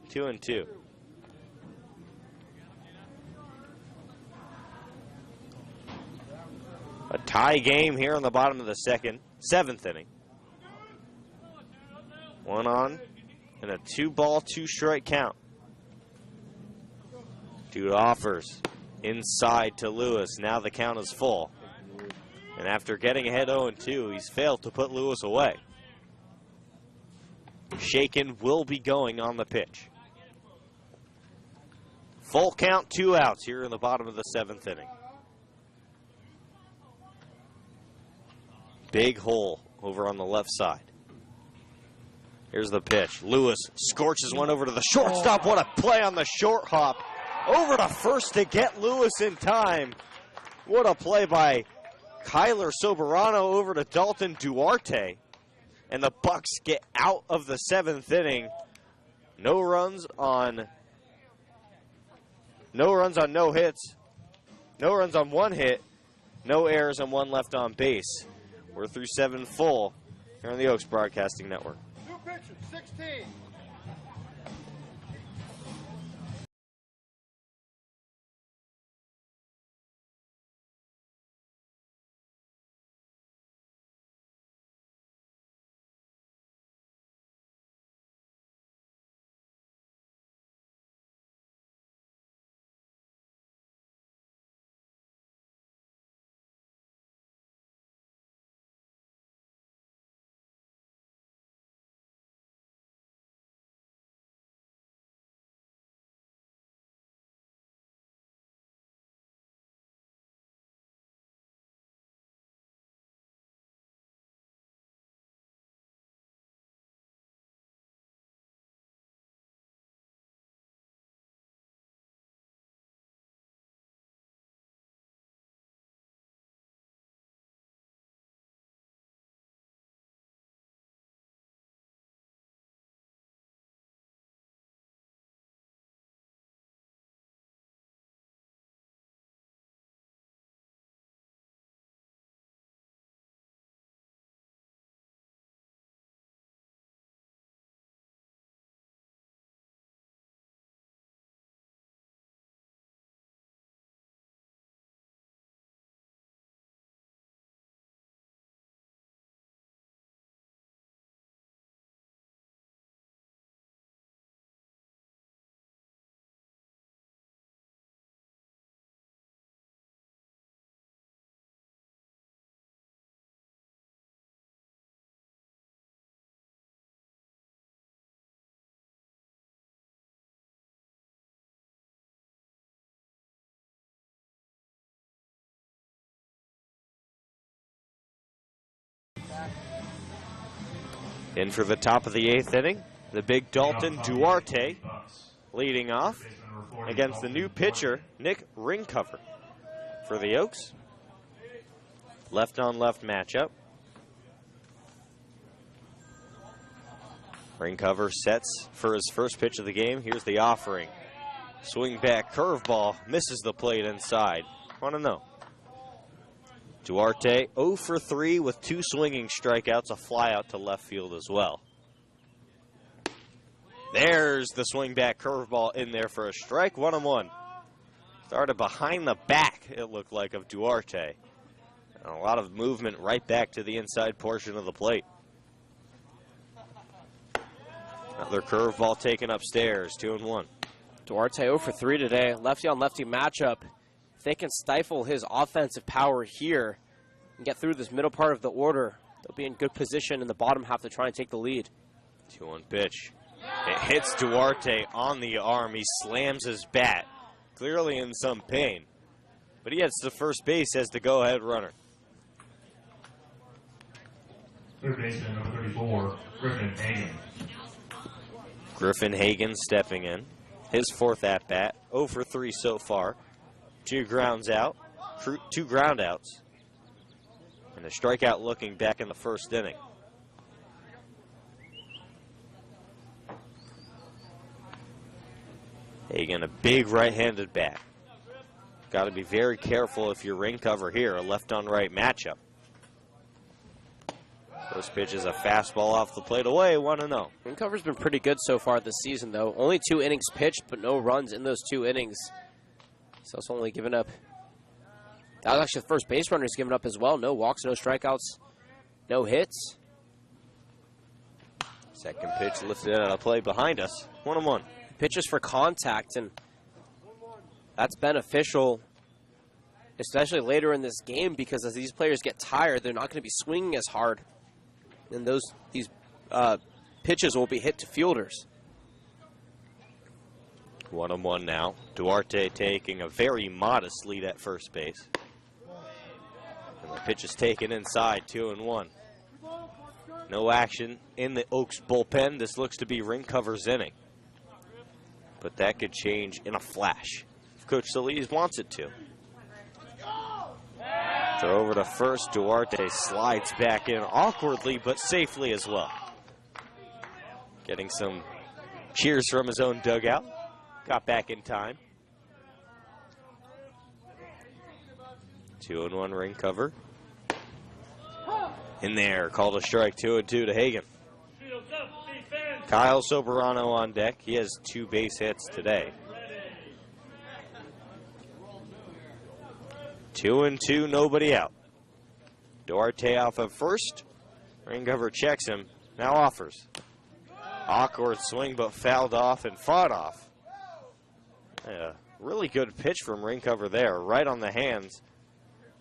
2-2. A tie game here in the bottom of the seventh inning. 1 on and a 2-ball, 2-strike count. Tuda offers inside to Lewis. Now the count is full. And after getting ahead 0-2, he's failed to put Lewis away. Shaken will be going on the pitch. Full count, 2 outs here in the bottom of the 7th inning. Big hole over on the left side. Here's the pitch. Lewis scorches one over to the shortstop. What a play on the short hop. Over to first to get Lewis in time. What a play by Kyler Soberano over to Dalton Duarte. And the Bucks get out of the 7th inning. No runs on no hits. No runs on 1 hit. No errors and 1 left on base. We're through 7 full here on the Oaks Broadcasting Network. New pitcher, 16. In for the top of the 8th inning, the big Dalton Duarte leading off against the new pitcher, Nick Ringcover. For the Oaks, left-on-left matchup. Ringcover sets for his first pitch of the game. Here's the offering. Swing back curveball, misses the plate inside. 1-0. Duarte 0 for 3 with 2 swinging strikeouts, a fly out to left field as well. There's the swing back curveball in there for a strike. 1-1. Started behind the back, it looked like, of Duarte. And a lot of movement right back to the inside portion of the plate. Another curveball taken upstairs, 2-1. Duarte 0 for 3 today. Lefty-on-lefty matchup. If they can stifle his offensive power here and get through this middle part of the order, they'll be in good position in the bottom half to try and take the lead. 2-1 pitch. It hits Duarte on the arm. He slams his bat, clearly in some pain. But he heads to first base as the go-ahead runner. Third baseman number 34, Griffin Hagan. Griffin Hagan stepping in. His 4th at-bat, 0 for 3 so far. 2 grounds out, 2 ground outs, and a strikeout looking back in the first inning. Hagan, a big right-handed bat. Got to be very careful if you're Ringcover here, a left-on-right matchup. First pitch is a fastball off the plate away, 1-0. Ringcover's been pretty good so far this season, though. Only 2 innings pitched, but no runs in those 2 innings. So it's only given up. That was actually the first base runner he's given up as well. No walks, no strikeouts, no hits. Second pitch lifted out of play behind us, 1-1. Pitches for contact, and that's beneficial, especially later in this game, because as these players get tired, they're not going to be swinging as hard, and these pitches will be hit to fielders. 1-1 now. Duarte taking a very modest lead at first base. And the pitch is taken inside, 2-1. No action in the Oaks bullpen. This looks to be Ringcover's inning. But that could change in a flash if Coach Solis wants it to. Throw over to first. Duarte slides back in awkwardly but safely as well. Getting some cheers from his own dugout. Got back in time. 2-1 Ringcover. In there, called a strike, 2-2 to Hagan. Kyle Soberano on deck. He has 2 base hits today. 2-2, nobody out. Duarte off of first. Ringcover checks him, now offers. Awkward swing, but fouled off and fought off. A really good pitch from Ringcover there, right on the hands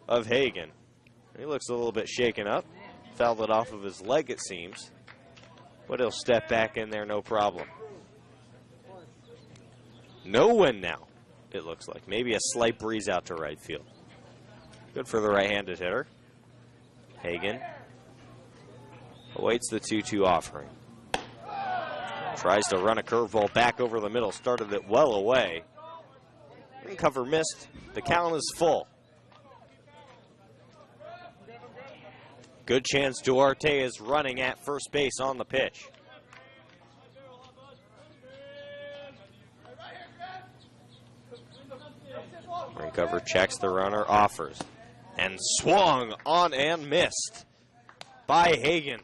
of Hagan. He looks a little bit shaken up. Fouled it off of his leg, it seems. But he'll step back in there, no problem. No win now, it looks like. Maybe a slight breeze out to right field. Good for the right-handed hitter. Hagan awaits the 2-2 offering. Tries to run a curveball back over the middle. Started it well away. Ringcover missed. The count is full. Good chance Duarte is running at first base on the pitch. Ringcover checks the runner, offers, and swung on and missed by Hagan.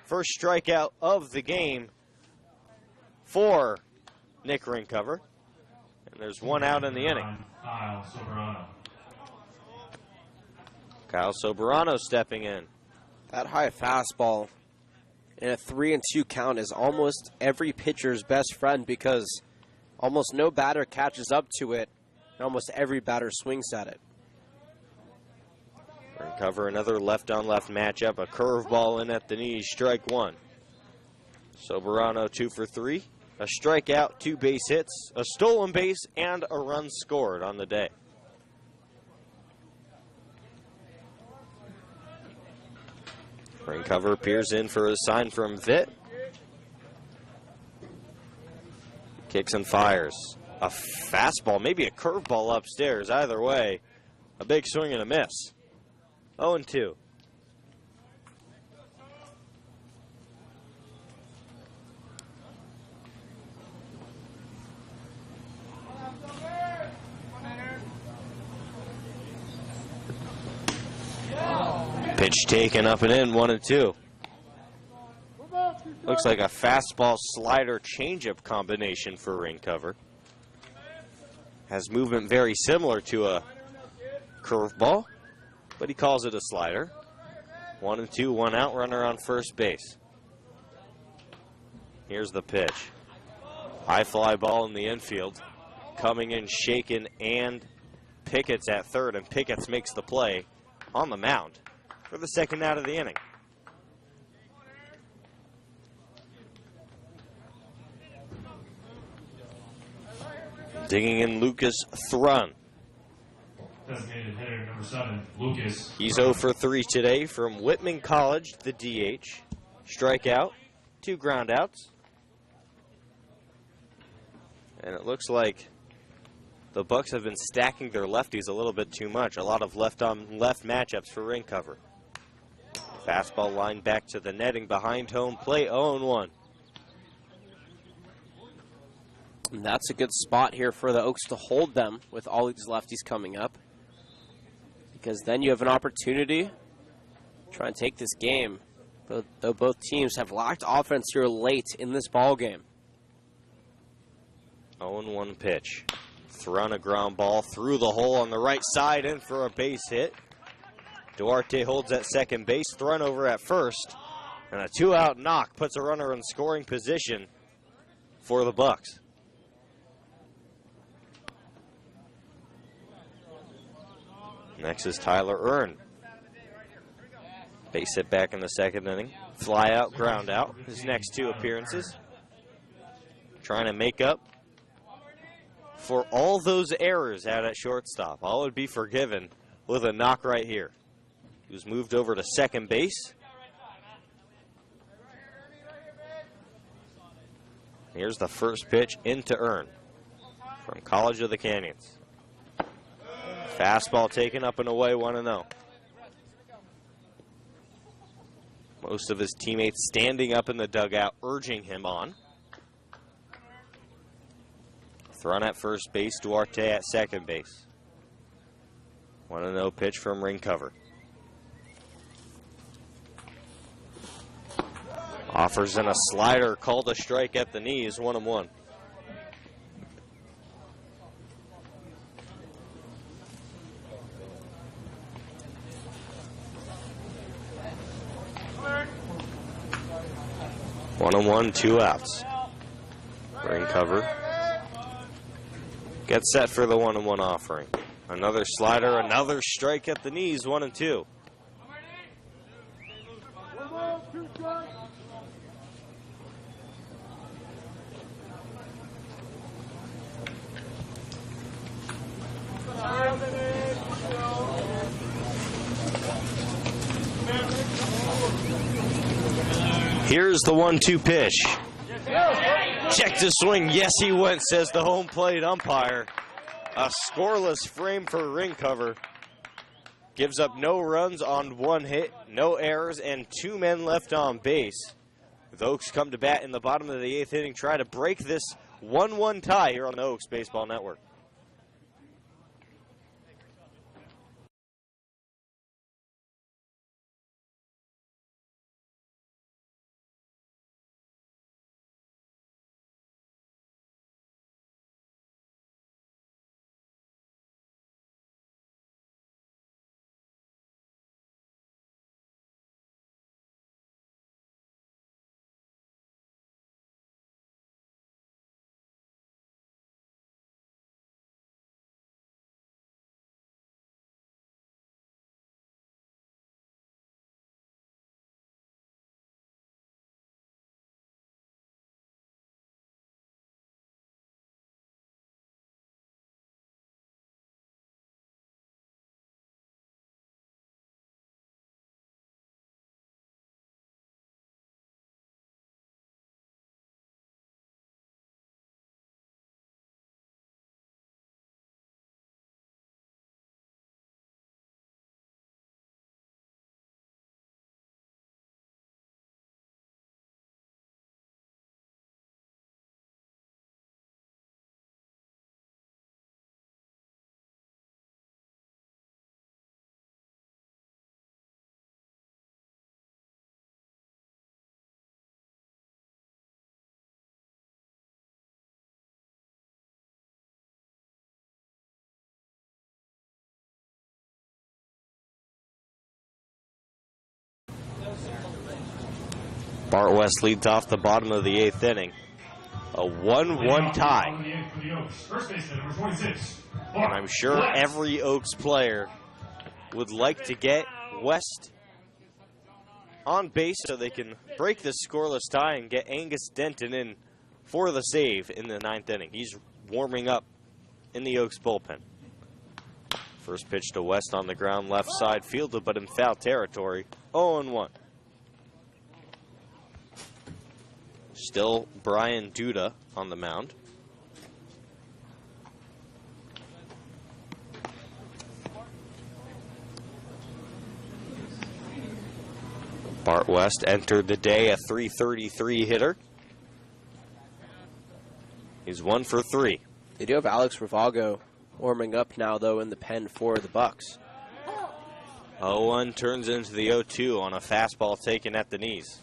First strikeout of the game for Nick Ringcover. And there's 1 out in the inning. Kyle Soberano stepping in. That high fastball in a 3-2 count is almost every pitcher's best friend because almost no batter catches up to it, and almost every batter swings at it. Ringcover, another left-on-left matchup. A curveball in at the knees, strike 1. Soberano 2 for 3. A strikeout, 2 base hits, a stolen base, and a run scored on the day. Ring cover appears in for a sign from Vitt. Kicks and fires. A fastball, maybe a curveball upstairs. Either way, a big swing and a miss. 0-2. Pitch taken up and in, 1-2. Looks like a fastball slider changeup combination for ring cover. Has movement very similar to a curveball, but he calls it a slider. 1-2, 1 out, runner on first base. Here's the pitch. High fly ball in the infield. Coming in shaken, and Pickett's at third, and Pickett's makes the play on the mound for the second out of the inning. Digging in Lucas Thrun. Designated hitter number 7, Lucas. He's 0 for 3 today from Whitman College, the DH. Strikeout, 2 groundouts. And it looks like the Bucks have been stacking their lefties a little bit too much. A lot of left-on-left matchups for ring cover. Fastball line back to the netting behind home plate, 0-1. And that's a good spot here for the Oaks to hold them with all these lefties coming up, because then you have an opportunity to try and take this game. Though both teams have lacked offense here late in this ball game. 0-1 pitch. Thrown a ground ball through the hole on the right side, in for a base hit. Duarte holds at second base, thrown over at first, and a 2-out knock puts a runner in scoring position for the Bucks. Next is Tyler Earn. Base hit back in the second inning. Fly out, ground out. His next 2 appearances. Trying to make up for all those errors out at shortstop. All would be forgiven with a knock right here. He was moved over to second base. Here's the first pitch into Earn from College of the Canyons. Fastball taken up and away, 1-0. Most of his teammates standing up in the dugout, urging him on. Thrown at first base, Duarte at second base. 1-0 pitch from ring cover. Offers in a slider, called a strike at the knees, 1-1. One on one, 2 outs. Ring cover. Gets set for the 1-1 offering. Another slider, another strike at the knees, 1-2. Here's the 1-2 pitch. Check the swing. Yes, he went, says the home plate umpire. A scoreless frame for ring cover. Gives up no runs on 1 hit, no errors, and 2 men left on base. The Oaks come to bat in the bottom of the 8th inning, try to break this 1-1 tie here on the Oaks Baseball Network. Bart West leads off the bottom of the 8th inning. A 1-1 tie. First baseman, number 26. And I'm sure every Oaks player would like to get West on base so they can break this scoreless tie and get Angus Denton in for the save in the 9th inning. He's warming up in the Oaks bullpen. First pitch to West on the ground, left side fielded, but in foul territory. 0-1. Still Brian Duda on the mound. Bart West entered the day a .333 hitter. He's 1 for 3. They do have Alex Ravago warming up now, though, in the pen for the Bucks. 0-1 turns into the 0-2 on a fastball taken at the knees.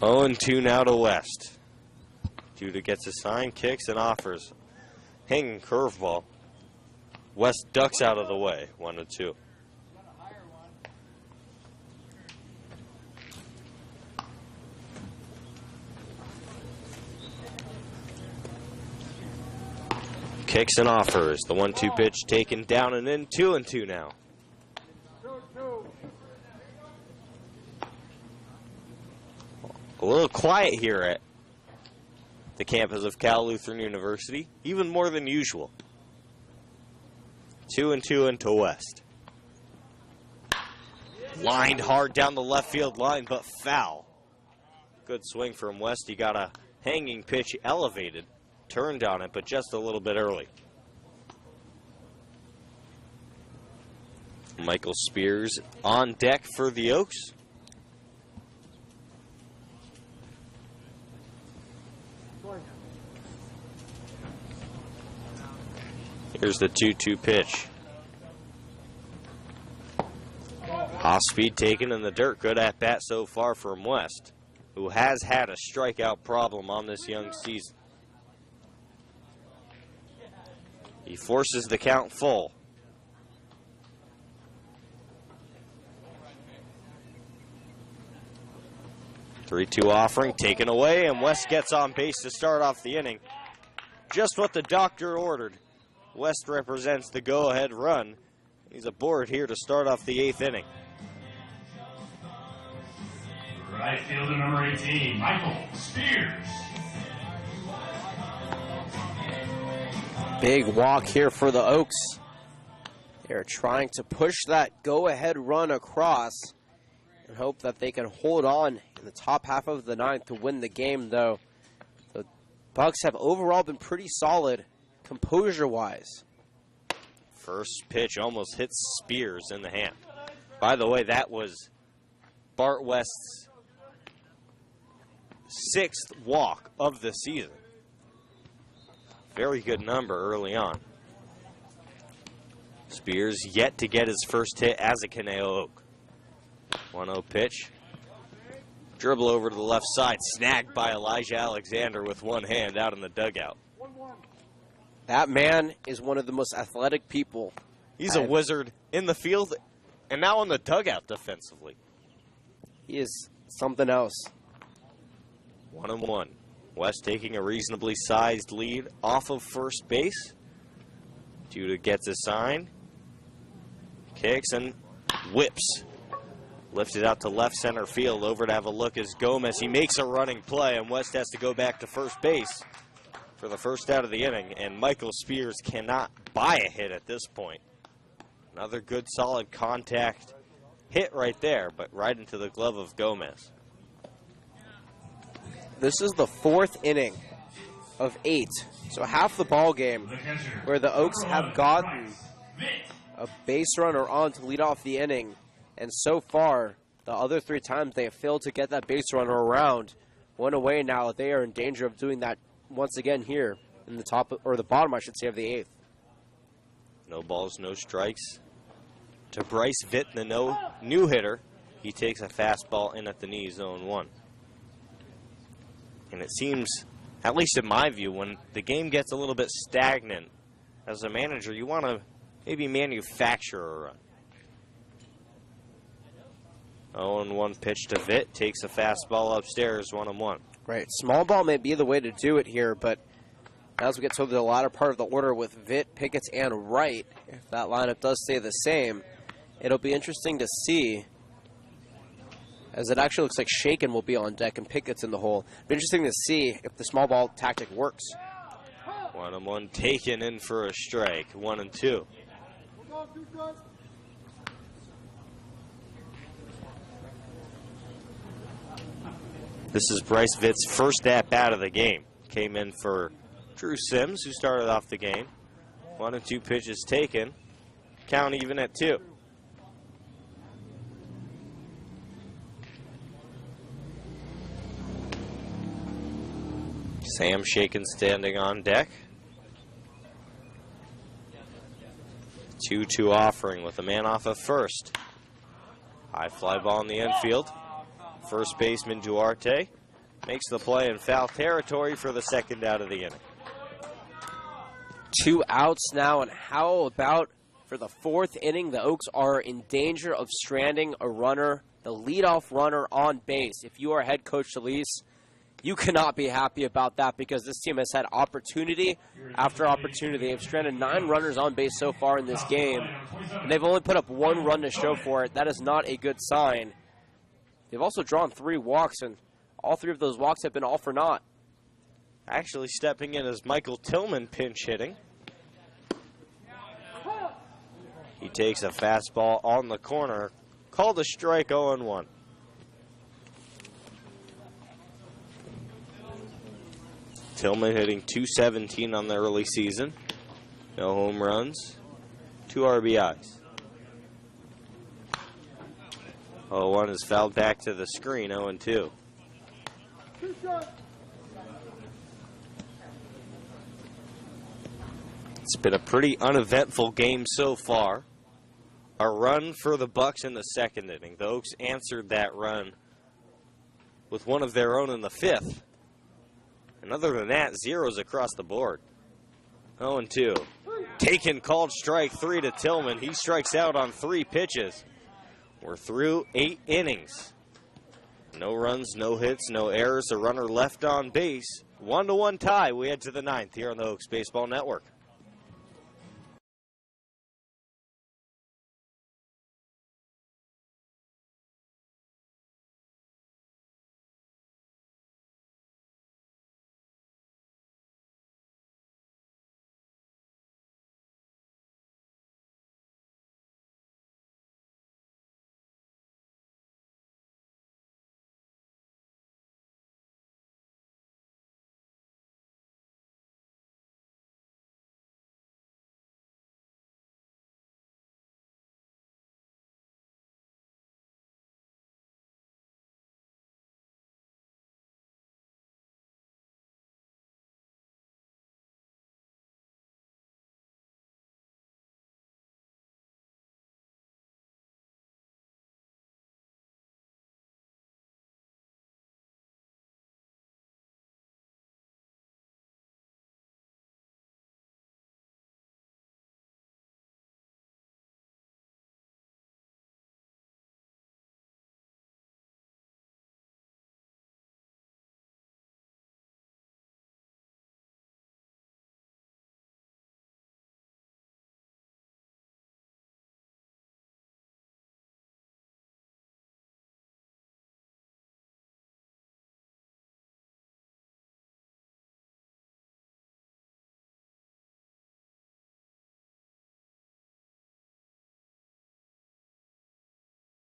Oh, and 2 now to West. Duda gets a sign, kicks, and offers. Hanging curveball. West ducks out of the way. 1-2. Kicks and offers. The 1-2 pitch taken down and in. 2-2 now. A little quiet here at the campus of Cal Lutheran University, even more than usual. 2-2 into West. Lined hard down the left field line, but foul. Good swing from West. He got a hanging pitch elevated, turned on it, but just a little bit early. Michael Spears on deck for the Oaks. Here's the 2-2 pitch. Off speed taken in the dirt. Good at bat so far from West, who has had a strikeout problem on this young season. He forces the count full. Three-two offering taken away, and West gets on base to start off the inning. Just what the doctor ordered. West represents the go-ahead run. He's aboard here to start off the 8th inning. Right fielder number 18, Michael Spears. Big walk here for the Oaks. They're trying to push that go-ahead run across and hope that they can hold on in the top half of the 9th to win the game, though. The Bucks have overall been pretty solid composure-wise. First pitch almost hits Spears in the hand. By the way, that was Bart West's 6th walk of the season. Very good number early on. Spears yet to get his first hit as a Conejo Oak. 1-0 pitch. Dribble over to the left side. Snagged by Elijah Alexander with one hand out in the dugout. That man is one of the most athletic people. He's a wizard in the field and now in the dugout defensively. He is something else. 1-1. West taking a reasonably sized lead off of first base. Duda gets a sign. Kicks and whips. Lifted out to left center field. Over to have a look is Gomez. He makes a running play, and West has to go back to first base for the first out of the inning. And Michael Spears cannot buy a hit at this point. Another good solid contact hit right there, but right into the glove of Gomez. This is the 4th inning of 8, so half the ball game where the Oaks have gotten a base runner on to lead off the inning, and so far, the other 3 times they have failed to get that base runner around. One away now, they are in danger of doing that once again here in the top, or the bottom, I should say, of the 8th. No balls, no strikes. To Bryce Vitt, the new hitter. He takes a fastball in at the knees, 0-1. And it seems, at least in my view, when the game gets a little bit stagnant, as a manager, you want to maybe manufacture a run. 0-1 pitch to Vitt. Takes a fastball upstairs, 1-1. Right. Small ball may be the way to do it here, but as we get to the latter part of the order with Vitt, Pickett, and Wright, if that lineup does stay the same, it'll be interesting to see, as it actually looks like Shaken will be on deck and Pickett's in the hole. It'll be interesting to see if the small ball tactic works. 1-1 taken in for a strike. 1-2. This is Bryce Vitt's first at-bat of the game. Came in for Drew Sims, who started off the game. 1-2 pitches taken. Count even at 2. Sam Shaken standing on deck. 2-2 offering with a man off at first. High fly ball in the infield. First baseman Duarte makes the play in foul territory for the second out of the inning. 2 outs now, and how about for the 4th inning? The Oaks are in danger of stranding a runner, the leadoff runner on base. If you are head coach Delise, you cannot be happy about that because this team has had opportunity after opportunity. They've stranded 9 runners on base so far in this game, and they've only put up 1 run to show for it. That is not a good sign. They've also drawn 3 walks, and all 3 of those walks have been all for naught. Actually stepping in is Michael Tillman pinch hitting. He takes a fastball on the corner. Called a strike, 0-1. Tillman hitting .217 on the early season. No home runs. 2 RBIs. 0-1 is fouled back to the screen, 0-2. It's been a pretty uneventful game so far. A run for the Bucks in the 2nd inning. The Oaks answered that run with one of their own in the 5th. And other than that, zeros across the board. 0-2. Taken, called strike 3 to Tillman. He strikes out on 3 pitches. We're through 8 innings. No runs, no hits, no errors, a runner left on base. 1-1 tie. We head to the 9th here on the Oaks Baseball Network.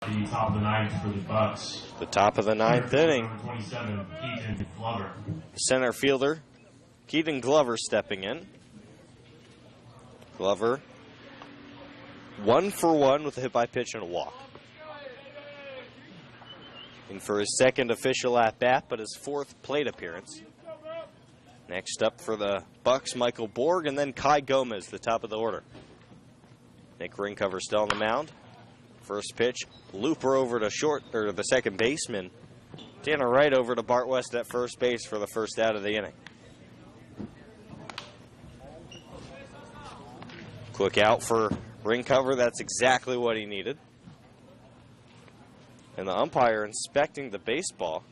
The top of the 9th for the Bucks. The top of the 9th inning. Number 27, Keaton Glover. Center fielder Keaton Glover stepping in. Glover 1 for 1 with a hit by pitch and a walk. In for his 2nd official at bat, but his 4th plate appearance. Next up for the Bucks, Michael Borg, and then Kai Gomez, the top of the order. Nick Ringcover still on the mound. First pitch, looper over to short, or the second baseman. Tanner Wright over to Bart West at first base for the first out of the inning. Quick out for Ring cover, that's exactly what he needed. And the umpire inspecting the baseball.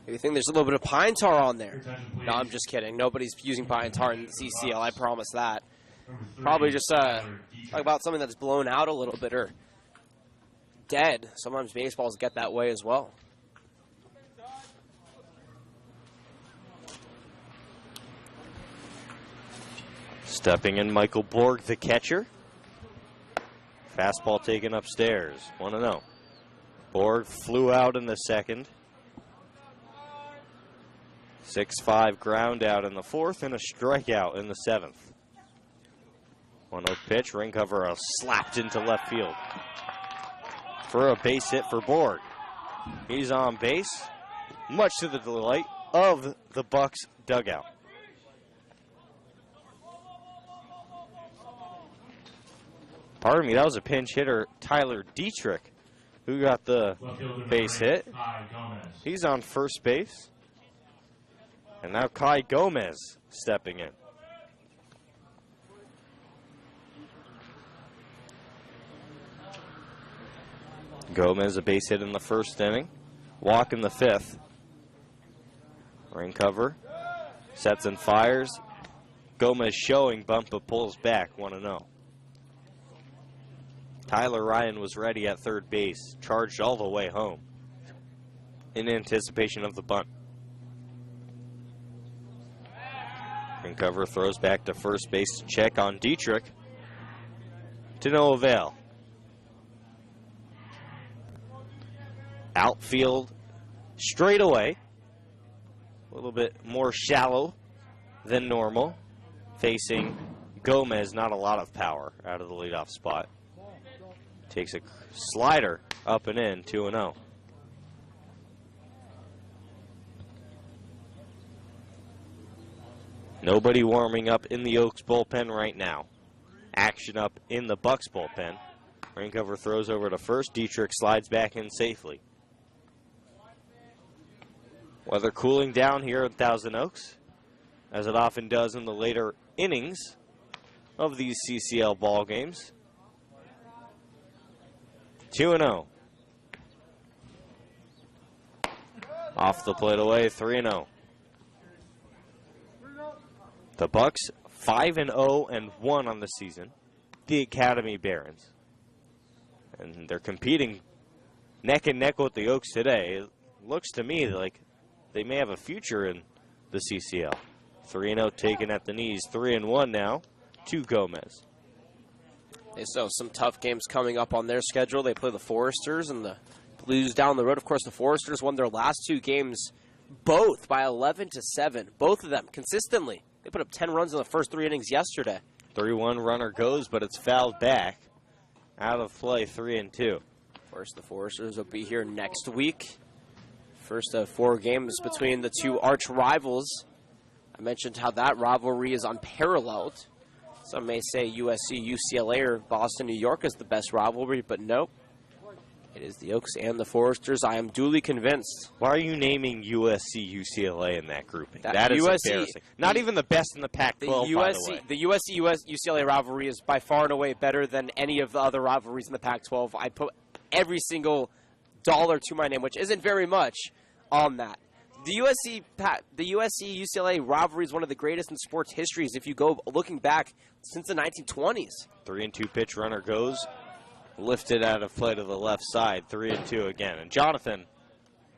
You think there's a little bit of pine tar on there? Attention, please. No, I'm just kidding. Nobody's using pine tar in the CCL, I promise that. Number 3, Probably just Tyler Dietrich. talk about something that's blown out a little bit or dead. Sometimes baseballs get that way as well. Stepping in, Michael Borg, the catcher. Fastball taken upstairs, 1-0. Borg flew out in the second. 6-5 ground out in the fourth and a strikeout in the seventh. 1-0 pitch, ring cover slapped into left field for a base hit for Borg. He's on base, much to the delight of the Bucks dugout. Pardon me, that was a pinch hitter, Tyler Dietrich, who got the Left fielder number base hit. 8, Kai Gomez. He's on first base. And now Kai Gomez stepping in. Gomez a base hit in the first inning. Walk in the fifth. Ring cover. Sets and fires. Gomez showing bump but pulls back 1-0. Tyler Ryan was ready at third base. Charged all the way home in anticipation of the bunt. Ring cover throws back to first base to check on Dietrich. To no avail. Outfield straight away. A little bit more shallow than normal. Facing Gomez, not a lot of power out of the leadoff spot. Takes a slider up and in, 2-0. Nobody warming up in the Oaks bullpen right now. Action up in the Bucks bullpen. Ring cover throws over to first. Dietrich slides back in safely. Weather cooling down here at Thousand Oaks, as it often does in the later innings of these CCL ball games. 2-0. Off the plate away, 3-0. The Bucks 5-0-1 on the season. The Academy Barons. And they're competing neck and neck with the Oaks today. It looks to me like they may have a future in the CCL. 3-0 taken at the knees. 3-1 now to Gomez. They still have some tough games coming up on their schedule. They play the Foresters and the Blues down the road. Of course, the Foresters won their last two games both by 11-7. Both of them consistently. They put up 10 runs in the first 3 innings yesterday. 3-1 runner goes, but it's fouled back. Out of play, 3-2. Of course, the Foresters will be here next week. First of 4 games between the two arch rivals. I mentioned how that rivalry is unparalleled. Some may say USC, UCLA, or Boston, New York is the best rivalry, but nope. It is the Oaks and the Foresters. I am duly convinced. Why are you naming USC, UCLA in that grouping? That That is USC embarrassing. Not even the best in the Pac-12, by the way. The USC-UCLA rivalry is by far and away better than any of the other rivalries in the Pac-12. I put every single dollar to my name, which isn't very much, on that. The USC-UCLA rivalry is one of the greatest in sports histories if you go looking back since the 1920s. 3-2 pitch, runner goes. Lifted out of play to the left side. 3-2 again. And Jonathan,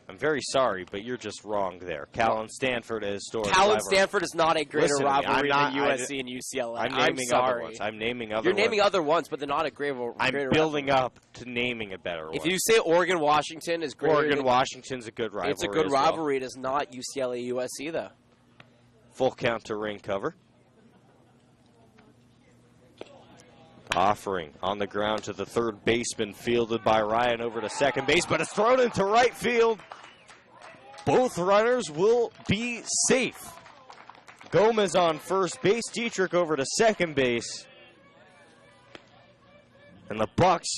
I'm very sorry, but you're just wrong there. Callan Stanford is historic. Callan Stanford is not a greater Listen to me, rivalry I'm than not- USC and UCLA. I'm naming other sorry. ones. I'm naming other You're ones. naming other ones, but they're not a greater I'm greater building rivalry. up to naming a better one. If you say Oregon-Washington is greater, Oregon-Washington's a good rivalry. it's a good as well. rivalry. It is not UCLA-USC, though. Full count to ring cover. Offering on the ground to the third baseman, fielded by Ryan over to second base, but it's thrown into right field. Both runners will be safe. Gomez on first base, Dietrich over to second base. And the Bucks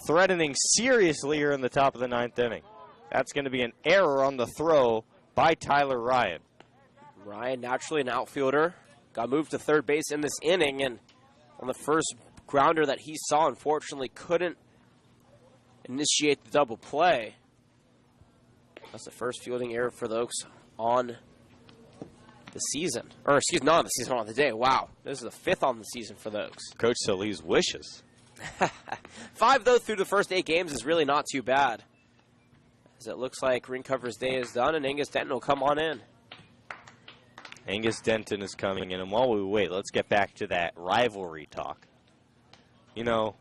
threatening seriously here in the top of the 9th inning. That's going to be an error on the throw by Tyler Ryan. Ryan, naturally an outfielder, got moved to third base in this inning, and on the first grounder that he saw, unfortunately couldn't initiate the double play. That's the first fielding error for the Oaks on the season. Or, excuse me, not on the season, on the day. Wow. This is the 5th on the season for the Oaks. Coach Solis wishes. 5, though, through the first 8 games is really not too bad. As it looks like Ring Cover's day is done, and Angus Denton will come on in. Angus Denton is coming in, and while we wait, let's get back to that rivalry talk. You know,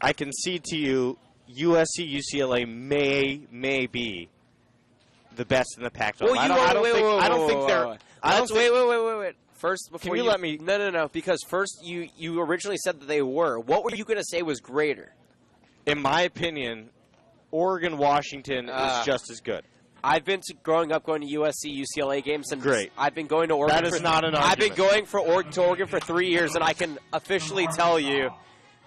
I concede to you, USC-UCLA may be the best in the Pac-12. I don't think they're. Wait. First, before you let me? No. Because first, you originally said that they were. What were you going to say was greater? In my opinion, Oregon-Washington is just as good. I've been going to USC UCLA games, and great. I've been going to Oregon. That is not an argument. I've been going to Oregon for 3 years, and I can officially tell you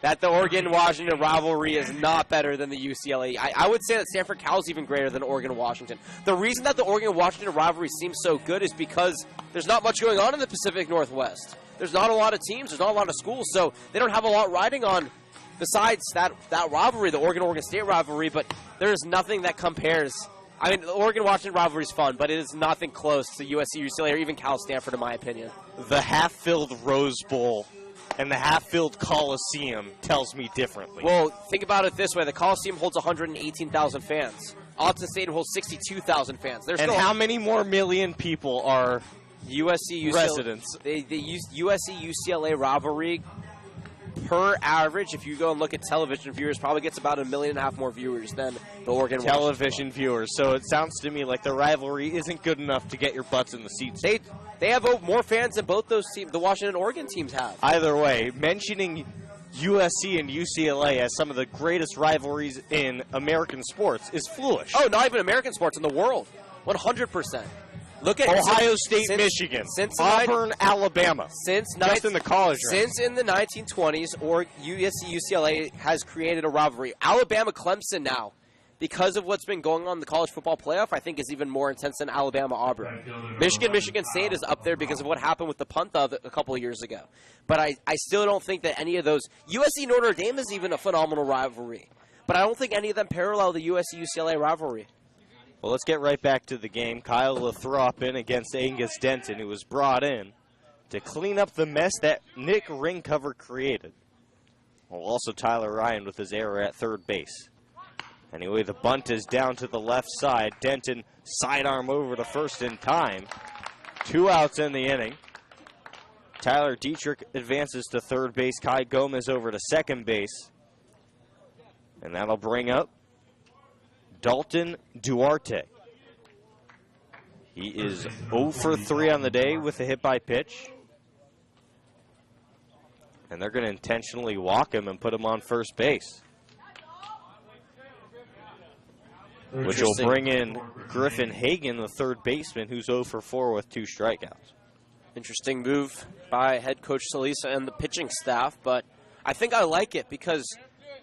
that the Oregon-Washington rivalry is not better than the UCLA. I would say that Stanford Cal is even greater than Oregon-Washington. The reason that the Oregon-Washington rivalry seems so good is because there's not much going on in the Pacific Northwest. There's not a lot of teams. There's not a lot of schools, so they don't have a lot riding on besides that rivalry, the Oregon-Oregon State rivalry, but there is nothing that compares. I mean, the Oregon-Washington rivalry is fun, but it is nothing close to USC-UCLA or even Cal-Stanford, in my opinion. The half-filled Rose Bowl and the half-filled Coliseum tells me differently. Well, think about it this way. The Coliseum holds 118,000 fans. Austin Stadium holds 62,000 fans. And how many more million people are USC-UCLA residents? The USC-UCLA rivalry, per average, if you go and look at television viewers, probably gets about 1.5 million more viewers than the Oregon television viewers. So it sounds to me like the rivalry isn't good enough to get your butts in the seats. They have more fans than both those teams, the Washington and Oregon teams have. Either way, mentioning USC and UCLA as some of the greatest rivalries in American sports is foolish. Oh, not even American sports, in the world. 100%. Look at Ohio State, Michigan, Auburn, Alabama. Just in the college ranks. Since in the 1920s, or USC-UCLA has created a rivalry. Alabama-Clemson now, because of what's been going on in the college football playoff, I think is even more intense than Alabama-Auburn. Michigan State is up there because of what happened with the punt a couple of years ago. But I still don't think that any of those... USC-Notre Dame is even a phenomenal rivalry. But I don't think any of them parallel the USC-UCLA rivalry. Well, let's get right back to the game. Kyle Lathrop in against Angus Denton, who was brought in to clean up the mess that Nick Ringcover created. Well, also Tyler Ryan with his error at third base. Anyway, the bunt is down to the left side. Denton sidearm over to first in time. 2 outs in the inning. Tyler Dietrich advances to third base. Kai Gomez over to second base. And that'll bring up Dalton Duarte. He is 0 for 3 on the day with a hit by pitch. And they're going to intentionally walk him and put him on first base, which will bring in Griffin Hagan, the third baseman, who's 0 for 4 with 2 strikeouts. Interesting move by head coach Salisa and the pitching staff, but I think I like it because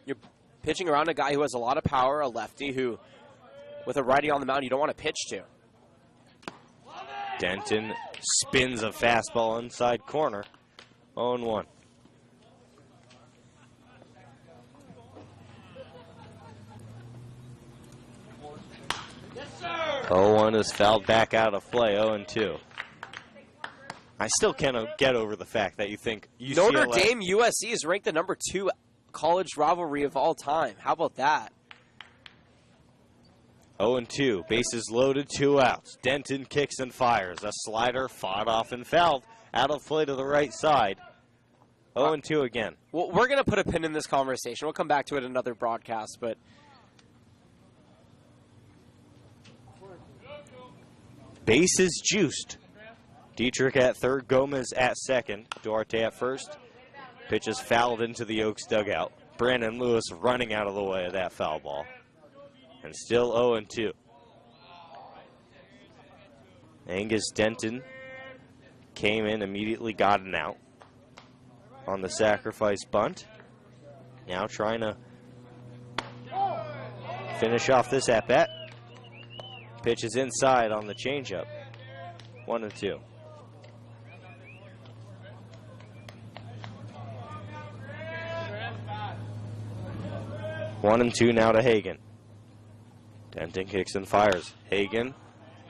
you're pitching around a guy who has a lot of power, a lefty who, with a righty on the mound, you don't want to pitch to. Denton spins a fastball inside corner. 0-1. 0-1 is fouled back out of play. 0-2. I still can't get over the fact that you think UCLA... Notre Dame USC is ranked the number 2 college rivalry of all time. How about that? 0-2. Bases loaded, 2 outs. Denton kicks and fires. A slider fought off and fouled. Out of play to the right side. 0-2 again. Well, we're going to put a pin in this conversation. We'll come back to it in another broadcast, but... Bases juiced. Dietrich at third, Gomez at second, Duarte at first. Pitch is fouled into the Oaks dugout. Brandon Lewis running out of the way of that foul ball. And still 0-2. Angus Denton came in, immediately got an out on the sacrifice bunt. Now trying to finish off this at-bat. Pitch is inside on the changeup. 1-2. 1-2 now to Hagan. Denton kicks and fires. Hagan,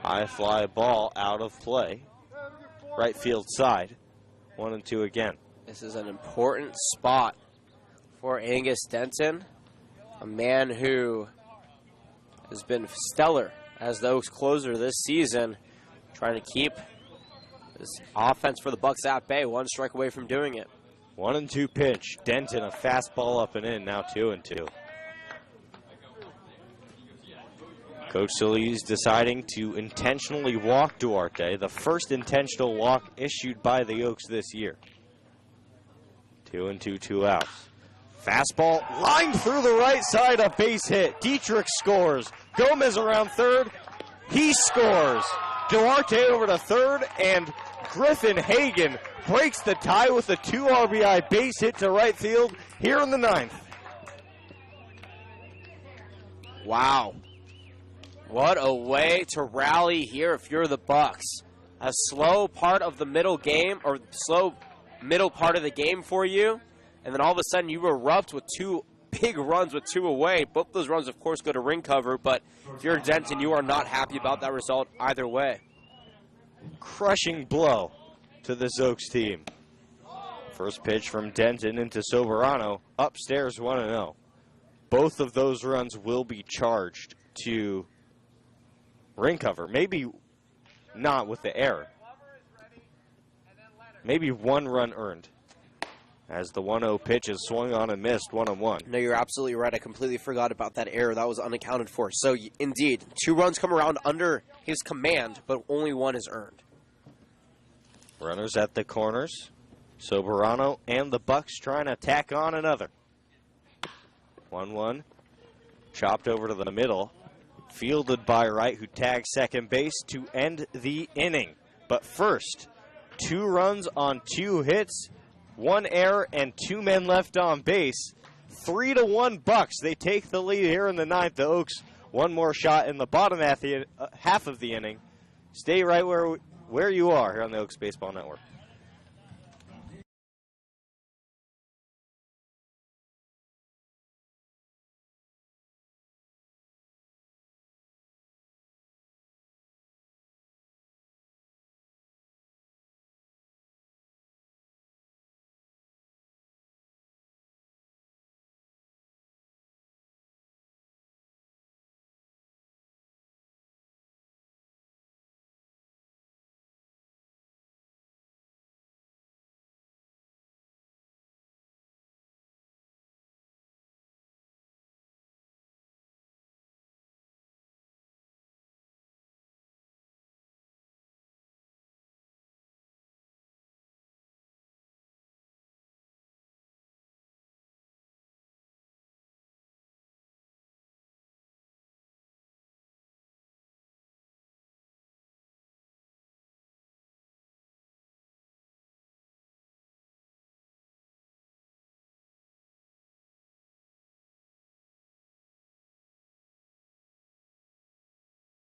high fly ball out of play. Right field side. 1-2 again. This is an important spot for Angus Denton, a man who has been stellar as the Oaks closer this season, trying to keep this offense for the Bucks at bay, one strike away from doing it. 1-2 pitch. Denton, a fastball up and in, now 2-2. Coach Solis deciding to intentionally walk Duarte, the first intentional walk issued by the Oaks this year. 2-2, 2 outs. Fastball lined through the right side, a base hit. Dietrich scores. Gomez around third. He scores. Duarte over to third, and Griffin Hagan breaks the tie with a 2 RBI base hit to right field here in the 9th. Wow. What a way to rally here if you're the Bucks. A slow part of the middle game, or slow middle part of the game for you, and then all of a sudden you erupt with 2 big runs with 2 away. Both those runs, of course, go to ring cover, but if you're Denton, you are not happy about that result either way. Crushing blow to the Oaks team. First pitch from Denton into Soberano, upstairs 1-0. Both of those runs will be charged to ring cover. Maybe not with the error. Maybe 1 run earned. As the 1-0 pitch is swung on and missed, 1-1. No, you're absolutely right. I completely forgot about that error. That was unaccounted for. So, indeed, 2 runs come around under his command, but only 1 is earned. Runners at the corners. Soberano and the Bucks trying to tack on another. 1-1. Chopped over to the middle. Fielded by Wright, who tags second base to end the inning. But first, 2 runs on 2 hits, 1 error, and 2 men left on base. 3-1 Bucks. They take the lead here in the 9th. The Oaks, 1 more shot in the bottom half of the inning. Stay right where you are here on the Oaks Baseball Network.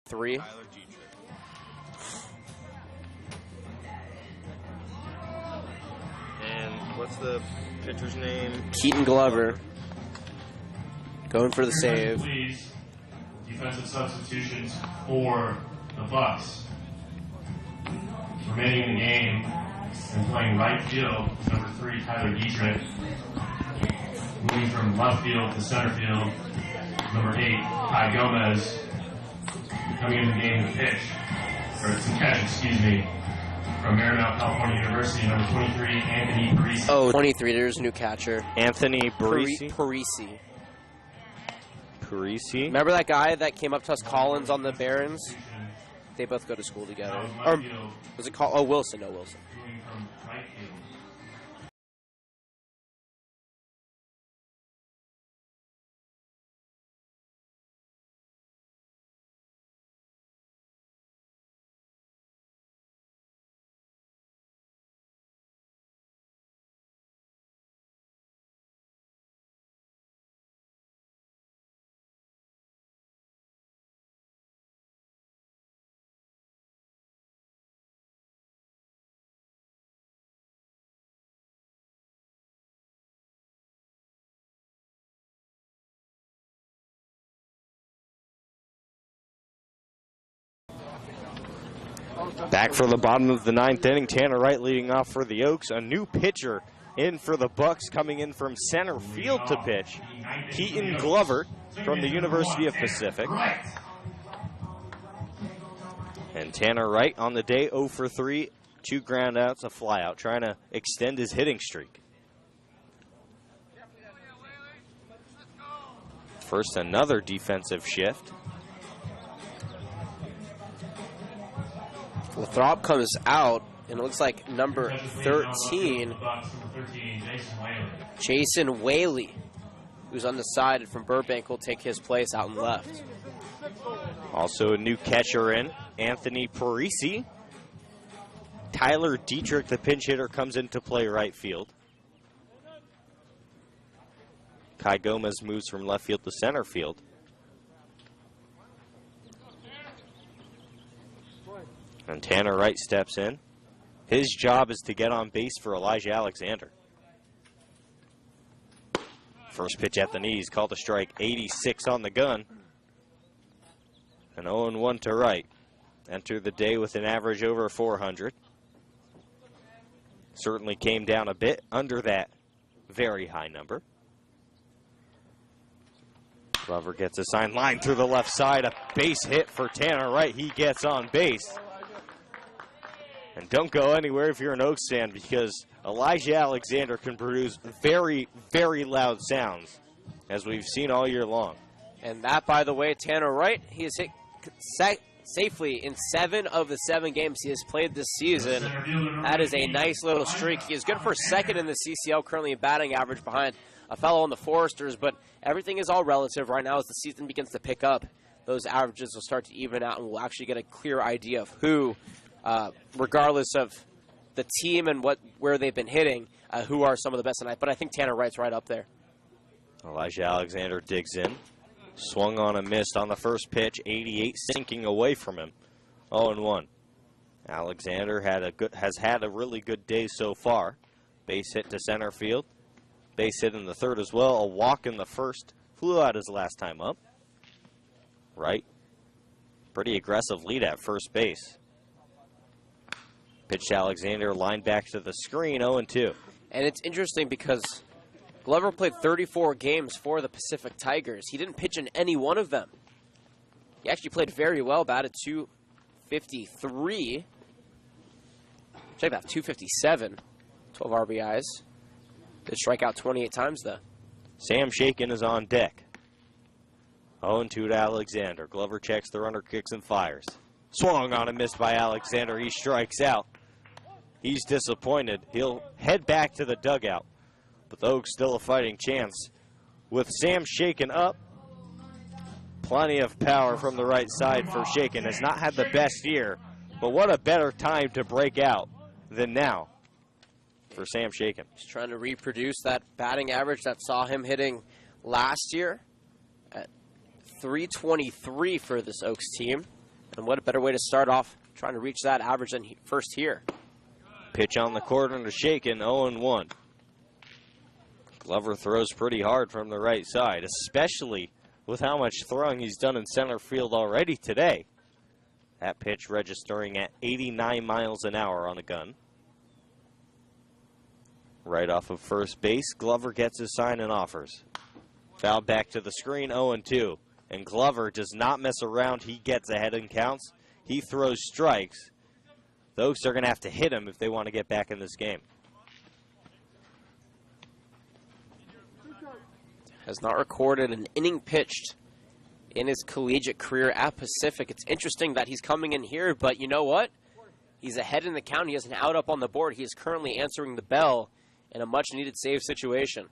Three. And what's the pitcher's name? Keaton Glover going for the save. Please, defensive substitutions for the Bucks. Remaining in the game and playing right field is number 3, Tyler Dietrich. Moving from left field to center field, number 8, Ty Gomez. Coming into the game to pitch, or to catch, excuse me, from Marymount, California University, number 23, Anthony Parisi. Oh, 23, there's a new catcher. Anthony Parisi. Parisi. Remember that guy that came up to us, Collins, on the Barons? They both go to school together. Or was it called? Oh, Wilson. No, Wilson. Back for the bottom of the ninth inning, Tanner Wright leading off for the Oaks. A new pitcher in for the Bucks, coming in from center field to pitch, Keaton Glover from the University of Pacific. And Tanner Wright on the day 0 for 3, 2 ground outs, a flyout, trying to extend his hitting streak. First, another defensive shift. Lathrop comes out, and it looks like number 13, Jason Whaley, who's undecided from Burbank, will take his place out in left. Also a new catcher in, Anthony Parisi. Tyler Dietrich, the pinch hitter, comes into play right field. Kai Gomez moves from left field to center field. And Tanner Wright steps in. His job is to get on base for Elijah Alexander. First pitch at the knees, called a strike, 86 on the gun. An 0-1 to Wright. Enter the day with an average over 400. Certainly came down a bit under that very high number. Glover gets a sign line through the left side. A base hit for Tanner Wright. He gets on base. And don't go anywhere if you're an Oaks fan, because Elijah Alexander can produce very, very loud sounds, as we've seen all year long. And that, by the way, Tanner Wright, he has hit safely in 7 of the 7 games he has played this season. That is a nice little streak. He is good for second in the CCL, currently in batting average behind a fellow on the Foresters, but everything is all relative right now. As the season begins to pick up, those averages will start to even out, and we'll actually get a clear idea of who, regardless of the team and where they've been hitting, who are some of the best tonight. But I think Tanner Wright's right up there. Elijah Alexander digs in. Swung on and missed on the first pitch, 88 sinking away from him. 0-1. Alexander has had a really good day so far. Base hit to center field. Base hit in the third as well. A walk in the first. Flew out his last time up. Right. Pretty aggressive lead at first base. Pitch to Alexander, line back to the screen, 0-2. And it's interesting because Glover played 34 games for the Pacific Tigers. He didn't pitch in any one of them. He actually played very well, batted .253. Check that, .257. 12 RBIs. Did strike out 28 times, though. Sam Shakin is on deck. 0-2 to Alexander. Glover checks the runner, kicks and fires. Swung on and missed by Alexander. He strikes out. He's disappointed. He'll head back to the dugout. But the Oaks still a fighting chance. With Sam Shakin up, plenty of power from the right side for Shakin. Has not had the best year, but what a better time to break out than now for Sam Shakin. He's trying to reproduce that batting average that saw him hitting last year at .323 for this Oaks team. And what a better way to start off trying to reach that average than first here. Pitch on the corner to Shakin, 0-1. Glover throws pretty hard from the right side, especially with how much throwing he's done in center field already today. That pitch registering at 89 miles an hour on the gun. Right off of first base, Glover gets his sign and offers. Foul back to the screen, 0-2. And Glover does not mess around. He gets ahead and counts. He throws strikes. The Oaks are going to have to hit him if they want to get back in this game. Has not recorded an inning pitched in his collegiate career at Pacific. It's interesting that he's coming in here, but you know what? He's ahead in the count. He has an out up on the board. He is currently answering the bell in a much-needed save situation.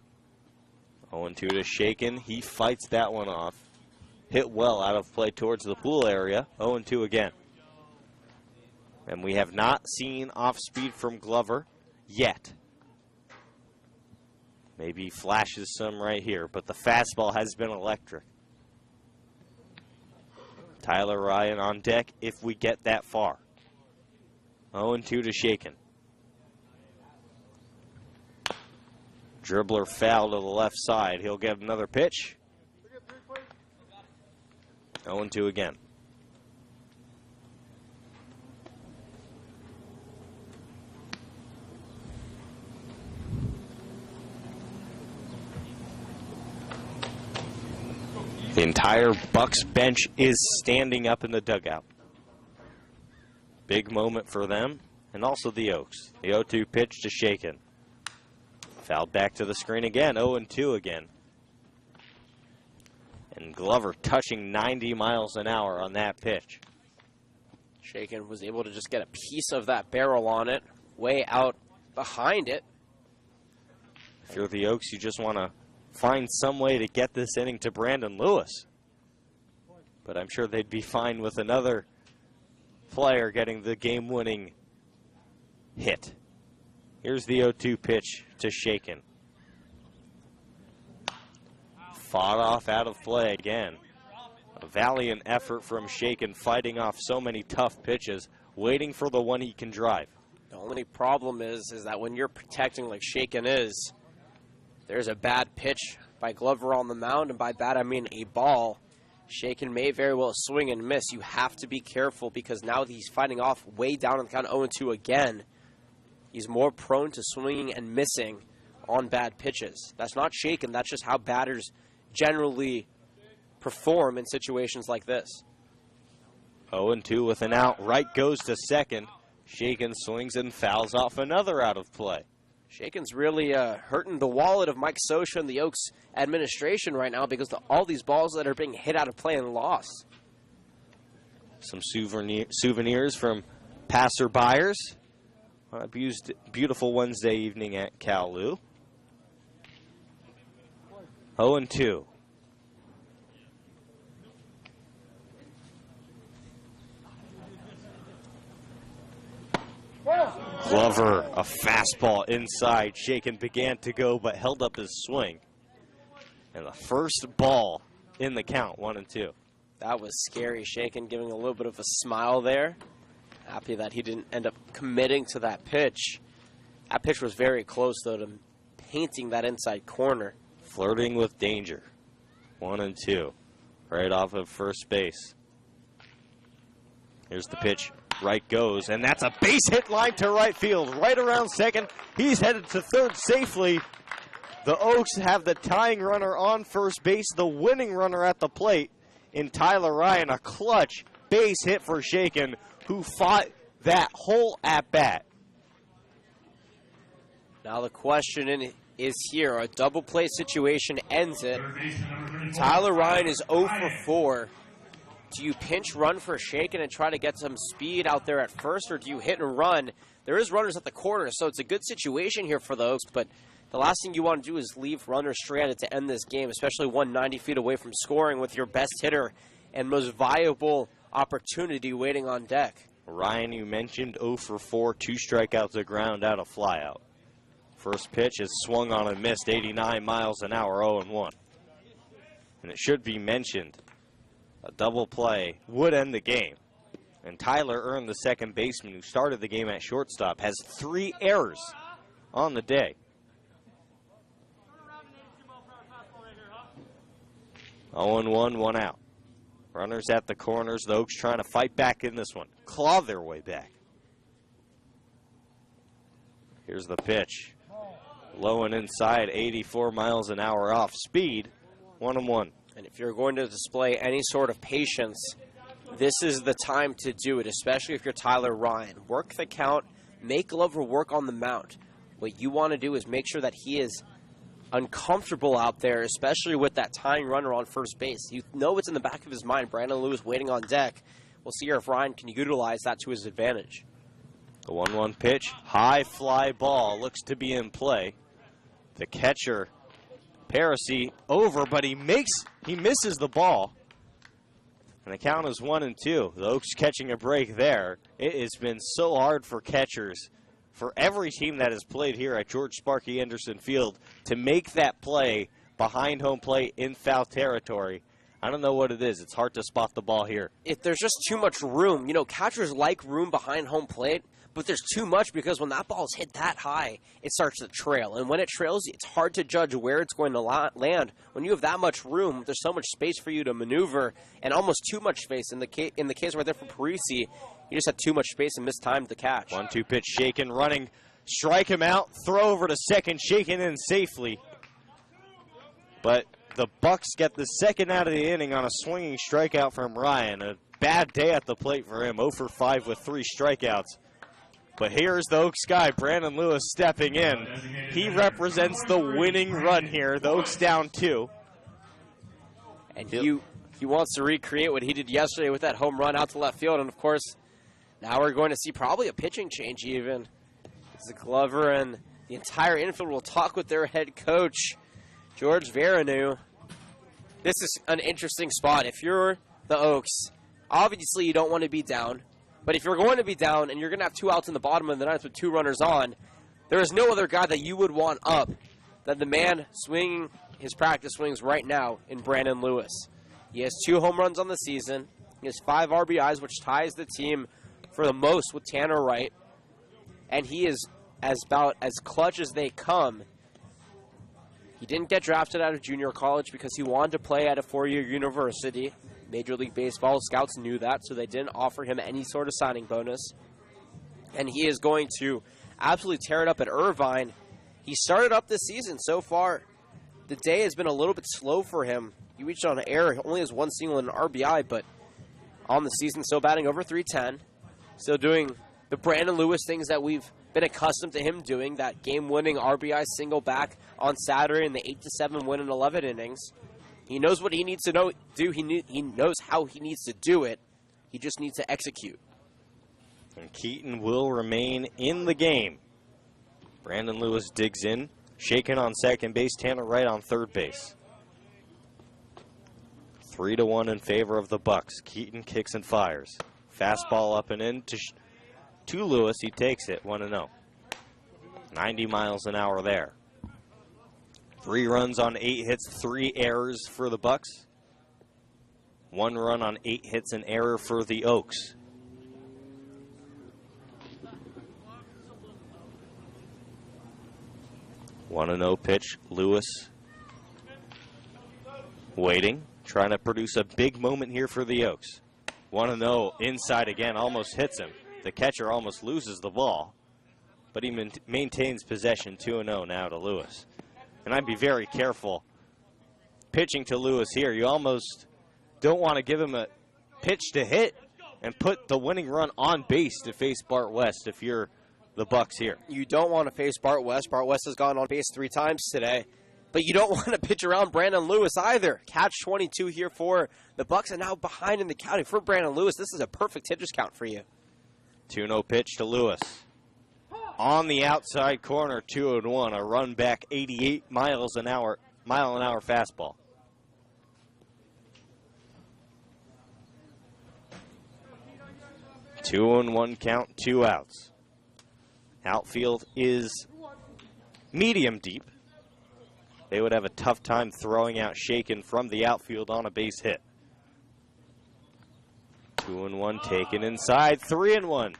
0-2 to Shakin. He fights that one off. Hit well out of play towards the pool area. 0-2 again. And we have not seen off-speed from Glover yet. Maybe flashes some right here, but the fastball has been electric. Tyler Ryan on deck if we get that far. 0-2 to Shakin. Dribbler foul to the left side. He'll get another pitch. 0-2 again. The entire Bucks bench is standing up in the dugout. Big moment for them, and also the Oaks. The 0-2 pitch to Shaken. Fouled back to the screen again, 0-2 again. And Glover touching 90 miles an hour on that pitch. Shaken was able to just get a piece of that barrel on it, way out behind it. If you're the Oaks, you just want to find some way to get this inning to Brandon Lewis. But I'm sure they'd be fine with another player getting the game-winning hit. Here's the 0-2 pitch to Shaken. Fought off out of play again. A valiant effort from Shaken, fighting off so many tough pitches, waiting for the one he can drive. The only problem is that when you're protecting like Shaken is, there's a bad pitch by Glover on the mound, and by that I mean a ball. Shaken may very well swing and miss. You have to be careful because now he's fighting off way down on the count 0-2 again. He's more prone to swinging and missing on bad pitches. That's not Shaken. That's just how batters generally perform in situations like this. 0-2 with an out. Right goes to second. Shaken swings and fouls off another out of play. Shaken's really hurting the wallet of Mike Scioscia and the Oaks administration right now because all these balls that are being hit out of play and lost. Some souvenirs from passerbyers. A beautiful Wednesday evening at Kowloon. 0-2. Glover, a fastball inside. Shaken began to go, but held up his swing. And the first ball in the count, 1-2. That was scary. Shaken giving a little bit of a smile there. Happy that he didn't end up committing to that pitch. That pitch was very close, though, to painting that inside corner. Flirting with danger. 1-2. Right off of first base. Here's the pitch. Right goes, and that's a base hit line to right field. Right around second. He's headed to third safely. The Oaks have the tying runner on first base, the winning runner at the plate in Tyler Ryan. A clutch base hit for Shaken, who fought that whole at-bat. Now the question is here. A double play situation ends it. Tyler Ryan is 0 for 4. Do you pinch run for Shaken and try to get some speed out there at first, or do you hit and run? There is runners at the corner, so it's a good situation here for the Oaks, but the last thing you want to do is leave runners stranded to end this game, especially 190 feet away from scoring with your best hitter and most viable opportunity waiting on deck. Ryan, you mentioned 0 for 4, 2 strikeouts to ground out, a flyout. First pitch is swung on and missed, 89 miles an hour, 0-1. And it should be mentioned, a double play would end the game. And Tyler Earn, the second baseman who started the game at shortstop, has 3 errors on the day. 0-1, 1 out. Runners at the corners. The Oaks trying to fight back in this one. Claw their way back. Here's the pitch. Low and inside, 84 miles an hour off speed. 1-1. And if you're going to display any sort of patience, this is the time to do it, especially if you're Tyler Ryan. Work the count. Make Glover work on the mound. What you want to do is make sure that he is uncomfortable out there, especially with that tying runner on first base. You know it's in the back of his mind. Brandon Lewis waiting on deck. We'll see here if Ryan can utilize that to his advantage. The 1-1 pitch. High fly ball. Looks to be in play. The catcher, Parisi, over, but he misses the ball. And the count is 1-2. The Oaks catching a break there. It has been so hard for catchers, for every team that has played here at George Sparky Anderson Field, to make that play behind home plate in foul territory. I don't know what it is. It's hard to spot the ball here. If there's just too much room. You know, catchers like room behind home plate, but there's too much because when that ball's hit that high, it starts to trail. And when it trails, it's hard to judge where it's going to land. When you have that much room, there's so much space for you to maneuver, and almost too much space. In the case right there for Parisi, he just had too much space and mistimed the catch. 1-2 pitch, Shaken running. Strike him out. Throw over to second. Shaken in safely. But the Bucks get the second out of the inning on a swinging strikeout from Ryan. A bad day at the plate for him, 0 for 5 with 3 strikeouts. But here's the Oaks guy, Brandon Lewis, stepping in. He represents the winning run here. The Oaks down 2. And he wants to recreate what he did yesterday with that home run out to left field. And, of course, now we're going to see probably a pitching change even. As Glover and the entire infield will talk with their head coach, George Veranu. This is an interesting spot. If you're the Oaks, obviously you don't want to be down. But if you're going to be down and you're going to have 2 outs in the bottom of the ninth with 2 runners on, there is no other guy that you would want up than the man swinging his practice swings right now in Brandon Lewis. He has 2 home runs on the season. He has 5 RBIs, which ties the team for the most with Tanner Wright. And he is about as clutch as they come. He didn't get drafted out of junior college because he wanted to play at a 4-year university. Major League Baseball scouts knew that, so they didn't offer him any sort of signing bonus. And he is going to absolutely tear it up at Irvine. He started up this season so far. The day has been a little bit slow for him. He reached on an error, only has 1 single and an RBI, but on the season, still batting over .310. Still doing the Brandon Lewis things that we've been accustomed to him doing, that game-winning RBI single back on Saturday in the 8-7 win in 11 innings. He knows what he needs to do. He knows how he needs to do it. He just needs to execute. And Keaton will remain in the game. Brandon Lewis digs in. Shaken on second base. Tanner Wright on third base. 3-1 in favor of the Bucks. Keaton kicks and fires. Fastball up and in to Lewis. He takes it 1-0. 90 miles an hour there. 3 runs on 8 hits, 3 errors for the Bucks. 1 run on 8 hits, an error for the Oaks. One 1-0 pitch. Lewis waiting, trying to produce a big moment here for the Oaks. 1-0 inside again, almost hits him. The catcher almost loses the ball, but he maintains possession. 2-0 now to Lewis. And I'd be very careful pitching to Lewis here. You almost don't want to give him a pitch to hit and put the winning run on base to face Bart West if you're the Bucks here. You don't want to face Bart West. Bart West has gone on base 3 times today. But you don't want to pitch around Brandon Lewis either. Catch 22 here for the Bucks, and now behind in the counting for Brandon Lewis. This is a perfect hitter's count for you. 2-0 pitch to Lewis. On the outside corner, 2-1, a run back 88 mile an hour fastball. Two 2-1 count, 2 outs. Outfield is medium deep. They would have a tough time throwing out Shaken from the outfield on a base hit. 2-1 taken inside, 3-1.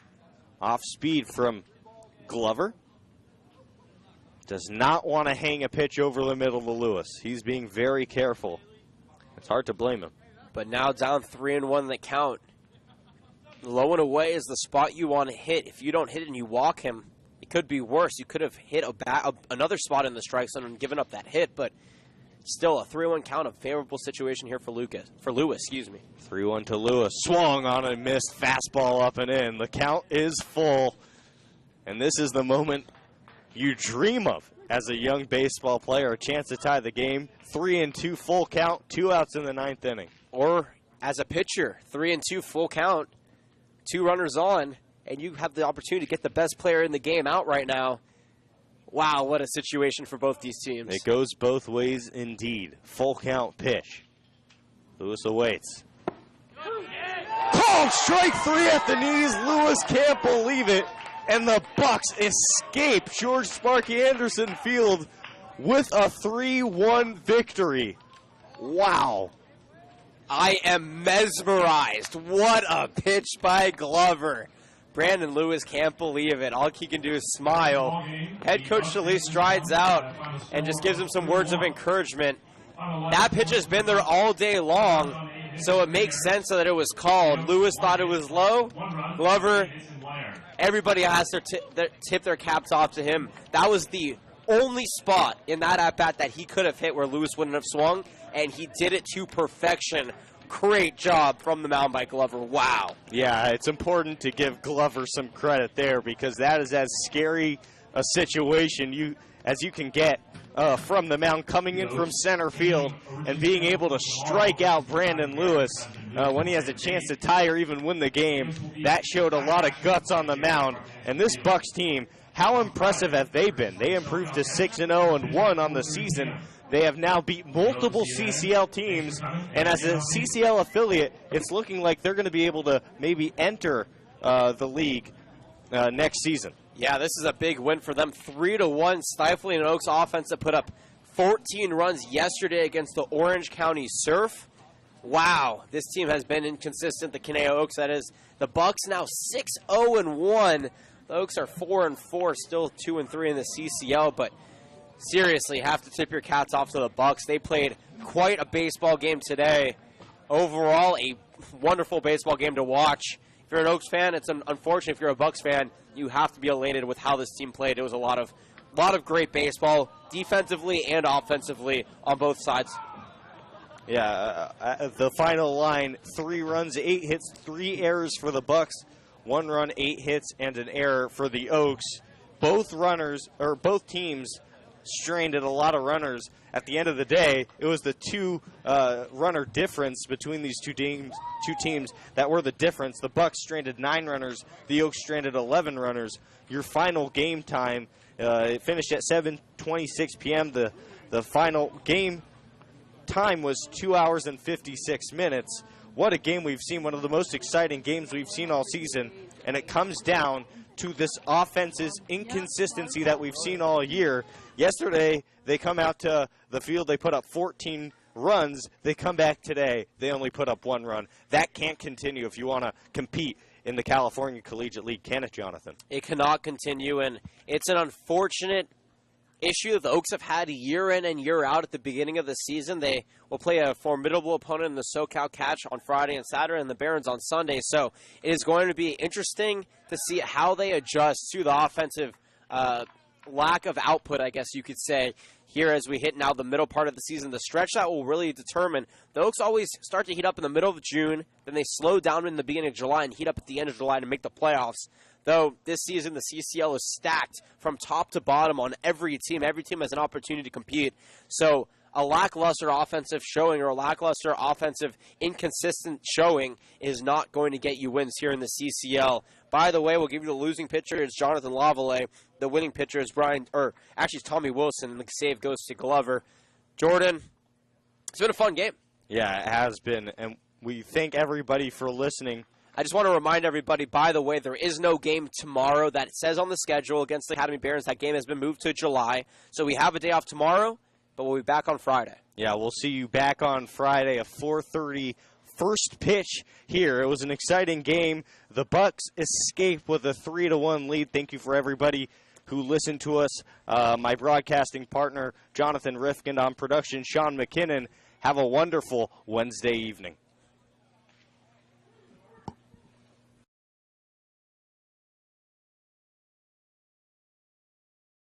Off speed from Glover. Does not want to hang a pitch over the middle to Lewis. He's being very careful. It's hard to blame him. But now down 3-1 in the count. Low and away is the spot you want to hit. If you don't hit it and you walk him, it could be worse. You could have hit another spot in the strike zone and given up that hit, but still a 3-1 count, a favorable situation here for Lewis. 3-1 to Lewis. Swung on a missed fastball up and in. The count is full. And this is the moment you dream of as a young baseball player. A chance to tie the game. 3-2 full count. 2 outs in the 9th inning. Or as a pitcher, 3-2 full count. 2 runners on. And you have the opportunity to get the best player in the game out right now. Wow, what a situation for both these teams. It goes both ways indeed. Full count pitch. Lewis awaits. Called strike 3 at the knees. Lewis can't believe it. And the Bucks escape George Sparky Anderson Field with a 3-1 victory. Wow. I am mesmerized. What a pitch by Glover. Brandon Lewis can't believe it. All he can do is smile. Head coach Shalise strides out and just gives him some words of encouragement. That pitch has been there all day long, so it makes sense that it was called. Lewis thought it was low. Glover, everybody has to tip their caps off to him. That was the only spot in that at-bat that he could have hit where Lewis wouldn't have swung, and he did it to perfection. Great job from the mound by Glover. Wow. Yeah, it's important to give Glover some credit there because that is as scary a situation as you can get from the mound, coming in from center field and being able to strike out Brandon Lewis when he has a chance to tie or even win the game. That showed a lot of guts on the mound. And this Bucks team, how impressive have they been? They improved to 6-0-1 on the season. They have now beat multiple CCL teams, and as a CCL affiliate, it's looking like they're going to be able to maybe enter the league next season. Yeah, this is a big win for them. 3-1, stifling an Oaks offense that put up 14 runs yesterday against the Orange County Surf. Wow, this team has been inconsistent. The Caneo Oaks, that is. The Bucks now 6-0-1. The Oaks are 4-4, still 2-3 in the CCL, but seriously, have to tip your cats off to the Bucks. They played quite a baseball game today. Overall, a wonderful baseball game to watch. If you're an Oaks fan, it's unfortunate. If you're a Bucks fan, you have to be elated with how this team played. It was a lot of great baseball, defensively and offensively on both sides. Yeah, the final line: 3 runs, 8 hits, 3 errors for the Bucks. 1 run, 8 hits, and an error for the Oaks. Both teams strained at a lot of runners. At the end of the day, it was the 2 runner difference between these two teams that were the difference. The Bucks stranded 9 runners. The Oaks stranded 11 runners. Your final game time, it finished at 7:26 p.m. The final game time was 2 hours and 56 minutes. What a game we've seen. One of the most exciting games we've seen all season. And it comes down to this offense's inconsistency that we've seen all year. Yesterday, they come out to the field, they put up 14 runs. They come back today, they only put up 1 run. That can't continue if you want to compete in the California Collegiate League, can it, Jonathan? It cannot continue, and it's an unfortunate issue that the Oaks have had year in and year out at the beginning of the season. They will play a formidable opponent in the SoCal Catch on Friday and Saturday, and the Barons on Sunday. So it is going to be interesting to see how they adjust to the offensive lack of output, I guess you could say, here as we hit now the middle part of the season. The stretch that will really determine. The Oaks always start to heat up in the middle of June, then they slow down in the beginning of July and heat up at the end of July to make the playoffs. Though this season the CCL is stacked from top to bottom on every team. Every team has an opportunity to compete. So a lackluster offensive showing or a lackluster offensive inconsistent showing is not going to get you wins here in the CCL. By the way, we'll give you the losing pitcher. It's Jonathan Lavallee. The winning pitcher is it's Tommy Wilson, and the save goes to Glover. Jordan, it's been a fun game. Yeah, it has been, and we thank everybody for listening. I just want to remind everybody, by the way, there is no game tomorrow that says on the schedule against the Academy Barons. That game has been moved to July. So we have a day off tomorrow, but we'll be back on Friday. Yeah, we'll see you back on Friday, a 4:30 first pitch here. It was an exciting game. The Bucks escaped with a 3-1 lead. Thank you for everybody who listened to us. My broadcasting partner, Jonathan Rifkind, on production, Sean McKinnon. Have a wonderful Wednesday evening.